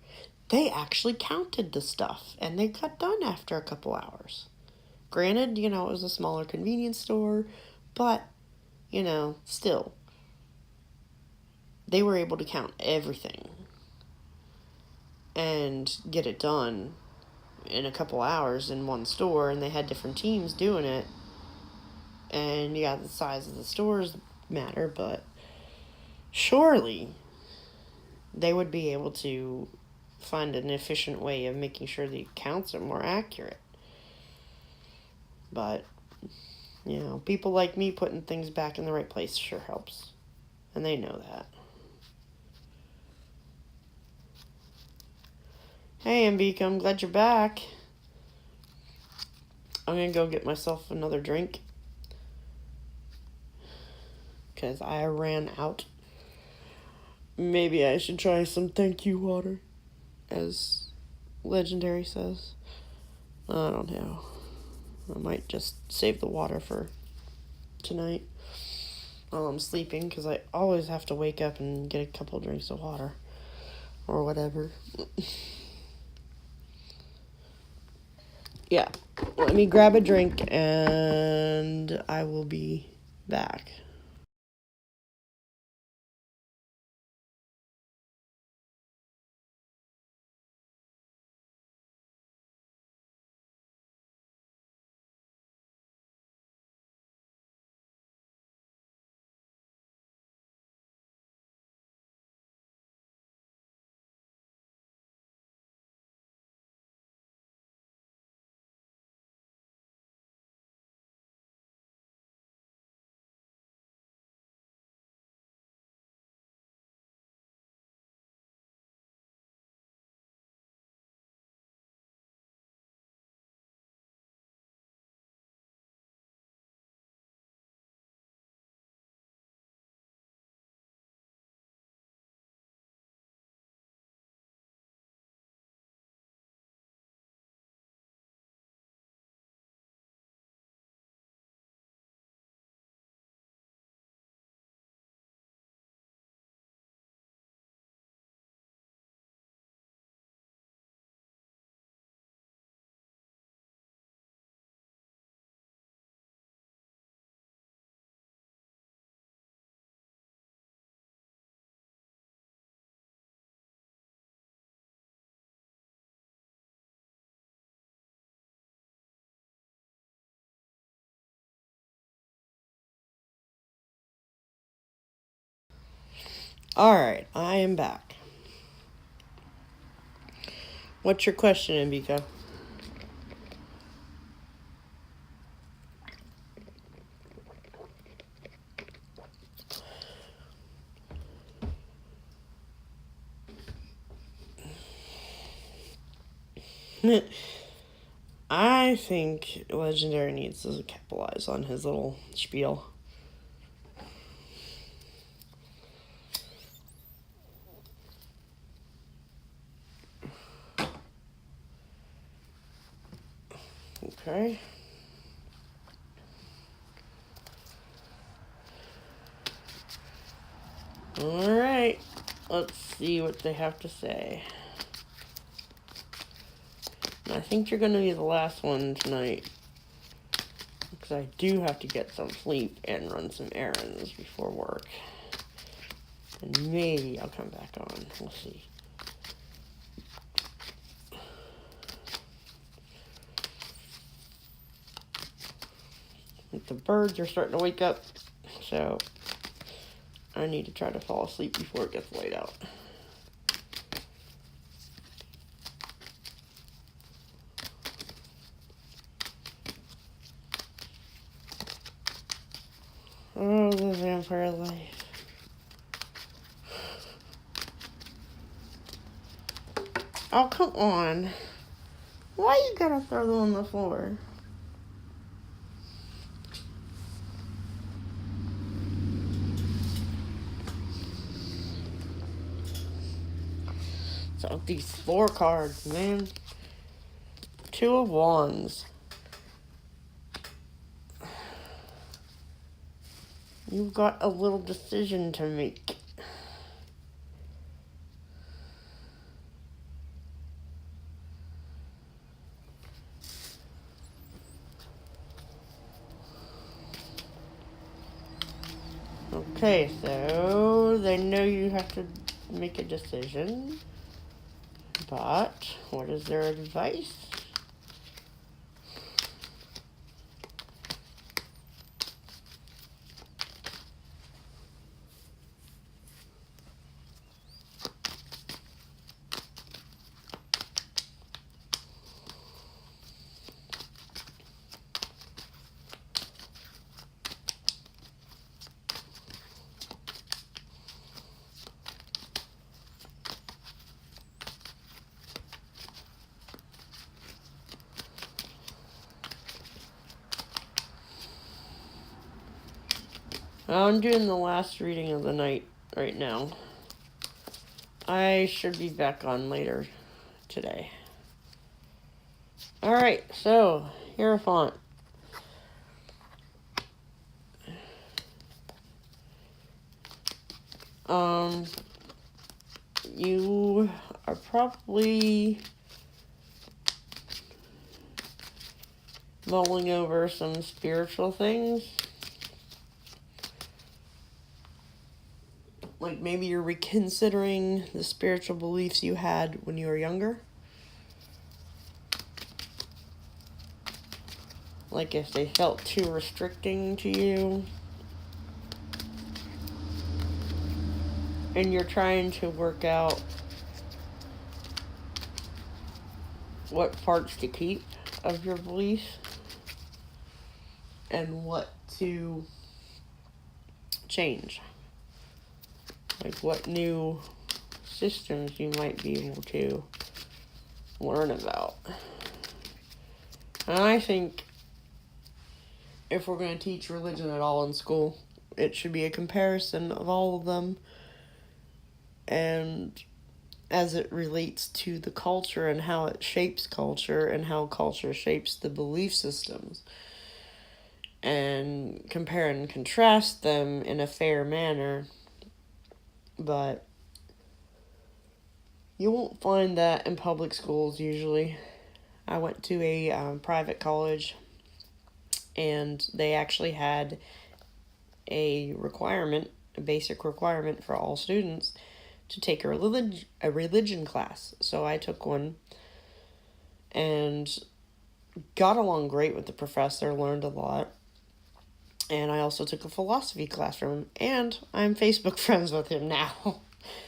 they actually counted the stuff, and they got done after a couple hours. Granted, it was a smaller convenience store, but, still, they were able to count everything and get it done in a couple hours in one store, and they had different teams doing it. And yeah, the size of the stores matter, but surely they would be able to find an efficient way of making sure the counts are more accurate. But, people like me putting things back in the right place sure helps. And they know that. Hey, Ambika, I'm glad you're back. I'm going to go get myself another drink. because I ran out. Maybe I should try some thank you water, as Legendary says. I don't know. I might just save the water for tonight while I'm sleeping, because I always have to wake up and get a couple drinks of water or whatever. Yeah, let me grab a drink and I will be back. Alright, I am back. What's your question, Ambika? I think Legendary needs to capitalize on his little spiel. Okay. Alright. Let's see what they have to say. I think you're going to be the last one tonight, because I do have to get some sleep and run some errands before work. And maybe I'll come back on. We'll see. The birds are starting to wake up, so I need to try to fall asleep before it gets light out. Oh, the vampire life. Oh, come on. Why you gotta throw them on the floor? So these 4 cards, man. 2 of Wands. You've got a little decision to make. Okay, so they know you have to make a decision. But what is their advice? I'm doing the last reading of the night right now. I should be back on later today. Alright, so, Hierophant. You are probably mulling over some spiritual things. Like maybe you're reconsidering the spiritual beliefs you had when you were younger. Like if they felt too restricting to you. And you're trying to work out what parts to keep of your beliefs and what to change. Like what new systems you might be able to learn about. And I think if we're going to teach religion at all in school, it should be a comparison of all of them and as it relates to the culture and how it shapes culture and how culture shapes the belief systems. And compare and contrast them in a fair manner. But you won't find that in public schools usually. I went to a private college, and they actually had a basic requirement for all students to take a religion class. So I took one and got along great with the professor, learned a lot. And I also took a philosophy class from him, and I'm Facebook friends with him now.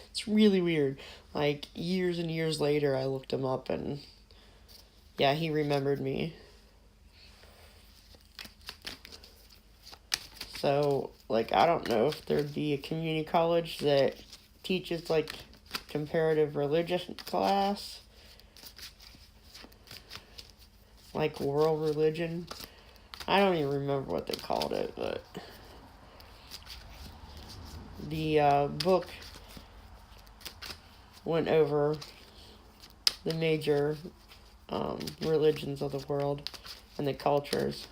It's really weird. Like, years and years later, I looked him up, and yeah, he remembered me. So, like, I don't know if there'd be a community college that teaches, like, comparative religion class. Like, world religion. I don't even remember what they called it, but the book went over the major religions of the world and the cultures.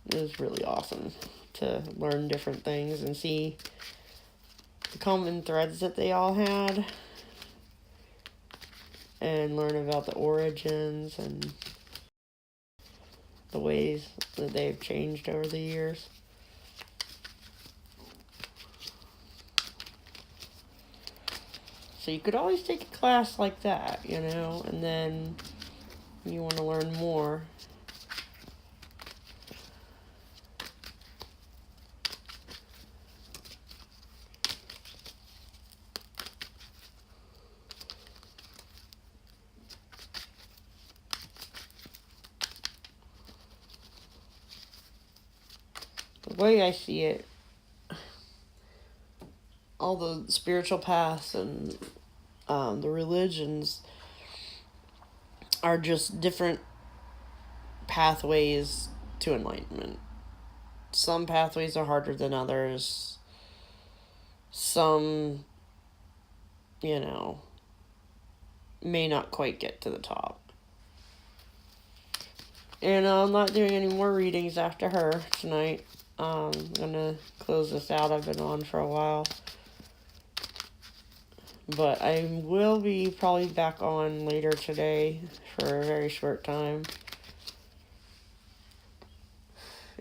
It was really awesome to learn different things and see the common threads that they all had and learn about the origins and the ways that they've changed over the years. So you could always take a class like that, you know, and then you want to learn more. The way I see it, all the spiritual paths and the religions are just different pathways to enlightenment. Some pathways are harder than others. Some, you know, may not quite get to the top. And I'm not doing any more readings after her tonight. I'm gonna close this out. I've been on for a while. But I will be probably back on later today for a very short time.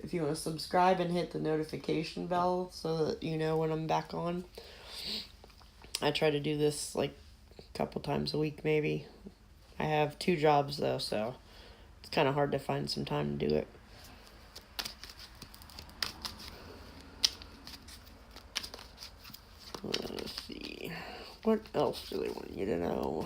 If you want to subscribe and hit the notification bell so that you know when I'm back on. I try to do this like a couple times a week maybe. I have 2 jobs though, so it's kind of hard to find some time to do it. Let's see. What else do they want you to know?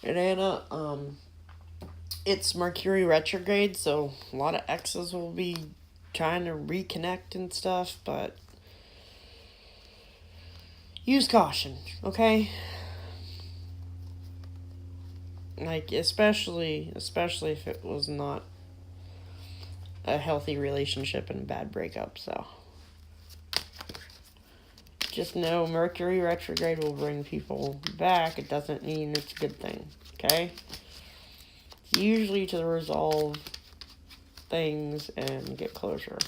And Anna, it's Mercury retrograde, so a lot of exes will be trying to reconnect and stuff, but use caution, okay? Like, especially if it was not a healthy relationship and a bad breakup, so. Just know Mercury retrograde will bring people back. It doesn't mean it's a good thing, okay? It's usually to resolve things and get closure.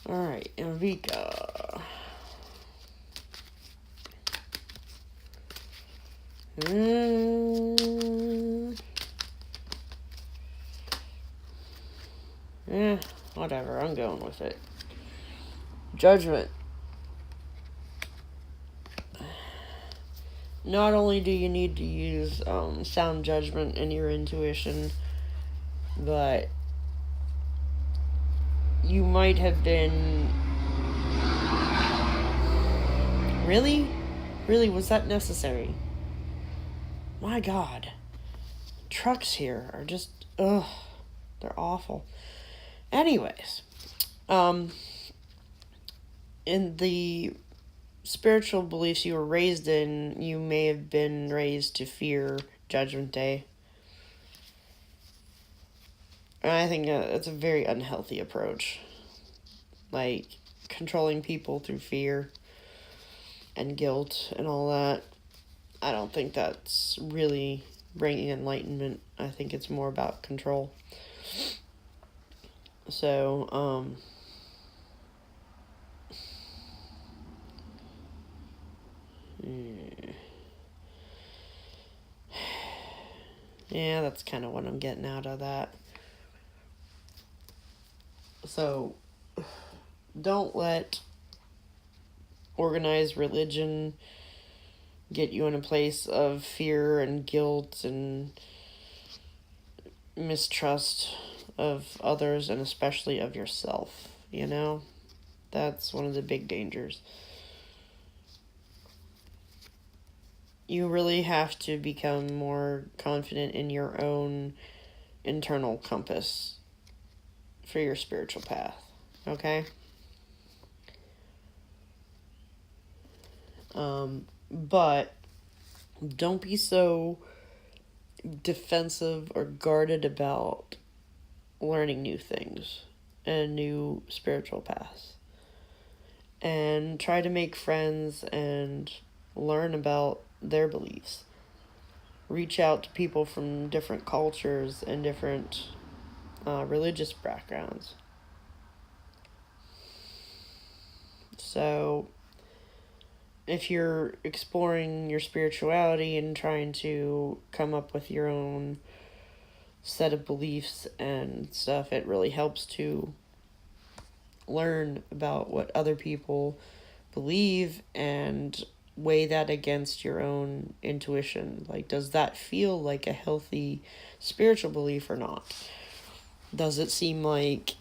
Alright, Vika. Whatever, I'm going with it. Judgment. Not only do you need to use sound judgment and your intuition, but you might have been... Really? Really, was that necessary? My God. Trucks here are just... Ugh. They're awful. Anyways. In the spiritual beliefs you were raised in, you may have been raised to fear Judgment Day. And I think it's a very unhealthy approach. Like, controlling people through fear and guilt and all that. I don't think that's really bringing enlightenment. I think it's more about control. So, yeah, that's kind of what I'm getting out of that. So, don't let organized religion get you in a place of fear and guilt and mistrust of others, and especially of yourself, you know? That's one of the big dangers. You really have to become more confident in your own internal compass for your spiritual path, okay? But don't be so defensive or guarded about learning new things and new spiritual paths. And try to make friends and learn about their beliefs. Reach out to people from different cultures and different religious backgrounds. So, if you're exploring your spirituality and trying to come up with your own set of beliefs and stuff, it really helps to learn about what other people believe and weigh that against your own intuition. Like, does that feel like a healthy spiritual belief or not? Does it seem like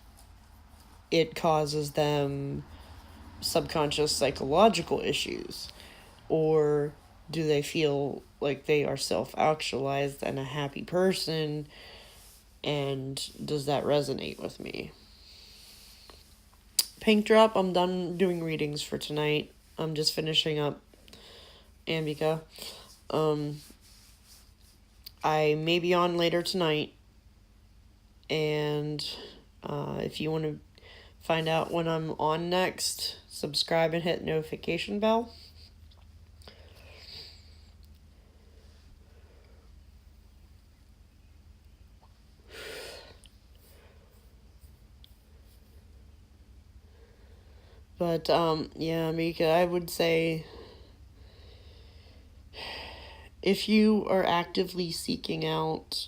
it causes them subconscious psychological issues? Or do they feel like they are self-actualized and a happy person? And does that resonate with me? Pink Drop, I'm done doing readings for tonight. I'm just finishing up Ambika. I may be on later tonight. And if you want to find out when I'm on next, subscribe and hit the notification bell. But, yeah, Mika, I would say if you are actively seeking out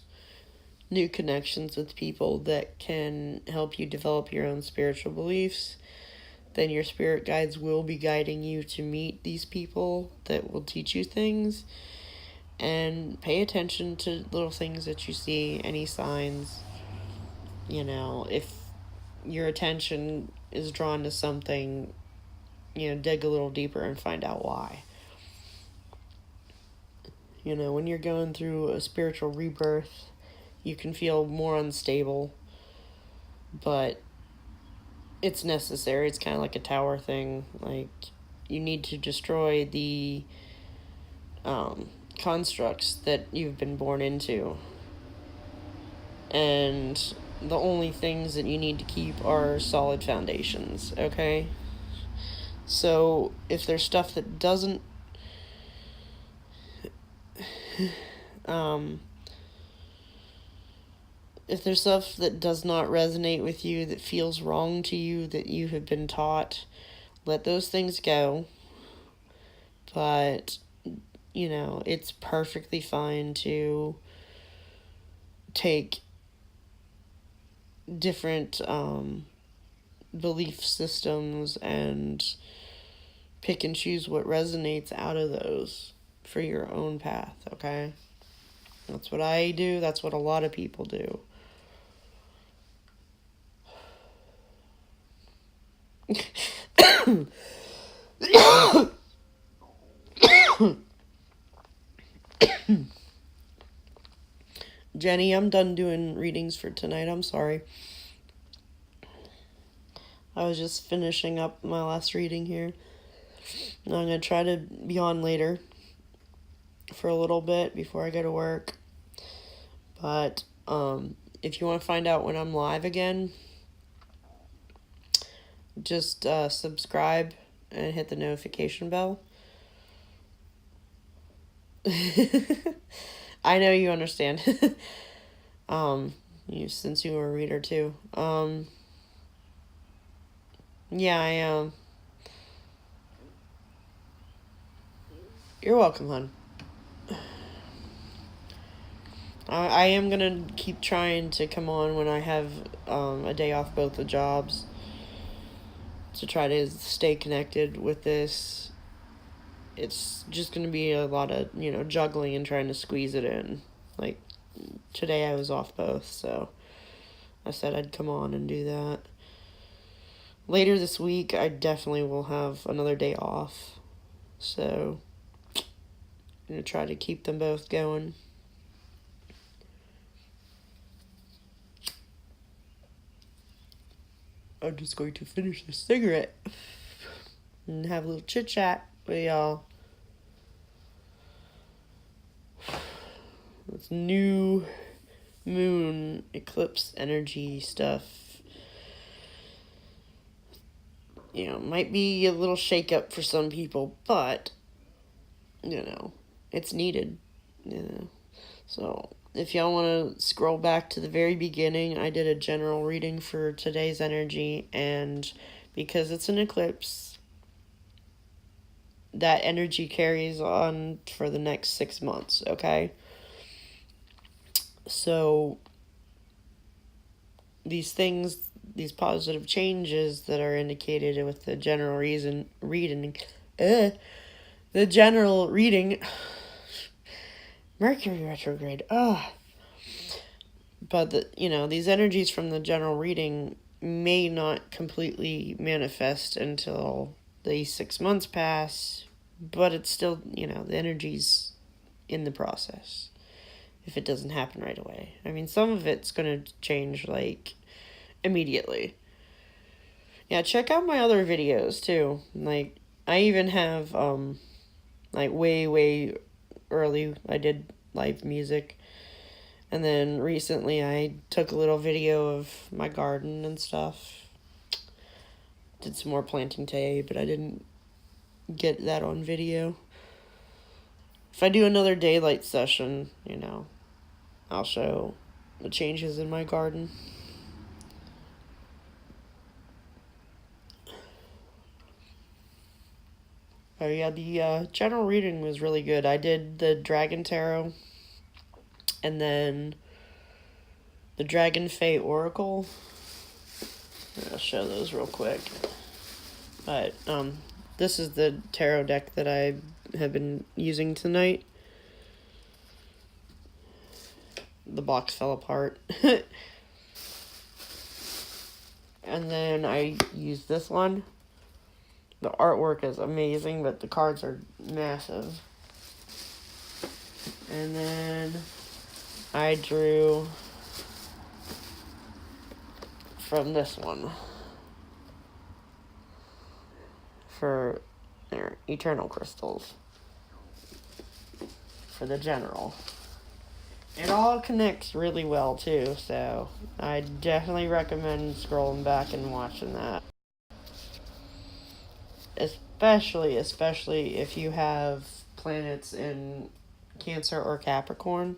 new connections with people that can help you develop your own spiritual beliefs, then your spirit guides will be guiding you to meet these people that will teach you things. And pay attention to little things that you see, any signs. You know, if your attention is drawn to something, dig a little deeper and find out why. When you're going through a spiritual rebirth, you can feel more unstable, but it's necessary. It's kind of like a tower thing. Like, you need to destroy the constructs that you've been born into. And the only things that you need to keep are solid foundations, okay? So, if there's stuff that doesn't if there's stuff that does not resonate with you, that feels wrong to you, that you have been taught, let those things go. But, it's perfectly fine to take different belief systems and pick and choose what resonates out of those for your own path, okay? That's what I do. That's what a lot of people do. Jenny, I'm done doing readings for tonight. I'm sorry. I was just finishing up my last reading here. I'm going to try to be on later for a little bit before I go to work. But if you want to find out when I'm live again, just subscribe and hit the notification bell. I know you understand. Since you were a reader too. Yeah, I am. You're welcome, hon. I am gonna keep trying to come on when I have a day off both the jobs to try to stay connected with this. It's just gonna be a lot of, juggling and trying to squeeze it in. Like, today I was off both, so I said I'd come on and do that. Later this week, I definitely will have another day off, so I'm gonna try to keep them both going. I'm just going to finish this cigarette and have a little chit chat with y'all. It's new moon eclipse energy stuff. Might be a little shake-up for some people, but, it's needed, So, if y'all want to scroll back to the very beginning, I did a general reading for today's energy, and because it's an eclipse, that energy carries on for the next 6 months, okay? So, these positive changes that are indicated with the general the general reading, Mercury retrograde, but these energies from the general reading may not completely manifest until the 6 months pass, but it's still, the energy's in the process if it doesn't happen right away. I mean, some of it's going to change, immediately. Yeah, check out my other videos, too. I even have, way, way early, I did live music. And then recently I took a little video of my garden and stuff. Did some more planting today, but I didn't get that on video. If I do another daylight session, I'll show the changes in my garden. Oh yeah, the general reading was really good. I did the Dragon Tarot, and then the Dragon Fae Oracle. I'll show those real quick. But this is the tarot deck that I have been using tonight. The box fell apart. And then I used this one. The artwork is amazing, but the cards are massive. And then I drew from this one. for their eternal crystals for the general. It all connects really well too, so I definitely recommend scrolling back and watching that. Especially if you have planets in Cancer or Capricorn.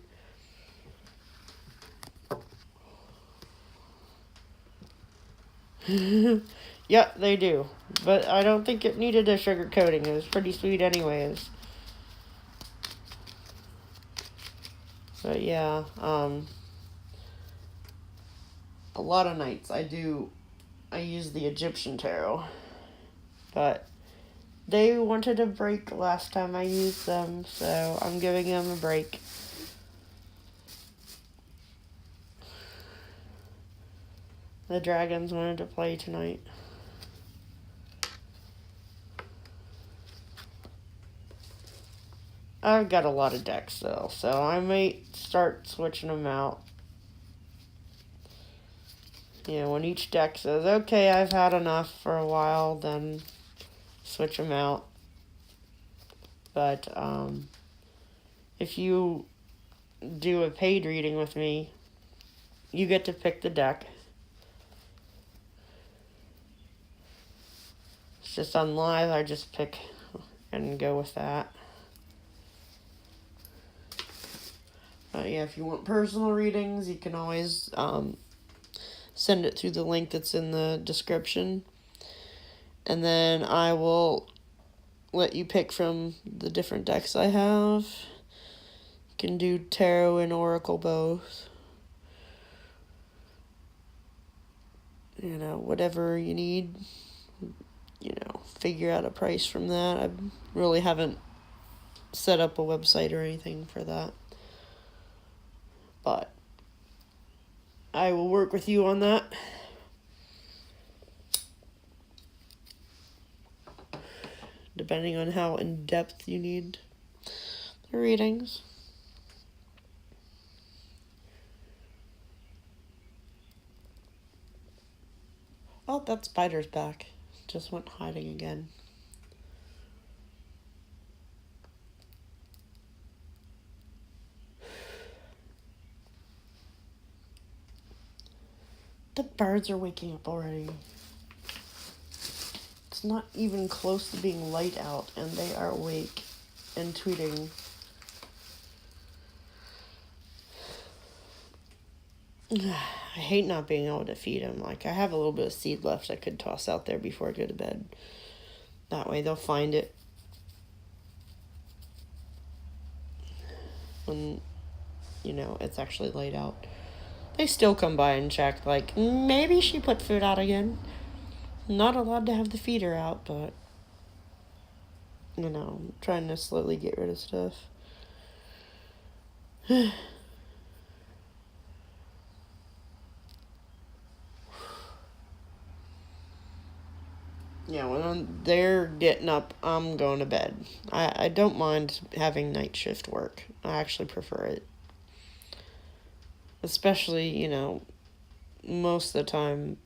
Yeah, they do. But I don't think it needed a sugar coating. It was pretty sweet anyways. But yeah, a lot of nights I use the Egyptian tarot. But they wanted a break last time I used them, so I'm giving them a break. The dragons wanted to play tonight. I've got a lot of decks though, so I might start switching them out. You know, when each deck says, okay, I've had enough for a while, then switch them out. But if you do a paid reading with me, you get to pick the deck. It's just on live, I just pick and go with that. Yeah, if you want personal readings, you can always send it through the link that's in the description. And then I will let you pick from the different decks I have. You can do tarot and oracle both. You know, whatever you need. You know, figure out a price from that. I really haven't set up a website or anything for that. But I will work with you on that. Depending on how in-depth you need the readings. Oh, that spider's back. Just went hiding again. The birds are waking up already. It's not even close to being light out, and they are awake and tweeting. I hate not being able to feed them. Like, I have a little bit of seed left I could toss out there before I go to bed. That way they'll find it when, you know, it's actually light out. They still come by and check, like, maybe she put food out again. Not allowed to have the feeder out, but, you know, I'm trying to slowly get rid of stuff. Yeah, when they're getting up, I'm going to bed. I don't mind having night shift work. I actually prefer it. Especially, you know, most of the time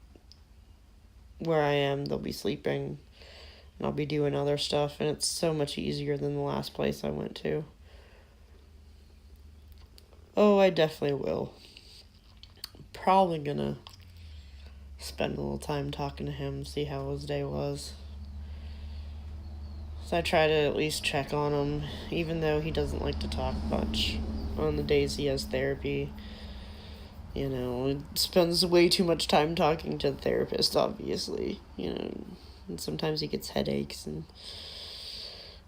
where I am, they'll be sleeping and I'll be doing other stuff, and it's so much easier than the last place I went to. Oh, I definitely will. Probably gonna spend a little time talking to him, see how his day was. So I try to at least check on him, even though he doesn't like to talk much on the days he has therapy. You know, it spends way too much time talking to the therapist, obviously. You know, and sometimes he gets headaches and,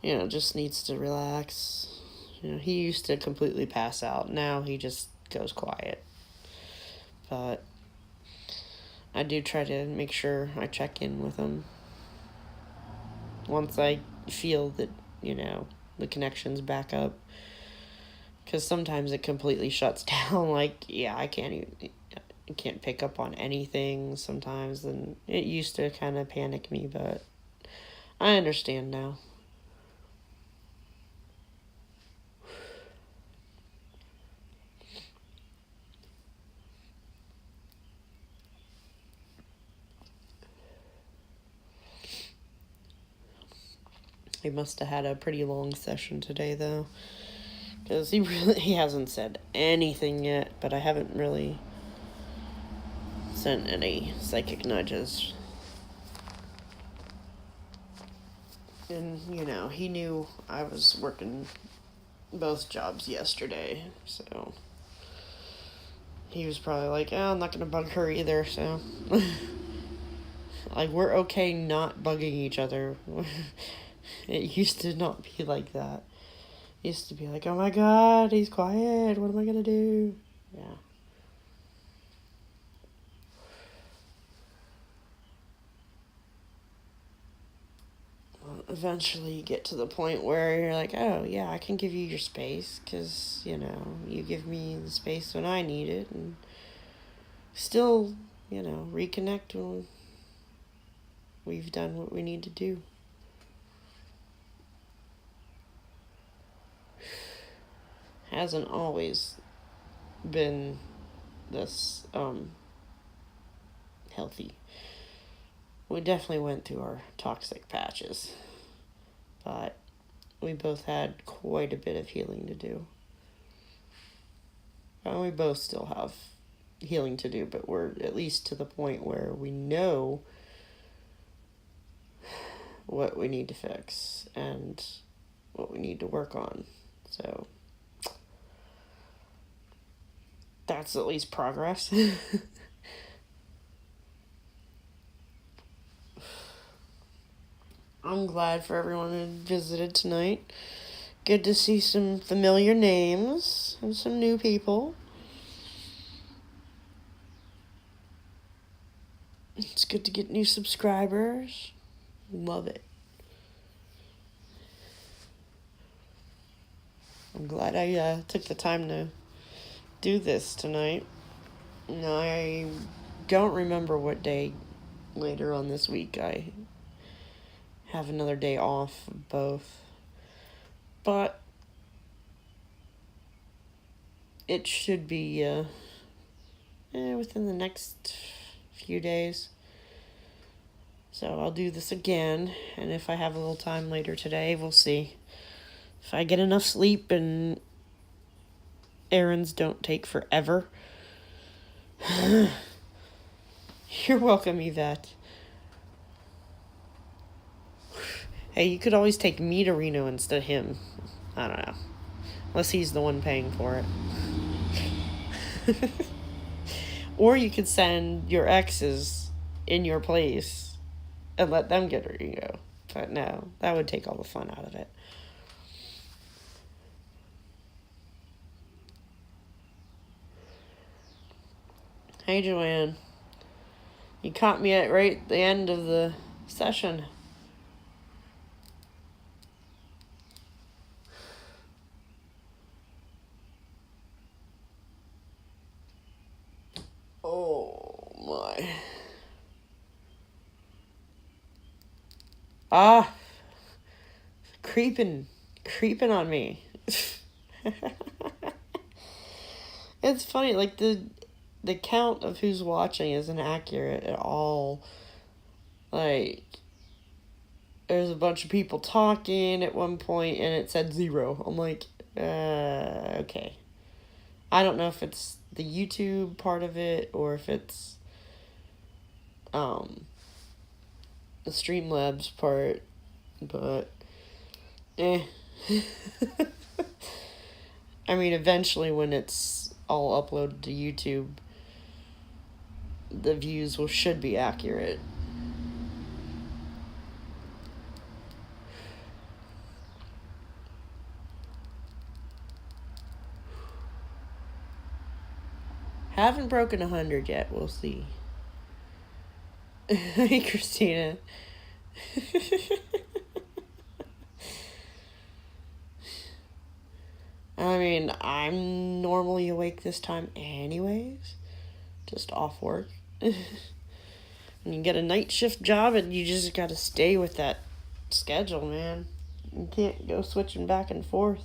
you know, just needs to relax. You know, he used to completely pass out. Now he just goes quiet. But I do try to make sure I check in with him once I feel that, you know, the connection's back up. Because sometimes it completely shuts down. Like, yeah, I can't pick up on anything sometimes. And it used to kind of panic me, but I understand now. He must have had a pretty long session today, though. Because he hasn't said anything yet, but I haven't really sent any psychic nudges. And, he knew I was working both jobs yesterday, so he was probably like, oh, I'm not going to bug her either, so. Like, we're okay not bugging each other. It used to not be like that. It used to be like, oh my god, he's quiet, what am I going to do? Yeah. Eventually you get to the point where you're like, oh yeah, I can give you your space because you give me the space when I need it, and still reconnect when we've done what we need to do. Hasn't always been this healthy. We definitely went through our toxic patches, but we both had quite a bit of healing to do. And we both still have healing to do, but we're at least to the point where we know what we need to fix and what we need to work on. So that's at least progress. I'm glad for everyone who visited tonight. Good to see some familiar names and some new people. It's good to get new subscribers. Love it. I'm glad I took the time to do this tonight. I don't remember what day later on this week I have another day off of both. But it should be within the next few days. So I'll do this again, and if I have a little time later today, we'll see. If I get enough sleep and errands don't take forever. You're welcome, Yvette. Hey, you could always take me to Reno instead of him. I don't know. Unless he's the one paying for it. Or you could send your exes in your place and let them get to Reno. But no, that would take all the fun out of it. Hey, Joanne. You caught me at right the end of the session. Oh, my. Ah. Creeping on me. It's funny, like the count of who's watching isn't accurate at all. Like, there's a bunch of people talking at one point and it said 0. I'm like, okay. I don't know if it's the YouTube part of it or if it's the Streamlabs part, but I mean, eventually when it's all uploaded to YouTube, the views should be accurate. Haven't broken 100 yet. We'll see. Hey, Christina. I mean, I'm normally awake this time anyways. Just off work. And you get a night shift job and you just gotta stay with that schedule, man. You can't go switching back and forth.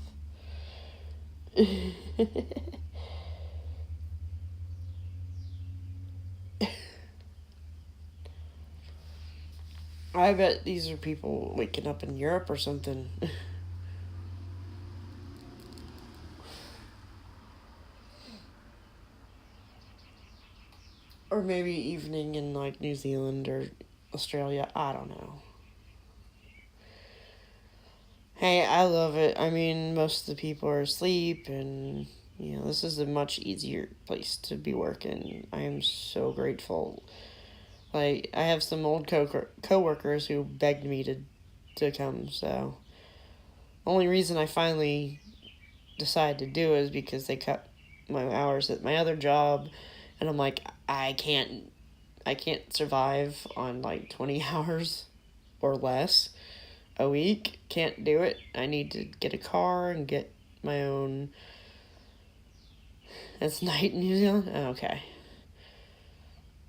I bet these are people waking up in Europe or something. Or maybe evening in like New Zealand or Australia. I don't know. Hey, I love it. I mean, most of the people are asleep, and this is a much easier place to be working. I am so grateful. Like, I have some old co-workers who begged me to come, so only reason I finally decided to do it is because they cut my hours at my other job, and I'm like, I can't survive on like 20 hours or less a week. Can't do it. I need to get a car and get my own. It's night in New Zealand? Okay.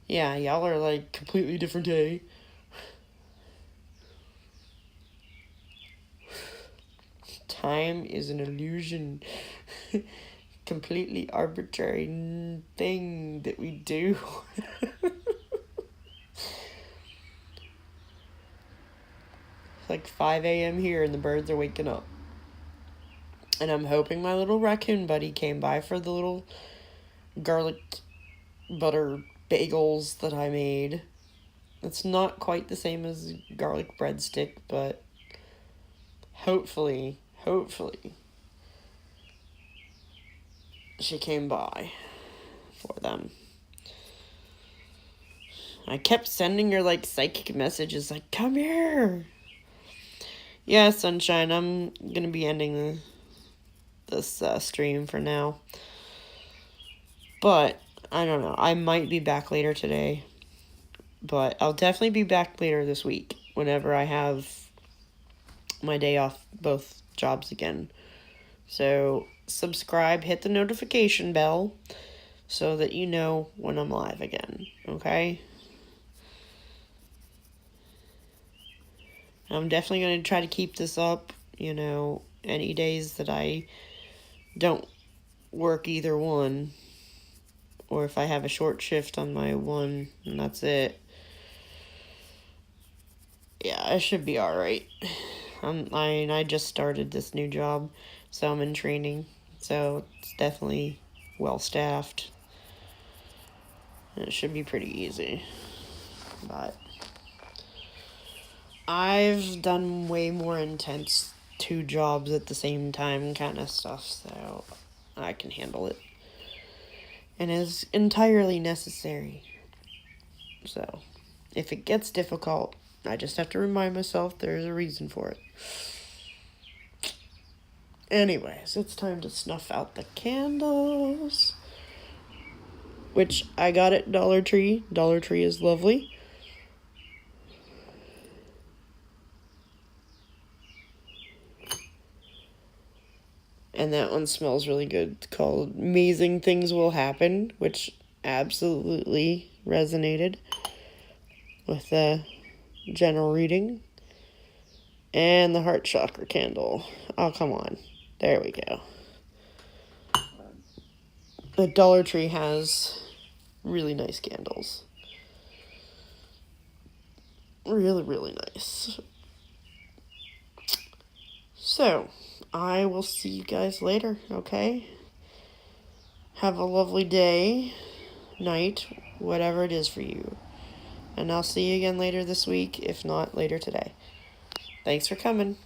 Yeah, y'all are like completely different day. Time is an illusion. Completely arbitrary thing that we do. It's like 5 a.m. here and the birds are waking up. And I'm hoping my little raccoon buddy came by for the little garlic butter bagels that I made. It's not quite the same as garlic breadstick, but hopefully, she came by for them. I kept sending her like psychic messages like, come here. Yeah, sunshine, I'm gonna be ending this stream for now. But I don't know. I might be back later today. But I'll definitely be back later this week whenever I have my day off both jobs again. So subscribe, hit the notification bell so that you know when I'm live again. Okay? I'm definitely going to try to keep this up. Any days that I don't work either one, or if I have a short shift on my one and that's it, yeah, I should be alright. I just started this new job, so I'm in training, so it's definitely well staffed. And it should be pretty easy. But I've done way more intense 2 jobs at the same time kind of stuff, so I can handle it. And is entirely necessary. So, if it gets difficult, I just have to remind myself there's a reason for it. Anyways, it's time to snuff out the candles. Which I got at Dollar Tree. Dollar Tree is lovely. And that one smells really good. It's called Amazing Things Will Happen, which absolutely resonated with the general reading. And the heart chakra candle. Oh, come on. There we go. The Dollar Tree has really nice candles. Really, really nice. So, I will see you guys later, okay? Have a lovely day, night, whatever it is for you. And I'll see you again later this week, if not later today. Thanks for coming.